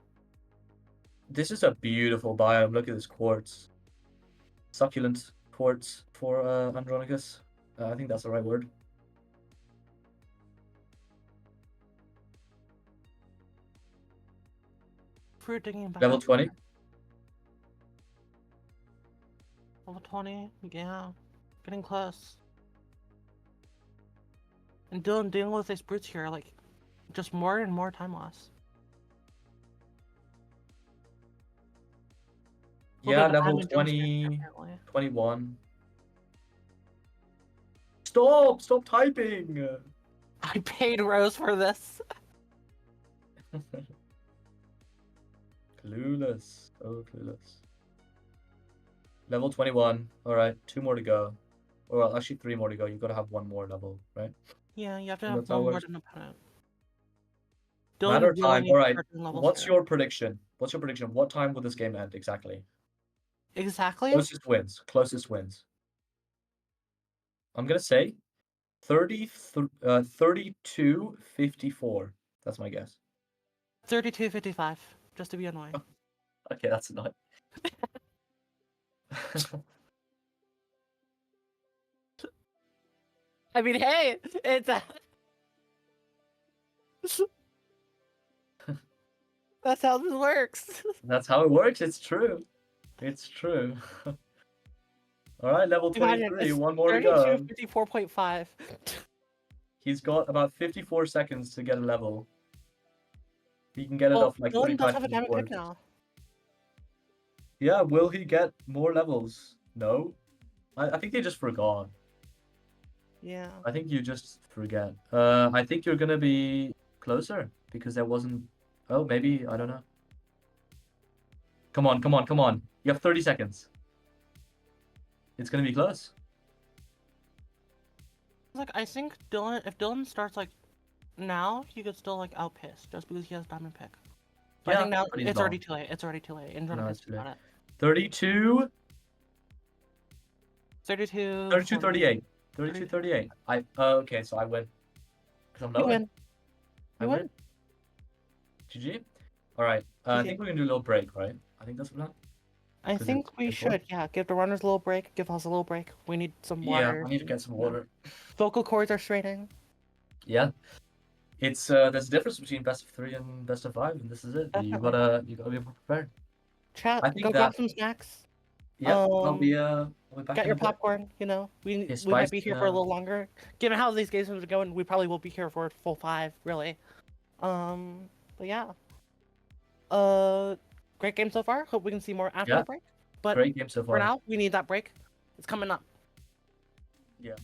this is a beautiful biome. Look at this quartz. Succulent quartz for Andronicus. I think that's the right word. Fruit digging Level behind. 20. Level 20, yeah. Getting close. And dealing with these brutes here, like, just more and more time loss. Yeah, Little bit of level admin doomsday, 20, apparently. 21. Stop! Stop typing! I paid Rose for this. Clueless. Oh, clueless. Level 21. Alright, 2 more to go. Well, actually 3 more to go. You've got to have 1 more level, right? Yeah, you have to And have that's how it one more works. than opponent. Matter Dylan of really time. needs to Alright, start doing levels what's here. your prediction? What's your prediction? What time will this game end exactly? Exactly? Closest wins. Closest wins. I'm gonna say 32:54. That's my guess. 32:55, just to be annoying. Okay, that's annoying. I mean, hey, it's that's how this works. That's how it works. It's true. It's true. All right, level 23. It's 1 more to go. 32:54.5. He's got about 54 seconds to get a level. He can get it Well, off like Dylan does 45 have a seconds diamond pick forward. now. Yeah, will he get more levels? No. I think they just forgot. Yeah. I think you just forget. I think you're gonna be closer because there wasn't. Oh, maybe I don't know. Come on, come on, come on! You have 30 seconds. It's gonna be close. Like, I think Dylan, if Dylan starts like now, he could still like outpace just because he has diamond pick. But I Yeah, think now but he's it's not. already too late. It's already too late. No, Andronicus it's is too late. on it. 32, 32. 32, 38. 32, 38. Okay, so I win. Because I'm You lower. win. I You win. win. GG. All right. I think we're gonna do a little break, right? I think that's the plan. I 'Cause think we it's four. should, yeah. Give the runners a little break. Give us a little break. We need some Yeah, water. I need to get some You know. water. Vocal cords are straining. Yeah. It's there's a difference between best of 3 and best of 5, and this is it. Definitely. You gotta be prepared. Chat, I think go grab that some snacks. yeah, I'll be back Get in your a bit. popcorn. You know, Okay, we might spice. be here for a little longer. Given how these games are going, we probably will be here for a full 5, really. But yeah. Uh, great game so far. Hope we can see more after Yeah, the break. But great game so for far. now, we need that break. It's coming up. Yeah.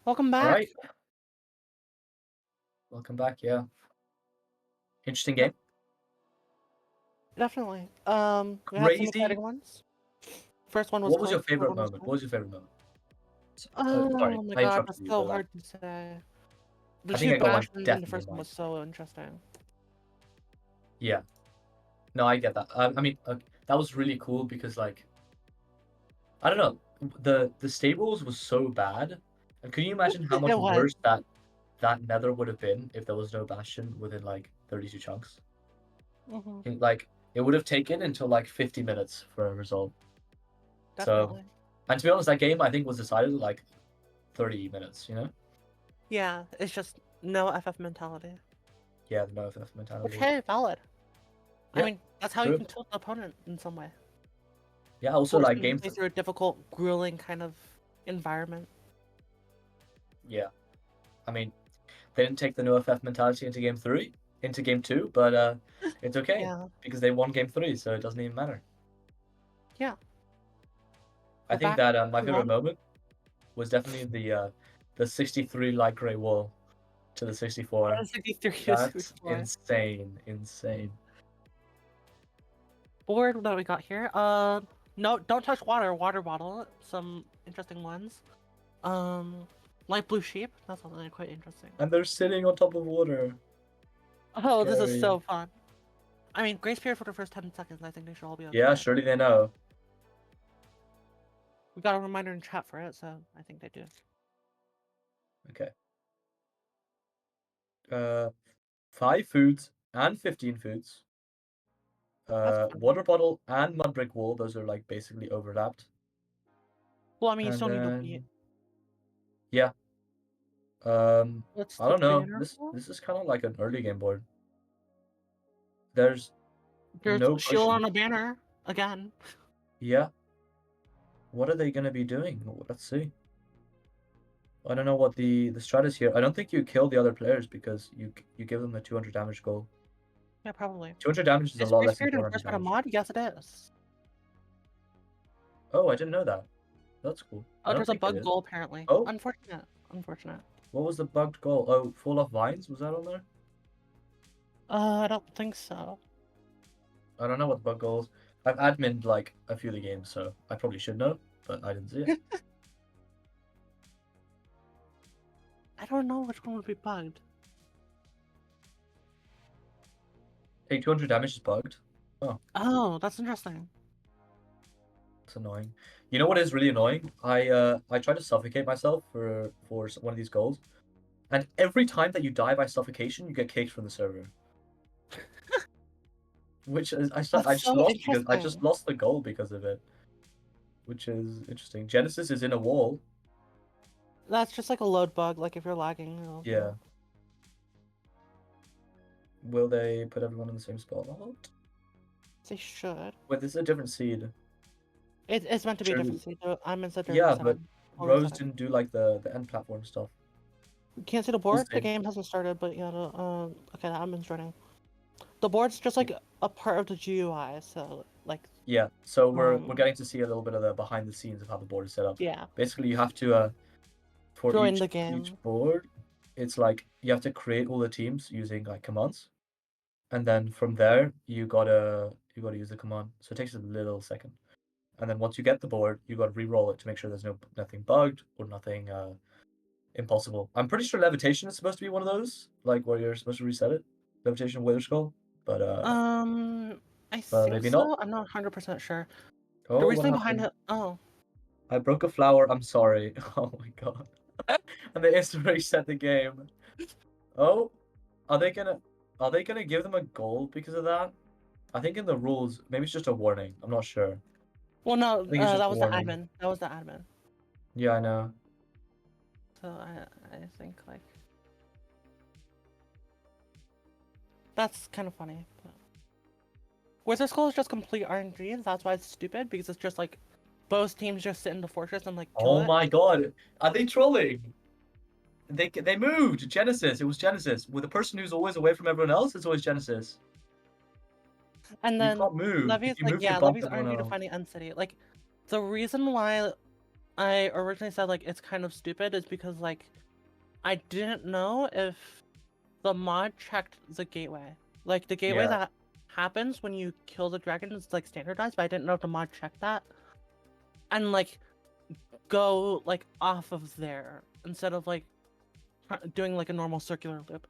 Welcome All back. right, welcome back. Yeah, interesting Yep, game. definitely. We had some Crazy. exciting ones. First one was What was close. your Third favorite one was moment? What fun. was your favorite moment? Sorry, Oh my I god, interrupted that's you, so but like, hard to say. The I think two I got one Bashmans in the definitely in first one was mind. so interesting. Yeah, no, I get that. I mean, that was really cool because like, I don't know, the stables was so bad, and can you imagine how much It was. worse that Nether would have been if there was no Bastion within like 32 chunks? Hmm. Like, it would have taken until like 50 minutes for a result. So, Definitely. and to be honest, that game I think was decided in like 30 minutes. Yeah, it's just no FF mentality. Yeah, the no FF Which, mentality. hey, valid. I Yeah, mean, that's how you true. can tilt the opponent in some way. Yeah, also Force like them to game. play through a difficult, grueling kind of environment. Yeah, I mean they didn't take the no FF mentality into game three, into game two, but it's okay Yeah, because they won game three, so it doesn't even matter. yeah. I We're think back. that my We favorite won. moment was definitely the 63 light gray wall to the 64. 63 is That's before. insane, insane. Board that we got here. No, don't touch water. Water bottle. Some interesting ones. Um, light blue sheep. That's something quite interesting. And they're sitting on top of water. Oh, this is Scary. so fun. I mean, grace period for the first 10 seconds. I think they should all be Yeah, okay. surely they know. We got a reminder in chat for it, so I think they do. Okay. 5 foods and 15 foods. That's fun. Water bottle and mud brick wall. Those are like basically overlapped. Well, I mean, you And still need to be. then yeah. Um, What's I the don't know. banner This for? this is kind of like an early game board. There's There's no shield pushing. on a banner again. Yeah. What are they gonna be doing? Let's see. I don't know what the strat is here. I don't think you kill the other players because you give them the 200 damage goal. Yeah, probably. 200 damage is a Is lot grace less than period 400 enforced by a damage. mod? Yes, it is. Oh, I didn't know that. That's cool. I Oh, don't there's a think it bug is. goal apparently. Oh, Unfortunate. Unfortunate. what was the bugged goal? Oh, fall off vines? Was that on there? I don't think so. I don't know what the bug goal is. I've adminned like a few of the games, so I probably should know, but I didn't see it. I don't know which one would be bugged. Hey, 200 damage is bugged. Oh, Oh, that's interesting. it's annoying. You know what is really annoying? I try to suffocate myself for one of these goals, and every time that you die by suffocation, you get kicked from the server. Which is I That's just so lost because I just interesting. lost the goal because of it, which is interesting. Genesis is in a wall. That's just like a load bug. Like if you're lagging, Yeah. Will they put everyone in the same spot? they should. Wait, this is a different seed. It's meant to be a different Surely. seed. I'm in during Yeah, but resetting. Or Rose resetting. didn't do like the end platform stuff. You can't see the We'll board. The see. game hasn't started, but yeah. Okay, the admin's running. The board's just like a part of the GUI. So like Yeah, so we're um getting to see a little bit of the behind the scenes of how the board is set up. yeah. Basically, you have to for Join the each game. board, it's like you have to create all the teams using like commands, and then from there you gotta use the command. So it takes a little second, and then once you get the board, you gotta re-roll it to make sure there's nothing bugged or nothing impossible. I'm pretty sure levitation is supposed to be one of those, like where you're supposed to reset it. Levitation Wither Skull, Um, I but think maybe not. so. I'm not 100% sure. The Oh, what reasoning behind happened? it. Oh, I broke a flower. I'm sorry. Oh my god. And they instant reset the game. Oh, are they gonna give them a goal because of that? I think in the rules, maybe it's just a warning. I'm not sure. well, no. I think it's just That a was the warning. admin. That was the admin. Yeah, I know. So I think like that's kind of funny. But... Wizard Skull is just complete RNG, and that's why it's stupid because it's just like both teams just sit in the fortress and like kill Oh it. my god. Are they trolling? They moved. Genesis. It was Genesis. With the person who's always away from everyone else, it's always Genesis. And You then can't move. Levy's If you like, move, you yeah, bump Levy's everyone RNG to else. find the end city. Like the reason why I originally said like it's kind of stupid is because like I didn't know if the mod checked the gateway. Like the gateway Yeah. that happens when you kill the dragon is like standardized, but I didn't know if the mod checked that. And like go like off of there instead of like doing like a normal circular loop.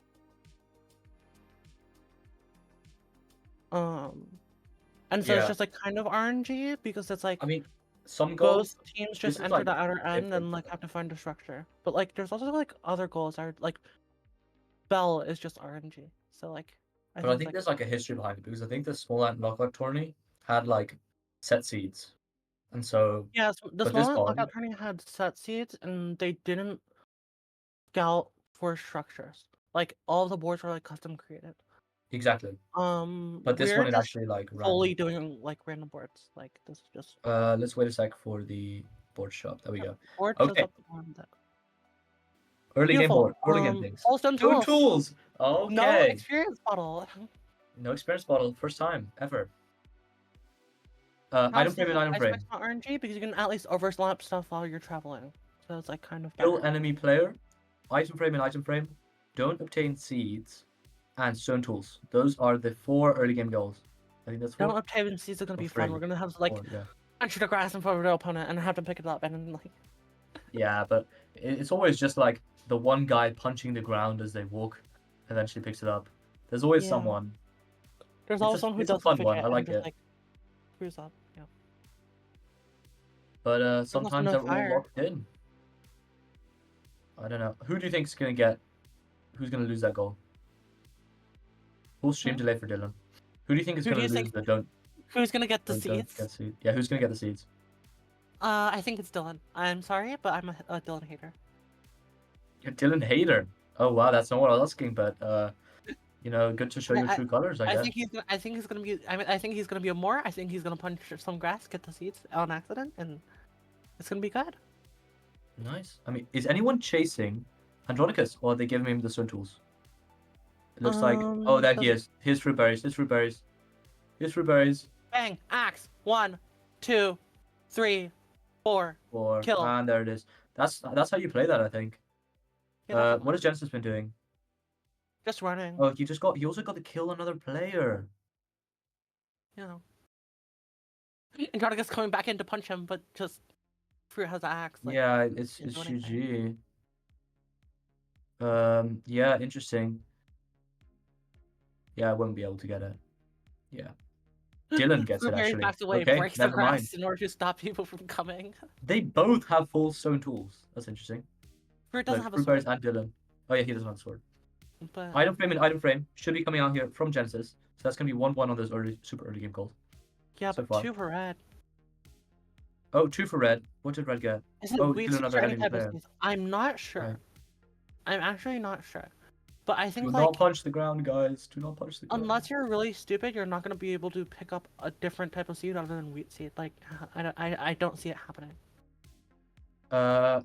And so it's Yeah. just like kind of RNG because it's like I mean, some both goals. teams This just is enter like the outer end different. and like have to find a structure. But like there's also like other goals that are like Bell is just RNG. So like I But I think think like there's like a history behind it because I think the small ant lockout tourney had like set seeds, and so yeah, so the but this small one lockout tourney had set seeds and they didn't scout for structures. Like all the boards were like custom created. exactly. But this We're one it just actually like random. fully doing like random boards. Like this is just Let's wait a sec for the board shop. There we go. board shows Okay, up on that. early game Beautiful. board, board game things. All stone Two tools. tools. No Okay. experience bottle. No experience bottle. First time ever. How's Item the frame and item ice frame. not RNG? Because you can at least overlap stuff while you're traveling. So it's like kind of Kill better. enemy player. Item frame and item frame. Don't obtain seeds. And stone tools. Those are the 4 early game goals. I think that's 4. Don't obtain seeds are gonna Or be fun. 3. We're gonna have to like 4, yeah. punch the grass in front of the opponent and have to pick it up and then like Yeah, but it's always just like the one guy punching the ground as they walk, eventually picks it up. There's always yeah. someone. There's always someone who It's a doesn't fun pick one. it I and like just it. like screws up. Yeah. But There's also sometimes no they're all fire. locked in. I don't know. Who do you think's gonna get? Who's gonna lose that goal? Full stream delay for Dylan. Who do you think is Who do gonna you lose think- the don't Who's gonna get the don't seeds? get seeds? Yeah, who's gonna get the seeds? I think it's Dylan. I'm sorry, but I'm a Dylan hater. You're Dylan hater. Oh wow, that's not what I was asking, but you know, good to show your true colors, I I guess. think he's gonna. I think he's gonna be. I mean, I think he's gonna be a Moor. I think he's gonna punch some grass, get the seeds on accident, and it's gonna be good. Nice. I mean, is anyone chasing Andronicus, or are they giving him the stone tools? It looks like oh, there he is. Here's Fruitberries. Here's Fruitberries. Here's Fruitberries. Bang! Axe. 1, 2, 3, 4. 4. Kill. And there it is. That's how you play that, I think. Yeah, What has Genesis been doing? just running. Oh, you also got to kill another player. You know. Andronicus coming back in to punch him, but just Fruit has an axe. Like, Yeah, it's didn't do anything. GG. Yeah, interesting. Yeah, I won't be able to get it. Yeah. Dylan gets it Fruitberry actually. backs away, Okay, breaks the never mind. grass in order to stop people from coming. They both have full stone tools. That's interesting. Fruit doesn't Like have a sword. Fruitberries and Dylan. Oh yeah, he doesn't have a sword. But Item frame and item frame should be coming out here from Genesis. So that's gonna be 1-1 on those super early game goals. yeah, so but far. 2 for red. Oh, 2 for red. What did red get? Is it Oh, wheat kill seeds another or any enemy type player. of seeds? I'm not sure. Right. I'm actually not sure. But I think Do like not punch the ground, guys. Do not punch the ground. unless you're really stupid, you're not gonna be able to pick up a different type of seed other than wheat seed. Like I don't see it happening. I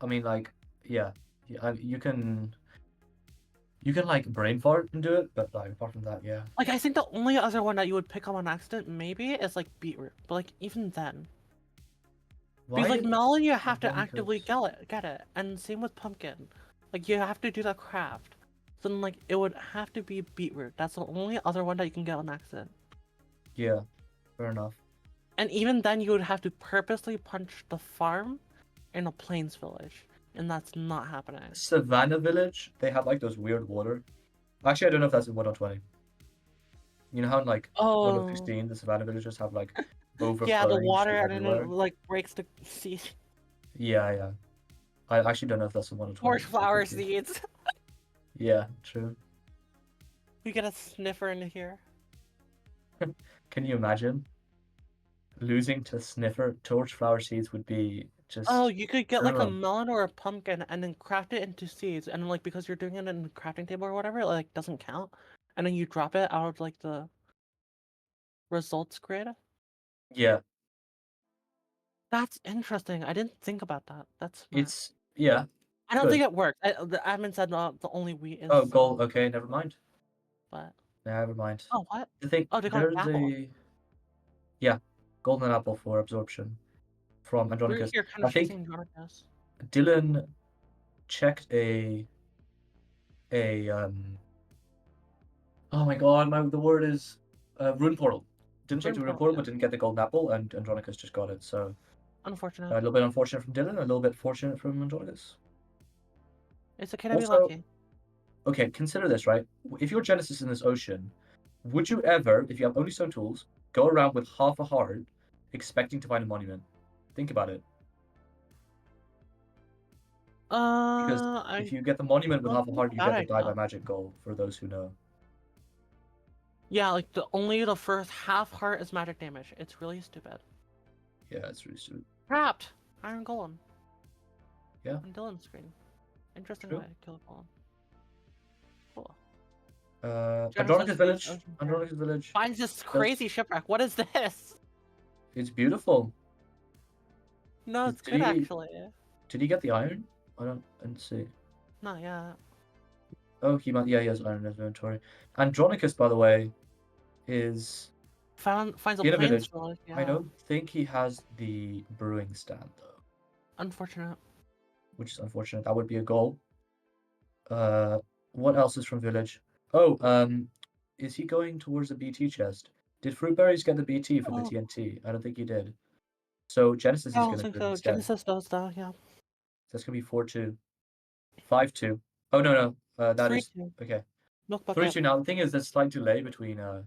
mean, like, yeah, you can like brain fart and do it, but like apart from that, yeah. Like I think the only other one that you would pick up on accident maybe is like beetroot, but like even then, because like melon you have to Andronicus- actively get it, and same with pumpkin, like you have to do the craft. So then like it would have to be beetroot. That's the only other one that you can get on accident. Yeah, fair enough. And even then, you would have to purposely punch the farm in a plains village, and that's not happening. Savannah Village, they have like those weird water. Actually, I don't know if that's in 1.20. You know how in like 1.16 the Savannah villages have like overflowing Yeah, the water shit and then everywhere? it like breaks the seed. Yeah. I actually don't know if that's in 1.20. Orange flower seeds. Yeah, true. We get a sniffer in here. Can you imagine? Losing to sniffer torch flower seeds would be just Oh, you could get like a brutal. melon or a pumpkin and then craft it into seeds, and like because you're doing it in the crafting table or whatever, it like doesn't count. And then you drop it out of like the results grid. Yeah, That's interesting. I didn't think about that. That's smart. it's yeah. I don't Good. think it works. The admin said the only wheat is. Oh, gold. Okay, never mind. But Never mind. oh, what? I think Oh, they got an there's apple. yeah, golden apple for absorption. from We're Andronicus. here kind I of think chasing Andronicus. Dylqn checked oh my god, the word is rune portal. Didn't check Rune the rune portal, portal, yeah. but didn't get the golden apple, and Andronicus just got it. So Unfortunate. a little bit unfortunate from Dylqn, a little bit fortunate from Andronicus. It's okay to be Also, lucky. okay, consider this, right? If you're Genesis in this ocean, would you ever, if you have only stone tools, go around with half a heart, expecting to find a monument? Think about it. Because I if you get the monument with don't half a think it's heart, a you bad get the die by idea. magic goal, for those who know. Yeah, like only the first half heart is magic damage. It's really stupid. Yeah, it's really stupid. Trapped! Iron Golem. Yeah. On Dylqn's screen. Interesting True. way to kill a golem. Cool. Andronicus Genesis used Village. Ocean Fairy. Andronicus Village. Finds this Does crazy shipwreck. What is this? it's beautiful. No, it's Did good he actually. get the iron? I didn't see. Not yet. Oh, he might. Yeah, he has iron in his inventory. Andronicus, by the way, is Finds a in a plains village. village, I yeah. don't think he has the brewing stand though, Unfortunate. which is unfortunate. That would be a goal. Uh, what else is from village? Oh, is he going towards the BT chest? Did Fruitberries get the BT for the Oh, TNT? I don't think he did. So Genesis I is don't gonna think do it so. instead. Genesis does though, yeah. That's gonna be 4-2. 5-2. Oh no. That is 3-2. okay. Milk 3-2 bucket. now. The thing is, there's slight delay between the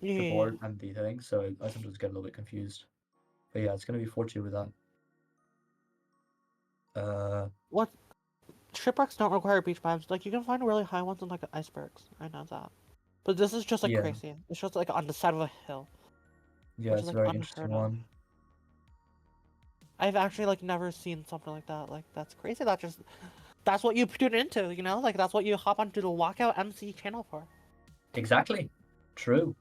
Yeah. board and the thing, so I sometimes get a little bit confused. But yeah, it's gonna be 4-2 with that. What? Shipwrecks don't require beach vibes. Like, you can find really high ones in, like, icebergs. I know that. But this is just, like, Yeah, crazy. It's just, like, on the side of a hill. yeah, Which is, it's a like, very interesting unheard of. one. I've actually, like, never seen something like that. Like, that's crazy. That's what you tune into, you know? Like, that's what you hop onto the Lockout MC channel for. Exactly. True.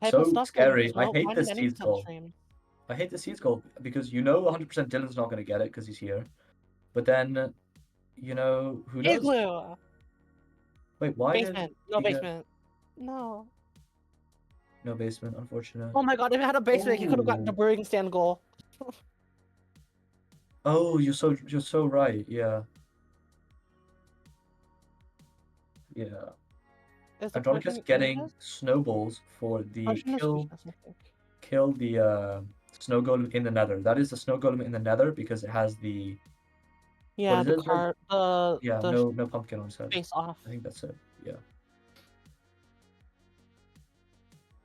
Type of So stuff that you scary. just I won't hate find in this any seeds Nintendo goal. stream. I hate the seeds goal because 100% Dylan's not gonna get it because he's here. But then, who knows? Igloo! Wait, why did Basement. No he get basement. No. no basement? Unfortunate. Oh my god, if it had a basement, he could have gotten the Oh, brewing stand goal. oh, you're so right. Yeah, yeah. Is the Andronicus potion getting weakness? snowballs for the Potion is weakness, I think. kill the snow golem in the nether. That is the snow golem in the nether because it has the what Yeah, is the it? card, Yeah, the no pumpkin on its head. face off. I think that's it. Yeah.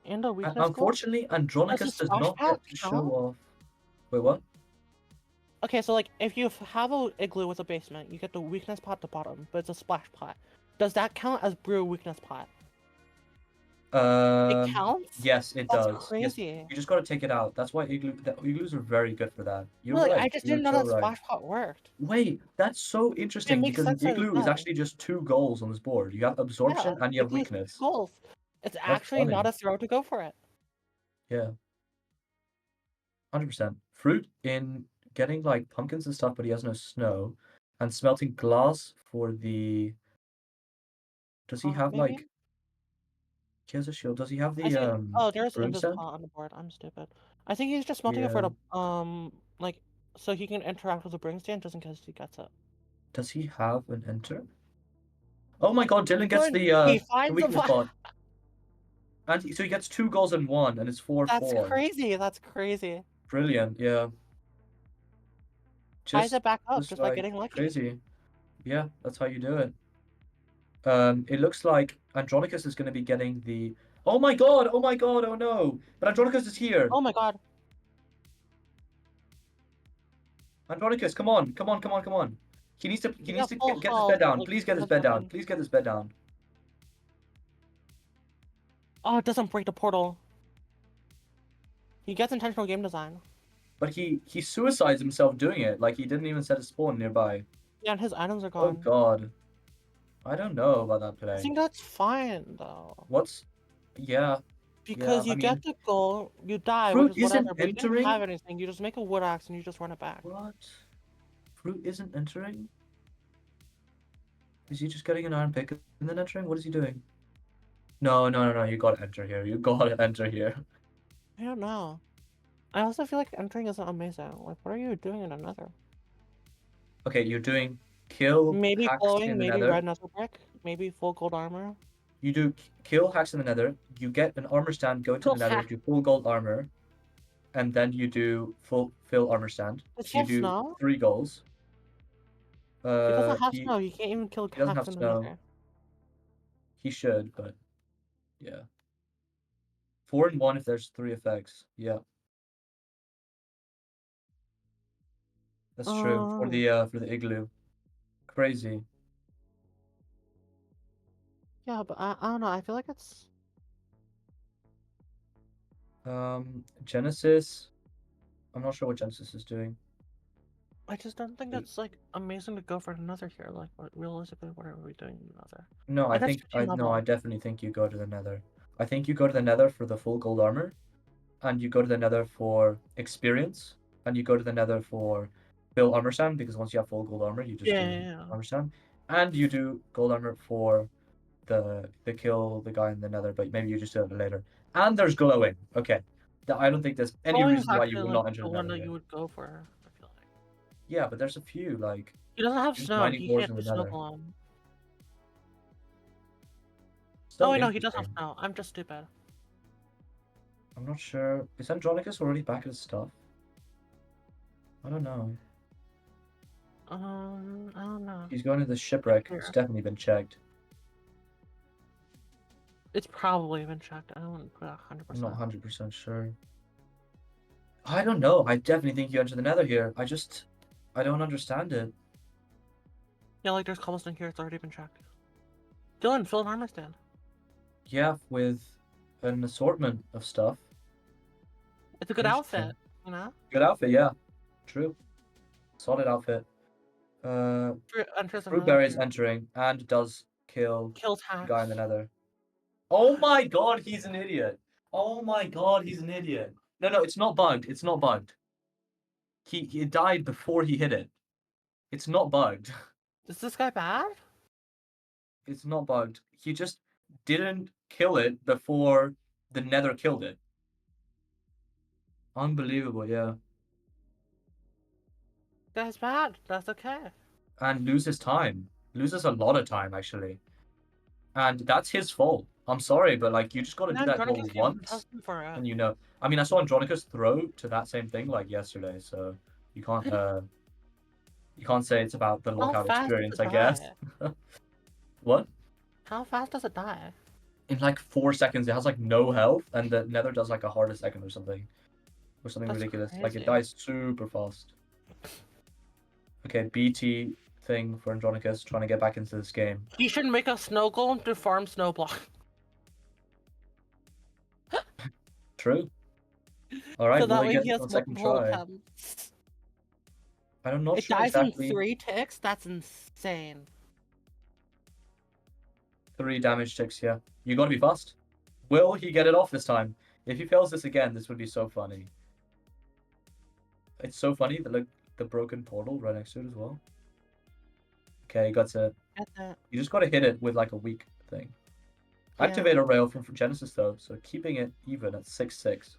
And a weakness goal? Unfortunately, Does the Andronicus does splash not pad get to show count? off. Wait, what? Okay, so like, if you have a igloo with a basement, you get the weakness pot at the bottom, but it's a splash pot. Does that count as brew weakness pot? It counts? Yes, it That's does. Yes, crazy. you just got to take it out. That's why igloos are very good for that. You're Really, I right. just You're didn't know so that right. splash pot worked. Wait, that's so It interesting makes because an sense that it igloo is does. actually just 2 goals on this board. You have Yeah, absorption and you have igloos with weakness. goals. It's That's actually not funny. a throw to go for it. Yeah, 100%. Fruit in getting like pumpkins and stuff, but he has no snow, and smelting glass for the. Does he have Maybe? like? He has a shield. Does he have I the think. Oh, there's invisible broomstone? pot on the board. I'm stupid. I think he's just smelting it for Yeah. the like so he can interact with the bring stand just in case he gets it. Does he have an enter? Oh my God! Dylan gets Good. He the finds the weakness pot. pot, and so he gets 2 goals in one, and it's 4-4. That's crazy. Brilliant. Yeah. Ties Just it back up just just by like getting lucky. crazy. Yeah, that's how you do it. It looks like Andronicus is going to be getting the. Oh my God! Oh my God! Oh no! But Andronicus is here. Oh my god. Andronicus, come on! Come on! Come on! Come on! He He needs got to full get this bed health, but down. like Please get he this has bed down. nothing. Please get this bed down. Oh, it doesn't break the portal. He gets intentional game design. But he suicides himself doing it. Like he didn't even set a spawn nearby. Yeah, and his items are Oh gone. God. I don't know about that I play. think that's fine though. What's yeah, yeah, Because I you get mean the goal, you die, which Fruit is isn't whatever, but you didn't entering? have anything. You just make a wood axe and you just run it back. What? Fruit isn't entering? Is he just getting an iron pick and then entering? What is he doing? No, you gotta enter here. You gotta enter here. I don't know. I also feel like entering isn't amazing. Like, what are you doing in another? Okay, you're doing kill Maybe hacks glowing, in the maybe nether. red nether brick, maybe full gold armor. You do kill hacks in the nether. You get an armor stand, go into Kill the nether, hack. do full gold armor, and then you do fill armor stand. Does So he you have do snow? 3 goals. He doesn't have He snow. He can't even kill doesn't hacks have in the snow. nether. He should, but yeah. 4 and 1 if there's 3 effects. Yeah, that's true. For the igloo. Crazy. Yeah, but I don't know. I feel like it's. Genesis. I'm not sure what Genesis is doing. I just don't think it's like amazing to go for another here. Like, realistically, what are we doing in another? No, Like, that's 15 I level. definitely think you go to the Nether. I think you go to the Nether for the full gold armor, and you go to the Nether for experience, and you go to the Nether for build armor stand because once you have full gold armor, you just Yeah, do yeah, yeah. armor stand, and you do gold armor for the kill the guy in the Nether, but maybe you just do it later. And there's glowing. Okay, I don't think there's any Glowing is reason why you actually would like not enter the the one Nether that here. you would go for. I feel like Yeah, but there's a few like he doesn't have you're just snow. mining He ores can't in do the snow Nether. golem. Oh Still wait, no, he does have interesting. snow. I'm just stupid. I'm not sure. Is Andronicus already back at his stuff? I don't know. I don't know. He's going to the shipwreck. It's Here. definitely been checked. It's probably been checked. I don't put 100%. I'm not 100% sure. I don't know. I definitely think you enter the Nether here. I don't understand it. Yeah, like there's cobblestone here. It's already been checked. Dylan, fill an armor stand. Yeah, with an assortment of stuff. It's a good Interesting. outfit, you know. Good outfit, yeah. True. Solid outfit. Enters another Fruitberries here. entering and does kill Kills the guy in the hacks. Nether. Oh my god, he's an idiot. Oh my god, he's an idiot. No, no, it's not bugged. It's not bugged. He died before he hit it. It's not bugged. Is this guy bad? It's not bugged. He just didn't kill it before the Nether killed it. Unbelievable, yeah. That's bad. That's okay. And loses time. Loses a lot of time, actually. And that's his fault. I'm sorry, but like you just got to And do then that Andronicus goal can't even once, test him for it. and you know. I mean, I saw Andronicus throw to that same thing like yesterday, so you can't say it's about the How lockout fast does experience, it I guess. die? What? How fast does it die? In like 4 seconds, it has like no health, and the Nether does like a heart a second or something That's ridiculous. Like it crazy. dies super fast. Okay, BT thing for Andronicus trying to get back into this game. He should make a snow golem to farm snow block. True. All So right, will that he way get he this has on second multiple try? attempts. I'm not It sure dies in exactly. 3 ticks? That's insane. 3 damage ticks, yeah. You gotta be fast. Will he get it off this time? If he fails this again, this would be so funny. It's so funny that like the broken portal right next to it as well. Okay, he got it. Get that. You just gotta hit it with like a weak thing. Yeah. Activate a rail from Genesis though, so keeping it even at 6-6.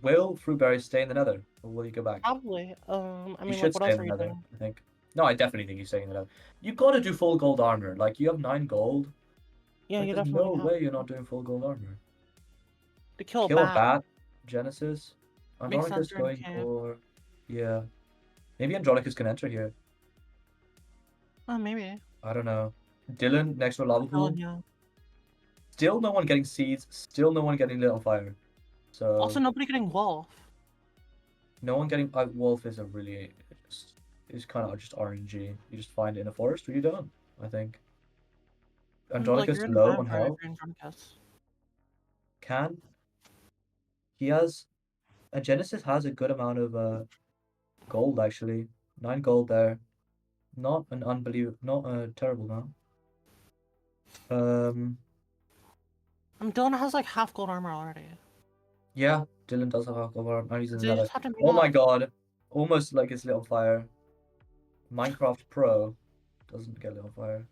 Will Fruitberry stay in the Nether, or will he go back? Probably. I He mean, should like, what stay else in are the you Nether, doing? I think. No, I definitely think he's staying in the Nether. You gotta do full gold armor. Like you have 9 gold. Yeah, Like you there's no definitely have way you're not doing full gold armor. to kill a Kill a bat. bat, Genesis. Makes sense Andronicus during going camp. for yeah. Maybe Andronicus can enter here. Oh, maybe. I don't know. Dylqn next to a lava pool. Yeah. Still no one getting seeds. Still no one getting lit on fire. Also, So nobody getting wolf. no one getting wolf is a really is kind of just RNG. You just find it in a forest or you don't. I think. Like, Andronicus you're in low time on for it if health. you're in Andronicus. Can he has a Genesis has a good amount of gold actually. 9 gold there. Not an unbelievable, not a terrible amount. Dylan has, like, half gold armor already. Yeah, Dylqn does have alcohol, and he's in So you another. just have to meet Oh my up. god, almost like it's lit on fire. Minecraft Pro doesn't get lit on fire.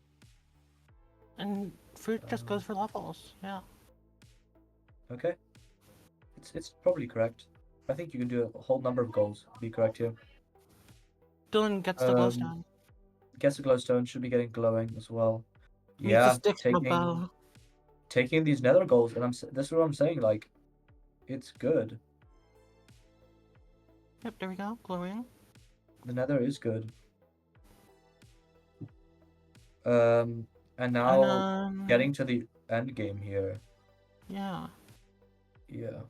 And fruit just goes for levels. Yeah. Okay, it's probably correct. I think you can do a whole number of goals. Be correct here. Dylan gets the glowstone. Gets a glowstone. Should be getting glowing as well. Needs Yeah, a stick from a bow. taking these nether goals, and this is what I'm saying. Like, it's good. Yep, there we go. Glowing. The nether is good. And now getting to the end game here. Yeah. Yeah.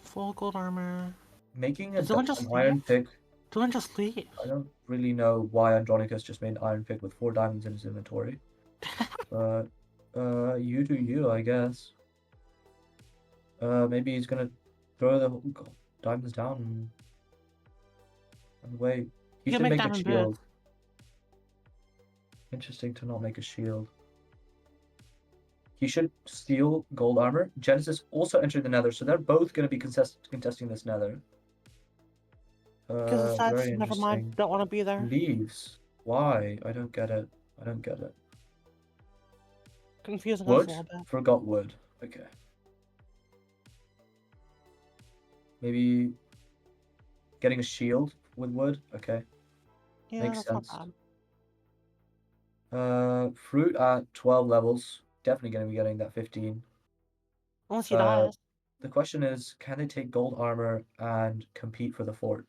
Full gold armor. Making Did Dylan an just iron leave? pick. Dylan just leave. I don't really know why Andronicus just made an iron pick with 4 diamonds in his inventory. But you do you, I guess. Maybe he's gonna throw the diamonds down and wait. He You should can make make a diamond shield. boots. Interesting to not make a shield. He should steal gold armor. Genesis also entered the nether, so they're both going to be contesting this nether. Because that's Very never mind. interesting. Don't want to be there. Leaves. Why? I don't get it. I don't get it. Confusing us a Wood? little bit. Forgot wood. Okay. Maybe getting a shield with wood. Okay. Yeah, Makes that's sense. not bad. Fruit at 12 levels. Definitely going to be getting that 15. Unless he dies. The question is, can they take gold armor and compete for the fort?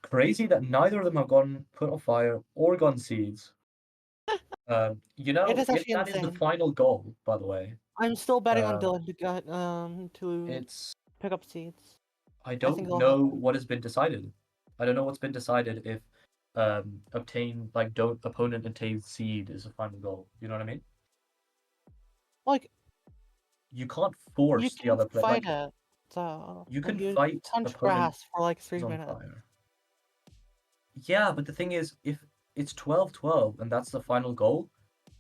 Crazy that neither of them have gone put on fire or gone seeds. You know, It is if actually that is the insane. final goal, by the way, I'm still betting on um, Dylan to get to it's pick up seeds. I I think don't it'll know happen. what has been decided. I don't know what's been decided if don't opponent obtain seed is the final goal. You know what I mean? Like You can't you force the can other player. fight Like it. So you like can you fight punch opponent grass for like 3 who's on minutes. fire. Yeah, but the thing is, if it's 12-12 and that's the final goal,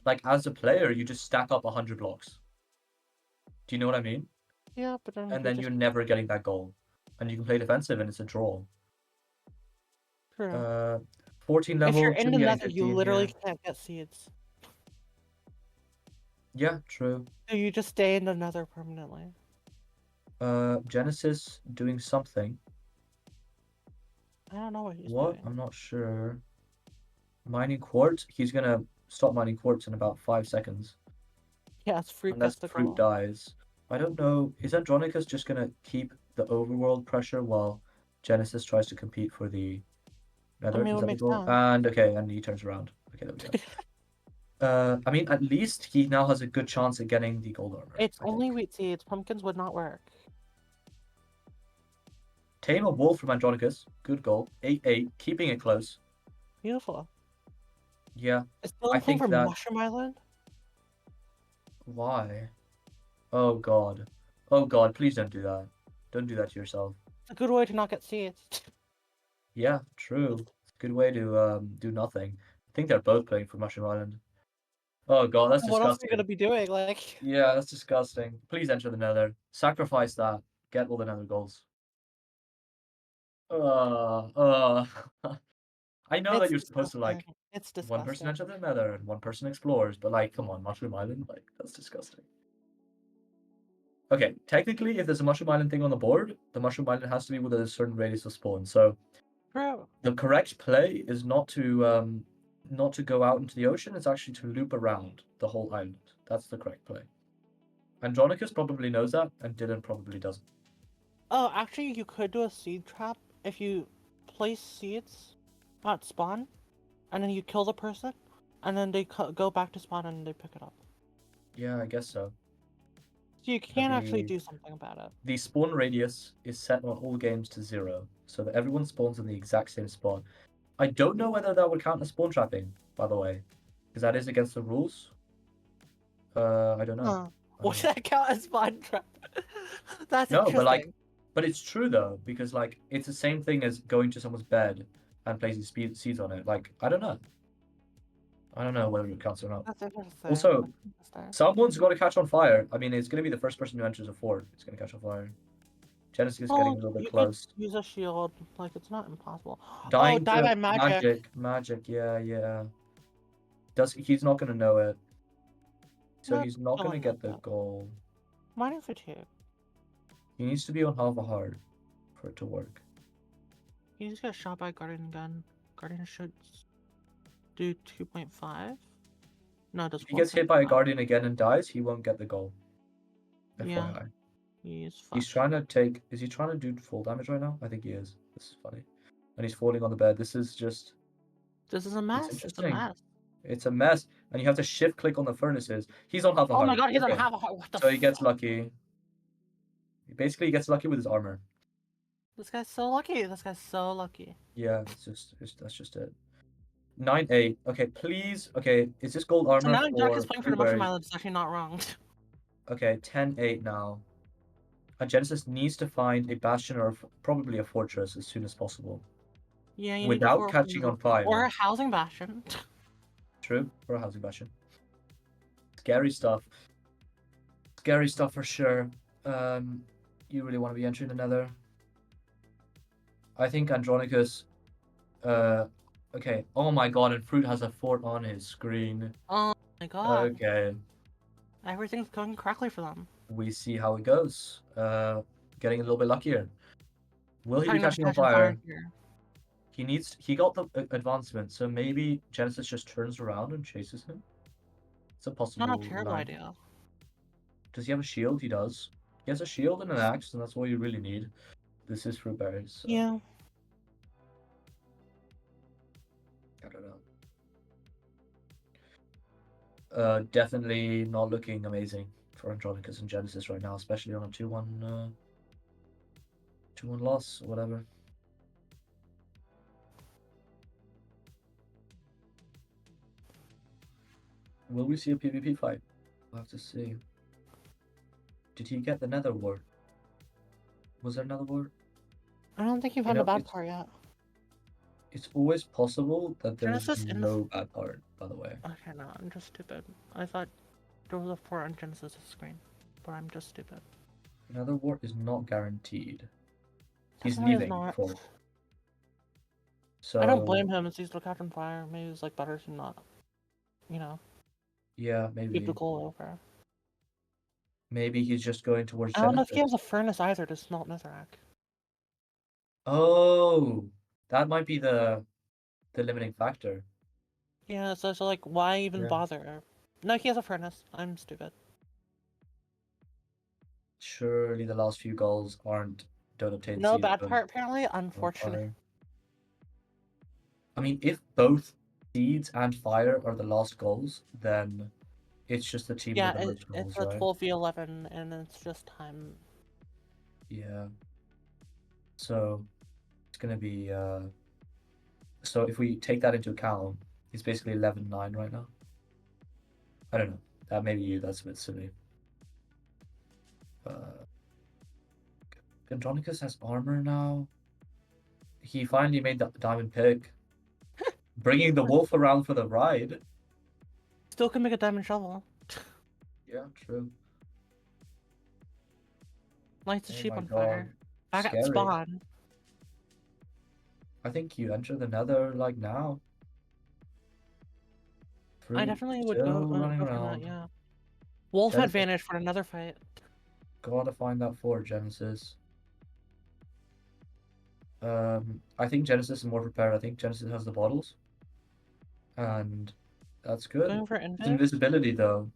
like as a player, you just stack up 100 blocks. Do you know what I mean? Yeah, but then And you're then just you're never getting that goal. And you can play defensive and it's a draw. true. 14 If you're level, in should the be getting nether, you 15 literally here. can't get seeds. Yeah, true. So you just stay in the nether permanently. Genesis doing something. I don't know what he's What? doing. I'm not sure. Mining quartz? He's gonna stop mining quartz in about 5 seconds. Yeah, it's Fruit Unless gets the fruit goal. dies. I don't know. Is Andronicus just gonna keep the overworld pressure while Genesis tries to compete for the I nether? mean, it Is would that the make goal? sense. And okay, and he turns around. Okay, there we go. I mean, at least he now has a good chance at getting the gold armor, It's I only think. wheat seeds. Pumpkins would not work. Tame a wolf from Andronicus. Good goal. 8-8, keeping it close. Beautiful. Yeah, Is I Dylan playing think for that. Mushroom Island? Why? Oh god. Oh god, please don't do that. Don't do that to yourself. It's a good way to not get seeds. Yeah, true. It's a good way to do nothing. I think they're both playing for Mushroom Island. Oh god, that's What else are you gonna disgusting. be doing? Like, Yeah, that's disgusting. Please enter the nether. Sacrifice that. Get all the nether goals. Uh, I know that it's you're supposed to disgusting. like It's one person disgusting. enters the nether and one person explores, but like, come on, Mushroom Island, like that's disgusting. Okay, technically, if there's a Mushroom Island thing on the board, the Mushroom Island has to be within a certain radius of spawn. So True. the correct play is not to go out into the ocean. It's actually to loop around the whole island. That's the correct play. Andronicus probably knows that, and Dylan probably doesn't. Oh, actually, you could do a seed trap if you place seeds at spawn, and then you kill the person, and then they go back to spawn and they pick it up. Yeah, I guess so. So you can actually do something about it. The spawn radius is set on all games to 0, so that everyone spawns in the exact same spot. I don't know whether that would count as spawn trapping, by the way, because that is against the rules. I don't know. Would that count as spawn trap? That's No, but like, interesting. but it's true though, because like it's the same thing as going to someone's bed and placing seeds on it. Like, I don't know. I don't know whether it counts or not. That's interesting. Also, That's interesting. someone's got to catch on fire. I mean, it's going to be the first person who enters a fort. It's going to catch on fire. Genesis is getting a little bit you close. could use a shield. Like, it's not impossible. Dying Die to by magic. magic. Yeah, yeah. He's not going to know it, so Not he's not going to killing get like the that. goal. Mining fatigue. He needs to be on half a heart. for it to work. He just got shot by a Guardian gun. Guardian should do 2.5. No, it does If he gets hit by a 1.5. Guardian again and dies, he won't get the goal. Yeah, FYI. he's fucked. He's trying to take. Is he trying to do full damage right now? I think he is. This is funny. And he's falling on the bed. This is just. This is a It's mess. It's a interesting. mess. It's a mess. And you have to shift click on the furnaces. He's on half a Oh heart. my god, he's Okay. on half a heart. What the So he gets fuck? lucky. Basically, he gets lucky with his armor. This guy's so lucky. This guy's so lucky. Yeah, that's just it. 9-8. Okay, please. Okay, is this gold armor So now Jack for is playing for the mushroom Fruitberries? island. It's actually not wrong. Okay, 10-8 now. Genesis needs to find a bastion or probably a fortress as soon as possible. Yeah, you Without need to catching on fire. or a housing bastion. True, or a housing bastion. Scary stuff. Scary stuff for sure. You really want to be entering the Nether. I think Andronicus. Okay. Oh my god, and Fruit has a fort on his screen. Oh my god. Okay. Everything's going correctly for them. We see how it goes. Getting a little bit luckier. Will he be Trying not to catching on catch on fire? here. He got the advancement, so maybe Genesis just turns around and chases him. It's a possible Not a terrible line. idea. Does he have a shield? He does. He has a shield and an axe, and that's all you really need. This is Fruitberries. So. Yeah. I don't know. Definitely not looking amazing for Andronicus and Genesis right now, especially on a 2-1 loss or whatever. Will we see a PvP fight? We'll have to see. Did he get the Nether Wart? Was there another wart? I don't think you've had the bad part yet. It's always possible that there's Genesis no bad part, by the way. Okay, no, I'm just stupid. I thought there was a port on Genesis' screen, but I'm just stupid. Another wart is not guaranteed. He's Definitely is leaving not. for it. So I don't blame him. It's he's look on fire. Maybe it's like better to not, yeah, maybe. keep the goal over. Maybe he's just going towards I don't know Genesis. if he has a furnace either to smelt netherrack. Oh, that might be the limiting factor. Yeah, so like, why even Yeah. bother? No, he has a furnace. I'm stupid. Surely the last few goals don't obtain No seeds, bad don't part, apparently. on Unfortunate. fire. I mean, if both seeds and fire are the last goals, then it's just the team Yeah, with the most goals, it's a right? 12v11, and it's just time. Yeah. So it's gonna be so if we take that into account, he's basically 11-9 right now. I don't know. That maybe you. That's a bit silly. Andronicus has armor now. He finally made the diamond pick, bringing the wolf around for the ride. Still can make a diamond shovel. Yeah, true. Lights the Oh sheep my on God. fire. Back at Scary. spawn. I think you enter the Nether like now. I definitely would still go running for that. around. Yeah. Wolf Genesis. advantage for another fight. Gotta find that fort, Genesis. I think Genesis is more prepared. I think Genesis has the bottles. And that's good. Going for It's invisibility though.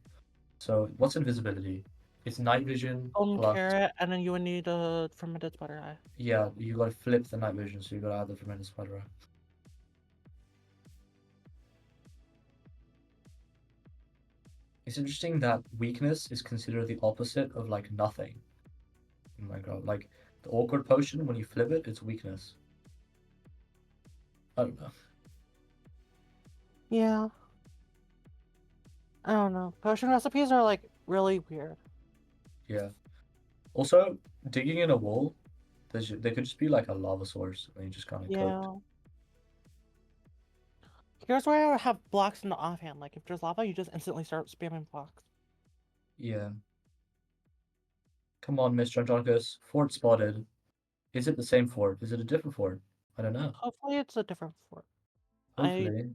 So what's invisibility? It's night vision plus carrot, and then you would need a fermented spider eye. Yeah, you gotta flip the night vision, so you gotta add the fermented spider eye. It's interesting that weakness is considered the opposite of like nothing in Minecraft. Like the awkward potion, when you flip it, it's weakness. I don't know. Yeah. I don't know. Potion recipes are like really weird. Yeah. Also, digging in a wall, there could just be like a lava source, and you just kind of cooked. Here's where I would have blocks in the offhand. Like if there's lava, you just instantly start spamming blocks. Yeah. Come on, Mr. Andronicus. Fort spotted. Is it the same fort? Is it a different fort? I don't know. Hopefully it's a different fort. Hopefully.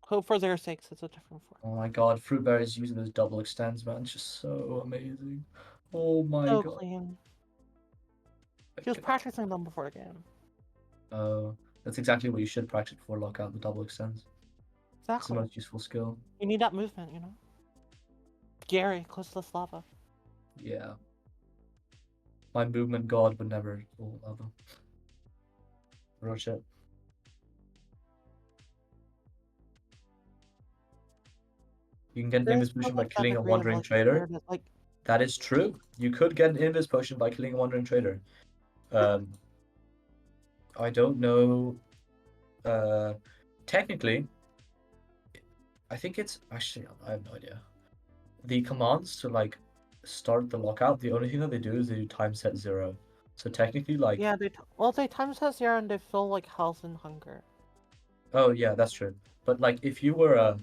I hope for their sakes it's a different fort. Oh my god, Fruitberries using those double extends, man. It's just so amazing. Oh my So god. clean. He was practicing them before the game. Oh, that's exactly what you should practice before Lockout, the double extends. It's the Exactly. most useful skill. You need that movement, you know? Gary, close to the lava. Yeah. My movement god would never fall lava. Real shit. You can get an There is invis potion still, by like, that killing a degree of, wandering like, trader. weirdness, like, That is true. You could get an invis potion by killing a wandering trader. I don't know. Technically, I think it's actually I have no idea. The commands to like start the lockout, the only thing that they do is they do time set 0. So technically, like, yeah, they time set 0 and they fill, like, health and hunger. oh yeah, that's true. But like, if you were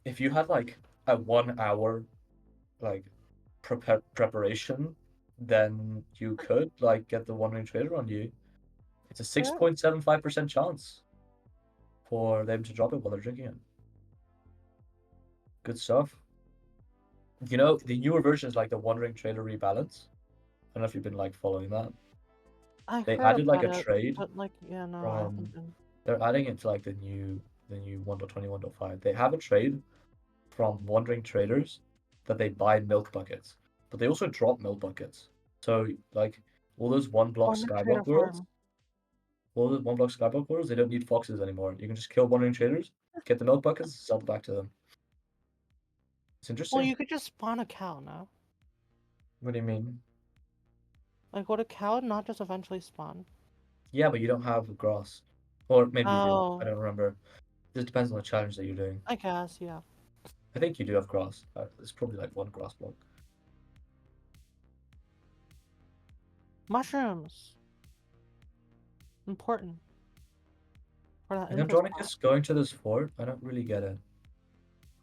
if you had like a 1 hour like preparation, then you could like get the wandering trader on you. It's a 6.75% chance for them to drop it while they're drinking it. Good stuff. You know, the newer version is like the wandering trader rebalance. I don't know if you've been like following that. I They heard added like about a it, trade but, like, yeah, no, I haven't from been. they're adding it to like the new 1.21.5. They have a trade from wandering traders that they buy milk buckets, but they also drop milk buckets. So like all those one block Wandering Trader skyblock worlds, Farm. all those one block skyblock worlds, they don't need foxes anymore. You can just kill wandering traders, get the milk buckets, sell it back to them. It's Well, interesting. you could just spawn a cow now. What do you mean? Like, would a cow not just eventually spawn? Yeah, but you don't have grass. Or maybe you do. I Oh, don't remember. This depends on the challenge that you're doing. I guess, yeah. I think you do have grass. It's probably like one grass block. Mushrooms. Important. For that Is info spot. Andronicus going to this fort? I don't really get it.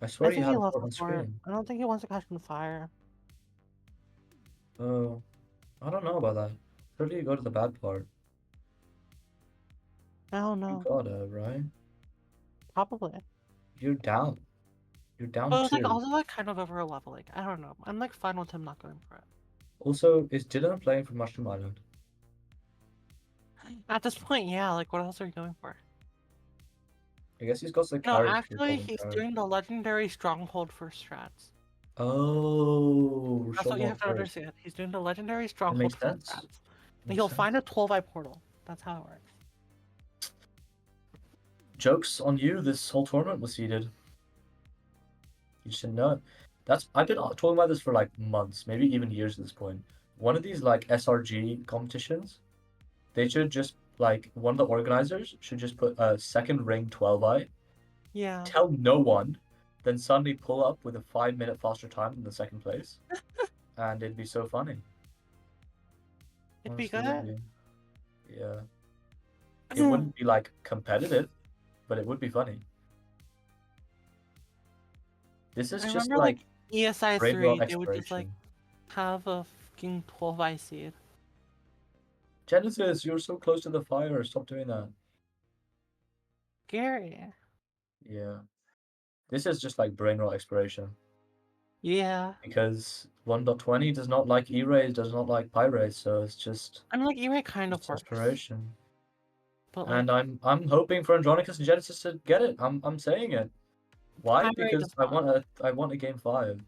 I I swear he think had he a left fort the on fort. screen. I don't think he wants to catch on fire. Oh, I don't know about that. Surely you go to the bad part. I don't You know. gotta, right? Probably. You're down. You're down But it's like too. also like kind of over a level. Like, I don't know. I'm like fine with him not going for it. Also, is Dylan playing for Mushroom Island? At this point, yeah, like what else are you going for? I guess he's got the No, carrot for actually golden he's carrot. doing the legendary stronghold for strats. Oh, That's what you Stronghold have to first. understand. He's doing the legendary It stronghold makes for sense. strats. And Makes he'll sense. find a 12-eye portal. That's how it works. Joke's on you, this whole tournament was seeded. You should know. I've been talking about this for like months, maybe even years at this point. One of these like SRG competitions, they should just like one of the organizers should just put a second ring 12i, Yeah. tell no one, then suddenly pull up with a 5 minute faster time than the second place. And it'd be so funny. It'd be Honestly, it would good. be. Yeah. It wouldn't be like competitive, but it would be funny. This is I just remember like like ESI brain 3, rot they would just like exploration. have a fucking 12-eye seed. Genesis, you're so close to the fire. Stop doing that. Gary. Yeah. This is just like brain rot exploration. Yeah. Because 1.20 does not like E-rays, does not like Pirates, so it's just I mean, like E-Ray kind of works. desperation. But And like, I'm hoping for Andronicus and Genesis to get it. I'm saying it. Why? Pyrite Because does not. I want a game 5.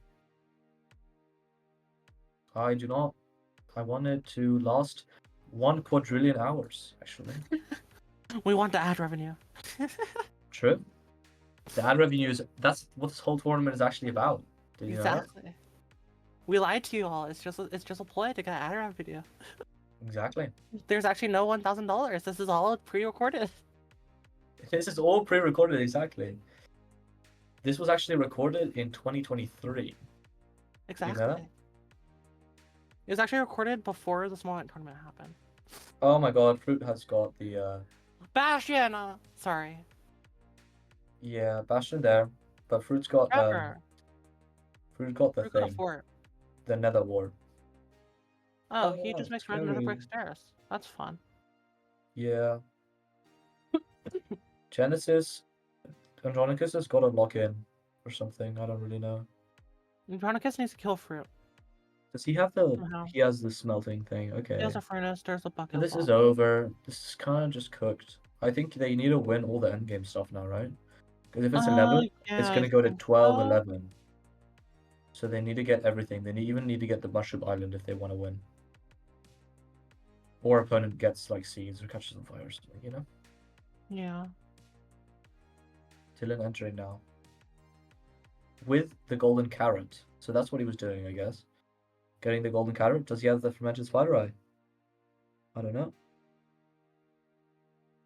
I do not. I want it to last 1 quadrillion hours, actually. We want the ad revenue. True. The ad revenues, that's what this whole tournament is actually about. Did you know that? Exactly. We lied to you all. It's just a ploy to get ad revenue. Exactly. There's actually no $1,000. This is all pre-recorded. This is all pre-recorded, exactly. This was actually recorded in 2023. Exactly. You know that? It was actually recorded before the small tournament happened. Oh my god, Fruit has got the Bastion! Sorry. yeah, Bastion there. But Fruit's got Trevor. Fruit got the Fruit got a thing. fort. The Nether Ward. Oh, he just makes red nether Terry. brick stairs. That's fun. Yeah. Genesis Andronicus has got a lock in or something. I don't really know. Andronicus needs to kill Fruit. Does he have the? Somehow. He has the smelting thing. Okay. There's a furnace. There's a bucket. So this of is lava. over. This is kind of just cooked. I think they need to win all the endgame stuff now, right? Because if it's 11, it's Yeah, gonna I go to think 12, so. 11. So they need to get everything. They even need to get the Mushroom Island if they want to win. Or opponent gets like seeds or catches on fire or something, you know? Yeah. Dylqn entering now. With the golden carrot. So that's what he was doing, I guess. Getting the golden carrot. Does he have the fermented spider eye? I don't know.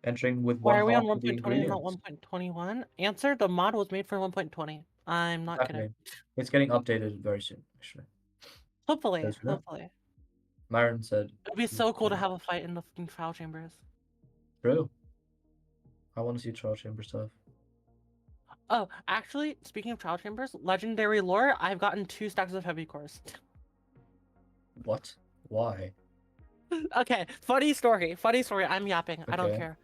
Entering with Why one are we on half of the 1.20 and not ingredients. 1.21? Answer: the mod was made for 1.20. I'm not Exactly. kidding. It's getting updated very soon, actually. Hopefully, Those who know. hopefully. Myron said. It'd be so cool to have a fight in the fucking trial chambers. True. I want to see trial chamber stuff. Oh, actually, speaking of trial chambers, legendary lore, I've gotten 2 stacks of heavy cores. What? Why? Okay, funny story. Funny story. I'm yapping. I don't Okay. care.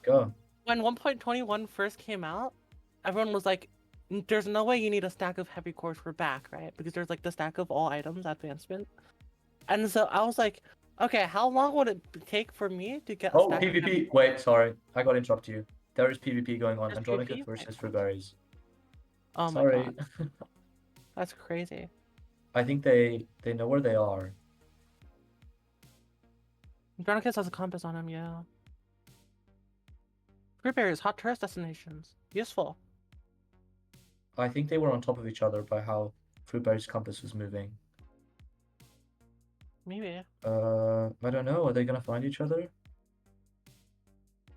Go. When 1.21 first came out, everyone was like, "There's no way you need a stack of heavy cores for back, right? Because there's like the stack of all items advancement." And so I was like, "Okay, how long would it take for me to get a Oh, stack of heavy PvP. cores?" Wait, sorry. I got to interrupt you. There is PvP going on. There's Andronicus PvP? versus Okay. Fruitberries. Oh my Sorry. god, that's crazy. I think they know where they are. Andronicus has a compass on him, yeah. Fruitberries, hot tourist destinations. Useful. I think they were on top of each other by how Fruitberry's compass was moving. Maybe. I don't know. Are they gonna find each other?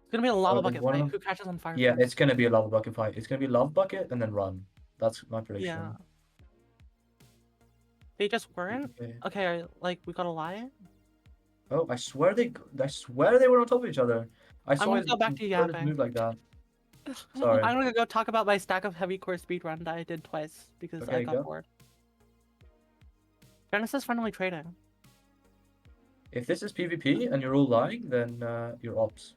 It's gonna be a lava Is bucket one of fight. them? Who catches on fire Yeah, first? it's gonna be a lava bucket fight. It's gonna be lava bucket and then run. That's my prediction. Yeah. They just weren't? Okay. Okay, like, we gotta lie? Oh, I swear they were on top of each other. I I'm saw gonna his go back to furnace yapping. move like that. Sorry. I'm gonna go talk about my stack of heavy core speedrun that I did twice because I Okay, got go. bored. Genesis finally trading. If this is PvP and you're all lying, then you're ops.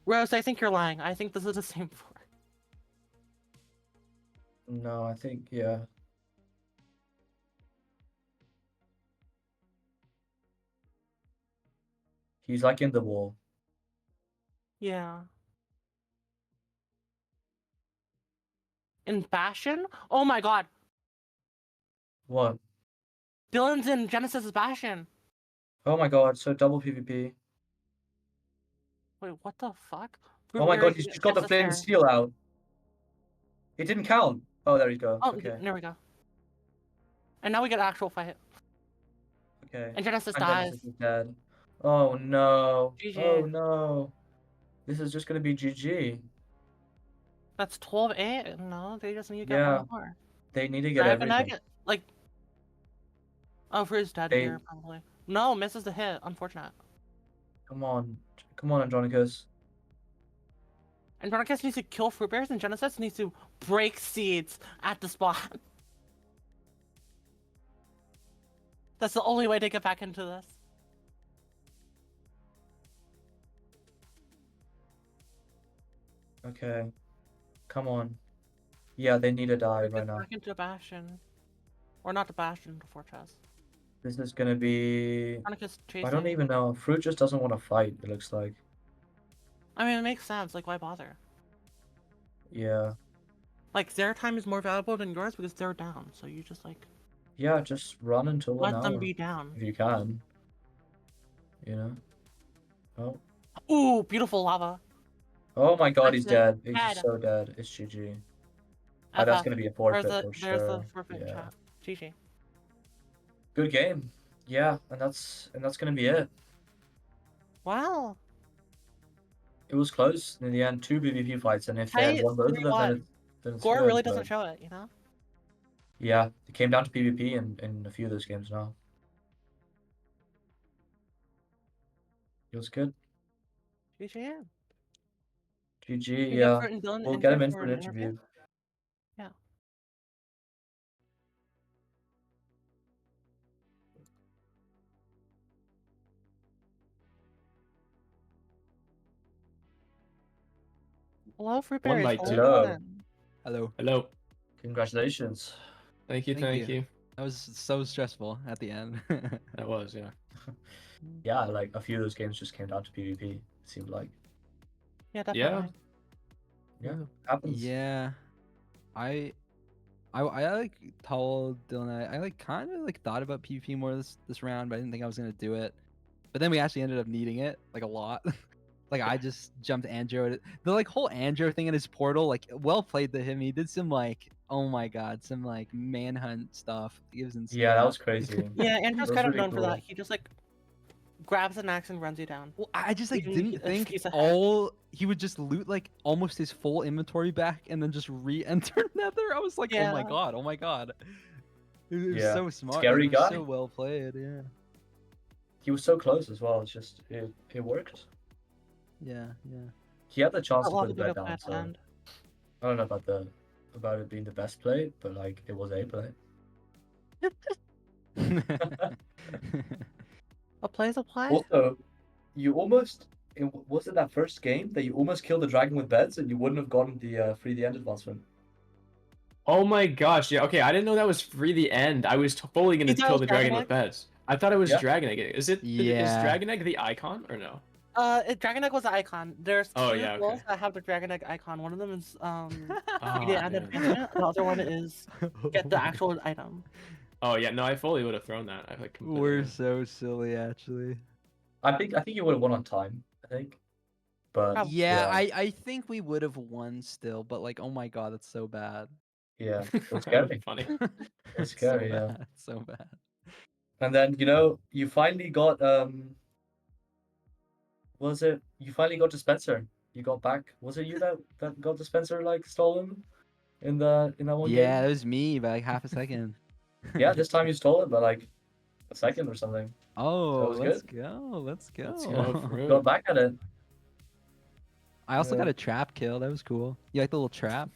Rose, I think you're lying. I think this is the same for. No, I think yeah. He's like in the wall. Yeah. In Bastion? Oh my god. What? Dylqn's in Genesis' Bastion. Oh my god, so double PvP. Wait, what the fuck? Oh my god, Fruitberries he's just got gets the us flame there. steel out. It didn't count. Oh, there you go. Oh, Okay. there we go. And now we get actual fight. Okay. And Genesis And dies. Genesis is dead. Oh no. Oh GG. no. This is just gonna be GG. That's 12-8? No, they just need to get Yeah. one more. They need to get Dragon everything. Egg? Like... Oh, Fruit's dead They here, probably. No, misses the hit. Unfortunate. come on. Come on, Andronicus. Andronicus needs to kill Fruitberries, and Genesis needs to break seeds at the spot. That's the only way to get back into this. Okay. Come on. Yeah, they need to die Or right get now. back into Bastion. Or not the Bastion, the Fortress. This is gonna be... Andronicus chasing. I don't even know. Fruit just doesn't want to fight, it looks like. I mean, it makes sense. Like, why bother? Yeah. Like, their time is more valuable than yours because they're down. So you just, like... Yeah, just run until an let them hour. be down. If you can. You know? Oh. Ooh, beautiful lava. Oh my god, he's That's it. dead. He's Dead. just so dead. It's GG. That's FF. gonna be a There's forfeit for there's the sure. forfeit Yeah. chat. GG. Good game. Yeah, and that's gonna be it. Wow. It was close in the end. 2 PvP fights, and if they had Tight won both of them, 3-1. then it's Score good. really But doesn't show it, you know? yeah, it came down to PvP in a few of those games now. It was good. GG. GG. We get Yeah, Fruit and Dylqn we'll in get here him in for for an an interview. interview. Yeah. Hello, Fruitberries. One How night. you Hello. doing? Hello. Hello. Congratulations. Thank you. Thank Thank you. you. That was so stressful at the end. That was, yeah. Yeah, like a few of those games just came down to PvP. It seemed like. Yeah, Yeah. definitely. Yeah, Yeah. happens. Yeah, I like told Dylan I like kind of like thought about PvP more this round, but I didn't think I was gonna do it. But then we actually ended up needing it like a lot. Like I just jumped Andro. The like whole Andro thing in his portal, like well played to him. He did some like oh my god, some like manhunt stuff. It was insane. Yeah, that was crazy. Yeah, That Andrew's was kind of really known for that. cool. He just like grabs an axe and runs you down. Well, I just like Leaving didn't a think piece ahead. all he would just loot like almost his full inventory back and then just re-enter Nether. I was like, oh my Yeah. god, oh my god. It was Yeah. so smart. Scary Like, it was guy. so well played. Yeah. He was so close as well. It's just it worked. Yeah. Yeah. He had the chance A to lot put of the good bed down. at the So end. I don't know about it being the best play, but like it was a play. A play's a play. Also, you almost was it that first game that you almost killed the dragon with beds and you wouldn't have gotten the free the end advancement. Oh my gosh, yeah, okay, I didn't know that was free the end. I was fully gonna You thought it kill was the dragon Dragon with Egg? beds. I thought it was Yeah. Dragon Egg. Is Yeah. Dragon Egg the icon or no? Dragon Egg was the icon. There's Oh, two yeah, roles okay. that have the Dragon Egg icon. One of them is Oh, free the end man. advancement. The other one is get the actual item. Oh yeah, no, I fully would have thrown that. I like completely We're did. so silly, actually. I think you would have won on time. I think, but Probably. Yeah, I think we would have won still, but like, oh my god, that's so bad. yeah, it was That would be scary. funny. It's scary, so yeah. bad, so bad. And then you finally got was it you finally got Dispenser? You got back. Was it you that got Dispenser like stolen in that one Yeah, game? it was me by like half a second. Yeah, this time you stole it by like a second or something. Oh, was let's good. go, let's go. Let's go, Fruit. Got back at it. I also Yeah. got a trap kill. That was cool. You like the little trap?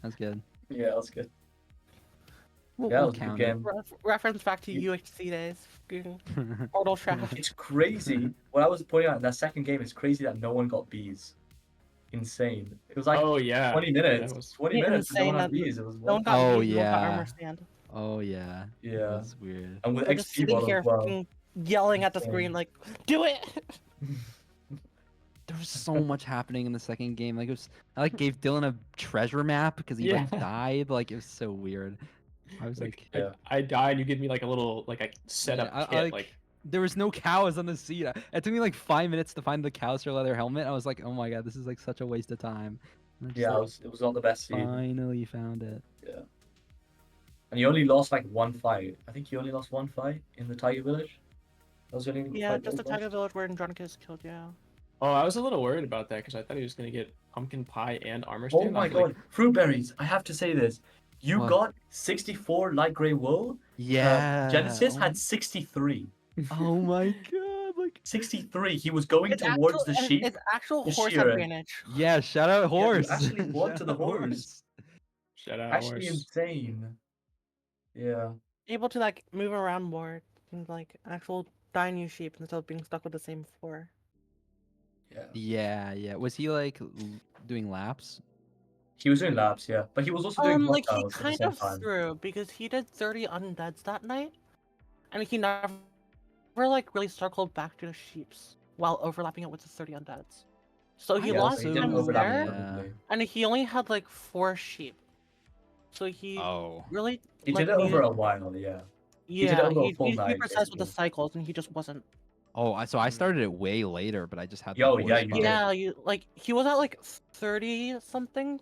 That's good. Yeah, that's good. We'll, Yeah, it we'll was a good count it. game. Reference back to You- UHC days. Fucking Portal trap. It's crazy. What I was pointing out in that second game, it's crazy that no one got bees. Insane. It was like Oh yeah. 20 That minutes. was 20 Yeah, minutes. and No one insane had that bees. It was No one what? got Oh, bees, no one got yeah. armor stand. Oh yeah. Yeah. That's weird. And with We're just XP sitting bottle here as well. fucking yelling at the Insane. screen like, do it! There was so much happening in the second game. Like I like gave Dylan a treasure map because he like Yeah. died. Like it was so weird. I was like, Yeah. I died. You give me like a little like a setup Yeah, kit. Like there was no cows on the seat. It took me like 5 minutes to find the cowster leather helmet. I was like, oh my god, this is like such a waste of time. And I just, Yeah, like, it was not the best seed. finally found it. Yeah. And you only lost like one fight. I think you only lost one fight in the Tiger Village. That was the only Yeah, fight just the that you Tiger lost? Village where Andronicus killed you. oh, I was a little worried about that because I thought he was gonna get pumpkin pie and armor Oh stand. my I was like, god, Fruitberries! I have to say this. You What? got 64 light gray wool. Yeah. Genesis oh, had 63. oh my god. Like 63. He was going towards the sheep. It's actual the horse shearer. advantage. yeah, shout out horse. actually won to Shout the out horse. Shout out Actually horse. insane. Yeah. Able to like move around more and like actual die new sheep instead of being stuck with the same floor. Yeah. Yeah, yeah. Was he like doing laps? He was doing laps, yeah. But he was also doing Like he hostiles at the kind same of time. threw because he did 30 undeads that night, and he never like really circled back to the sheeps while overlapping it with the 30 undeads. So he I lost so he also- didn't time overlap there, perfectly. and he only had like 4 sheep. So he Oh. really He like, did it over needed- a while, yeah. Yeah, did it over a he, full he night, precise with the basically. cycles, and he just wasn't. Oh, so I started it way later, but I just had the Yo, horse yeah, you buff. did. Yeah, you like he was at like 30 something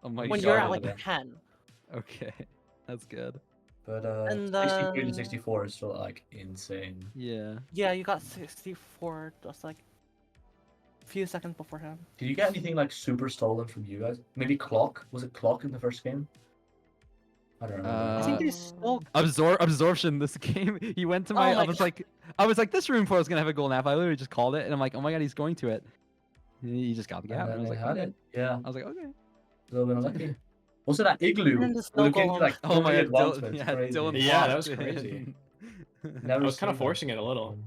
Oh my when You you're started at like it, 10. Okay, that's good. But And 63 to then- 64 is still like insane. Yeah. Yeah, you got 64 just like a few seconds before him. Did you get anything like super stolen from you guys? Maybe clock? Was it clock in the first game? I don't remember. I think Uh, they still. Absorption this game. He went to my Oh, I was like this room for is gonna have a golden apple. I literally just called it and I'm like, oh my god, he's going to it. And he just got the gap. and And I then was they like, had okay. it. Yeah, I was like, okay. a little bit unlucky. Also, that igloo And the would snow have given you golem. like Oh my 30 god, Dylan, advancements. yeah, Crazy. Dylan Yeah, that walked was crazy. in. Never I was kind seen of that. forcing it a little.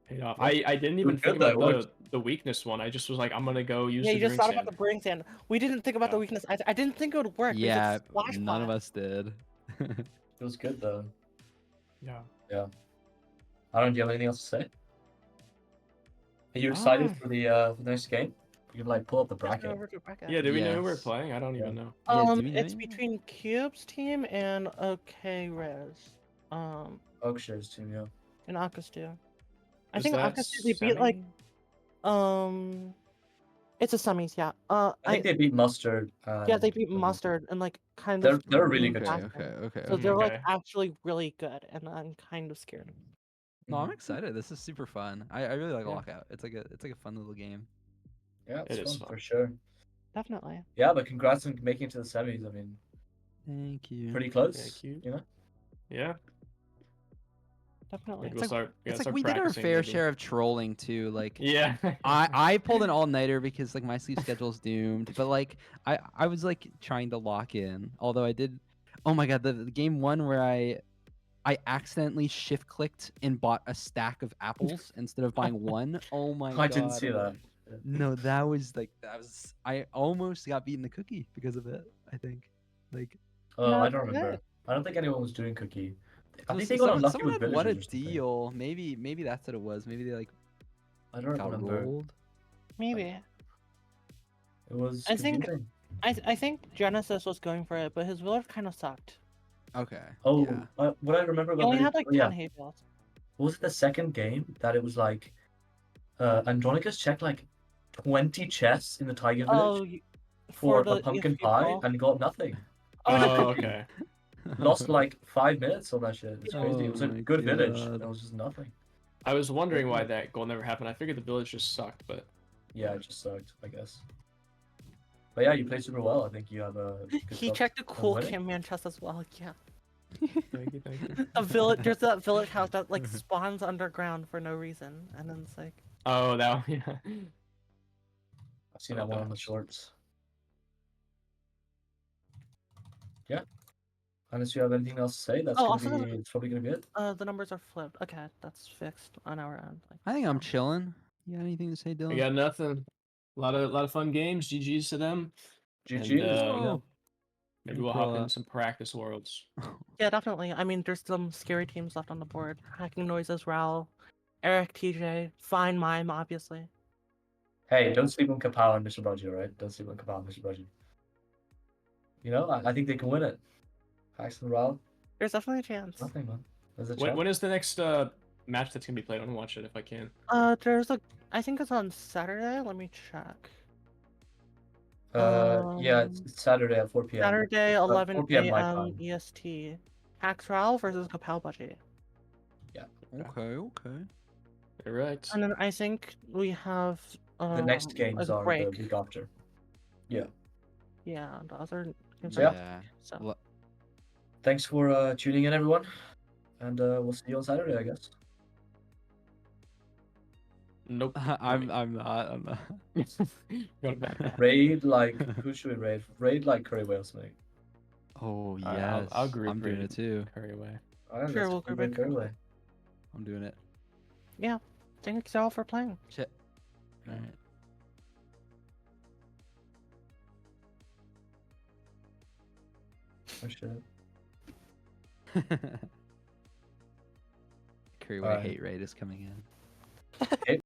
Paid off. Yeah. I didn't It even was think good, though, about it the weakness one. I just was like, I'm gonna go use Yeah, the you just drink thought stand. about the brewing stand. We didn't think about the Yeah. weakness. I didn't think it would work. Yeah, because it's splash none of pad. us did. It was good though. Yeah. I don't. Do you have anything else to say? Are you excited Ah. for the next game? You can like pull up the Let's go bracket. over to bracket. Yeah, do we know who we're Yes. playing? I don't even know. Yeah, do we know It's anyone? between Cube's team and OK Res. Oakshire's team, yeah. And Aka's too. I Is think that Aka's they beat like semi? it's a semis, yeah. I think they beat Mustard. Yeah, they beat Mustard and like kind They're of a really clean good Okay, team. fashion. okay. So they're like Okay. actually really good, and I'm kind of scared. No, I'm Mhm. excited. This is super fun. I really like Yeah. Lockout. It's like a fun little game. Yeah, it's It is fun fun. for sure. Definitely. Yeah, but congrats on making it to the semis. I mean, Thank you. pretty close. Thank you. You know. Yeah. Definitely. Maybe we'll start. It's start like we did our practicing, fair maybe. share of trolling too. Like Yeah. I pulled an all-nighter because like my sleep schedule's doomed. But like I was like trying to lock in. Although I did, oh my god, the game one where I accidentally shift clicked and bought a stack of apples instead of buying one. Oh my god. I didn't see that. No, that was I almost got beaten the cookie because of it, I think. Like Oh, I Not don't remember. good. I don't think anyone was doing cookie. I so think they got unlucky someone with had won a villagers or something. deal. Maybe that's what it was. Maybe they like I don't got remember. rolled. Maybe. It was I think- confusing. I think Genesis was going for it, but his village kind of sucked. Okay. Oh, Yeah. what I remember He about only the had like 10 hay bales. was it the second game that it was like Andronicus checked like 20 chests in the Tiger Village Oh, for a the pumpkin ESP pie ball. and got nothing. Oh, no. Oh, okay. Lost like 5 minutes on that shit. It's crazy. Oh It was a my good village. God. And it was just nothing. I was wondering why that goal never happened. I figured the village just sucked, but Yeah, it just sucked, I guess. But yeah, you played super well. I think you have a good He shot checked a on cool winning. Cam Man chest as well. Yeah. thank you, thank you. A village. There's that village house that like spawns underground for no reason, and then it's like. Oh, that one, yeah. I've seen that one on the shorts. Yeah. Unless you have anything else to say, that's Oh, gonna also be it's probably gonna be it. The numbers are flipped. Okay, that's fixed on our end. Like, I think I'm chilling. You got anything to say, I Dylan? got nothing. A lot of fun games. GG's to them. GG. And, maybe we'll hop Pro. in some practice worlds. yeah, definitely. I mean, there's some scary teams left on the board. Hacking Noises, Ral, Eric, TJ, Fine Mime, obviously. Hey, don't sleep on Kapow and Mr. Budgie, alright? Don't sleep on Kapow and Mr. Budgie. You know, I think they can win it. Paxton Ral, There's definitely a chance. nothing, man. There's a When, chance. when is the next match that's gonna be played? I want to watch it if I can. I think it's on Saturday. Let me check. Yeah, it's Saturday at 4 p.m. Saturday, 4 11 p.m. my a.m. time. EST. Hacks Ral versus Kapow Budgie. Okay. You're right. And then I think we have The next games a are break. the week after. Yeah, the other games Yeah. are Yeah. so. Thanks for tuning in, everyone. And we'll see you on Saturday, I guess. Nope. I'm not. Go to bed. Raid, like, who should we raid? Raid, like, Curry Whale Snake. Oh Alright, yes. I'll group I'm doing raid. it too. Curry away. Alright, Sure, let's we'll group group raid Curry Curry Whale. Whale. I'm doing it. Yeah, thanks all for playing. Shit. All right. Oh, shit. Curry Way Alright. hate raid is coming in.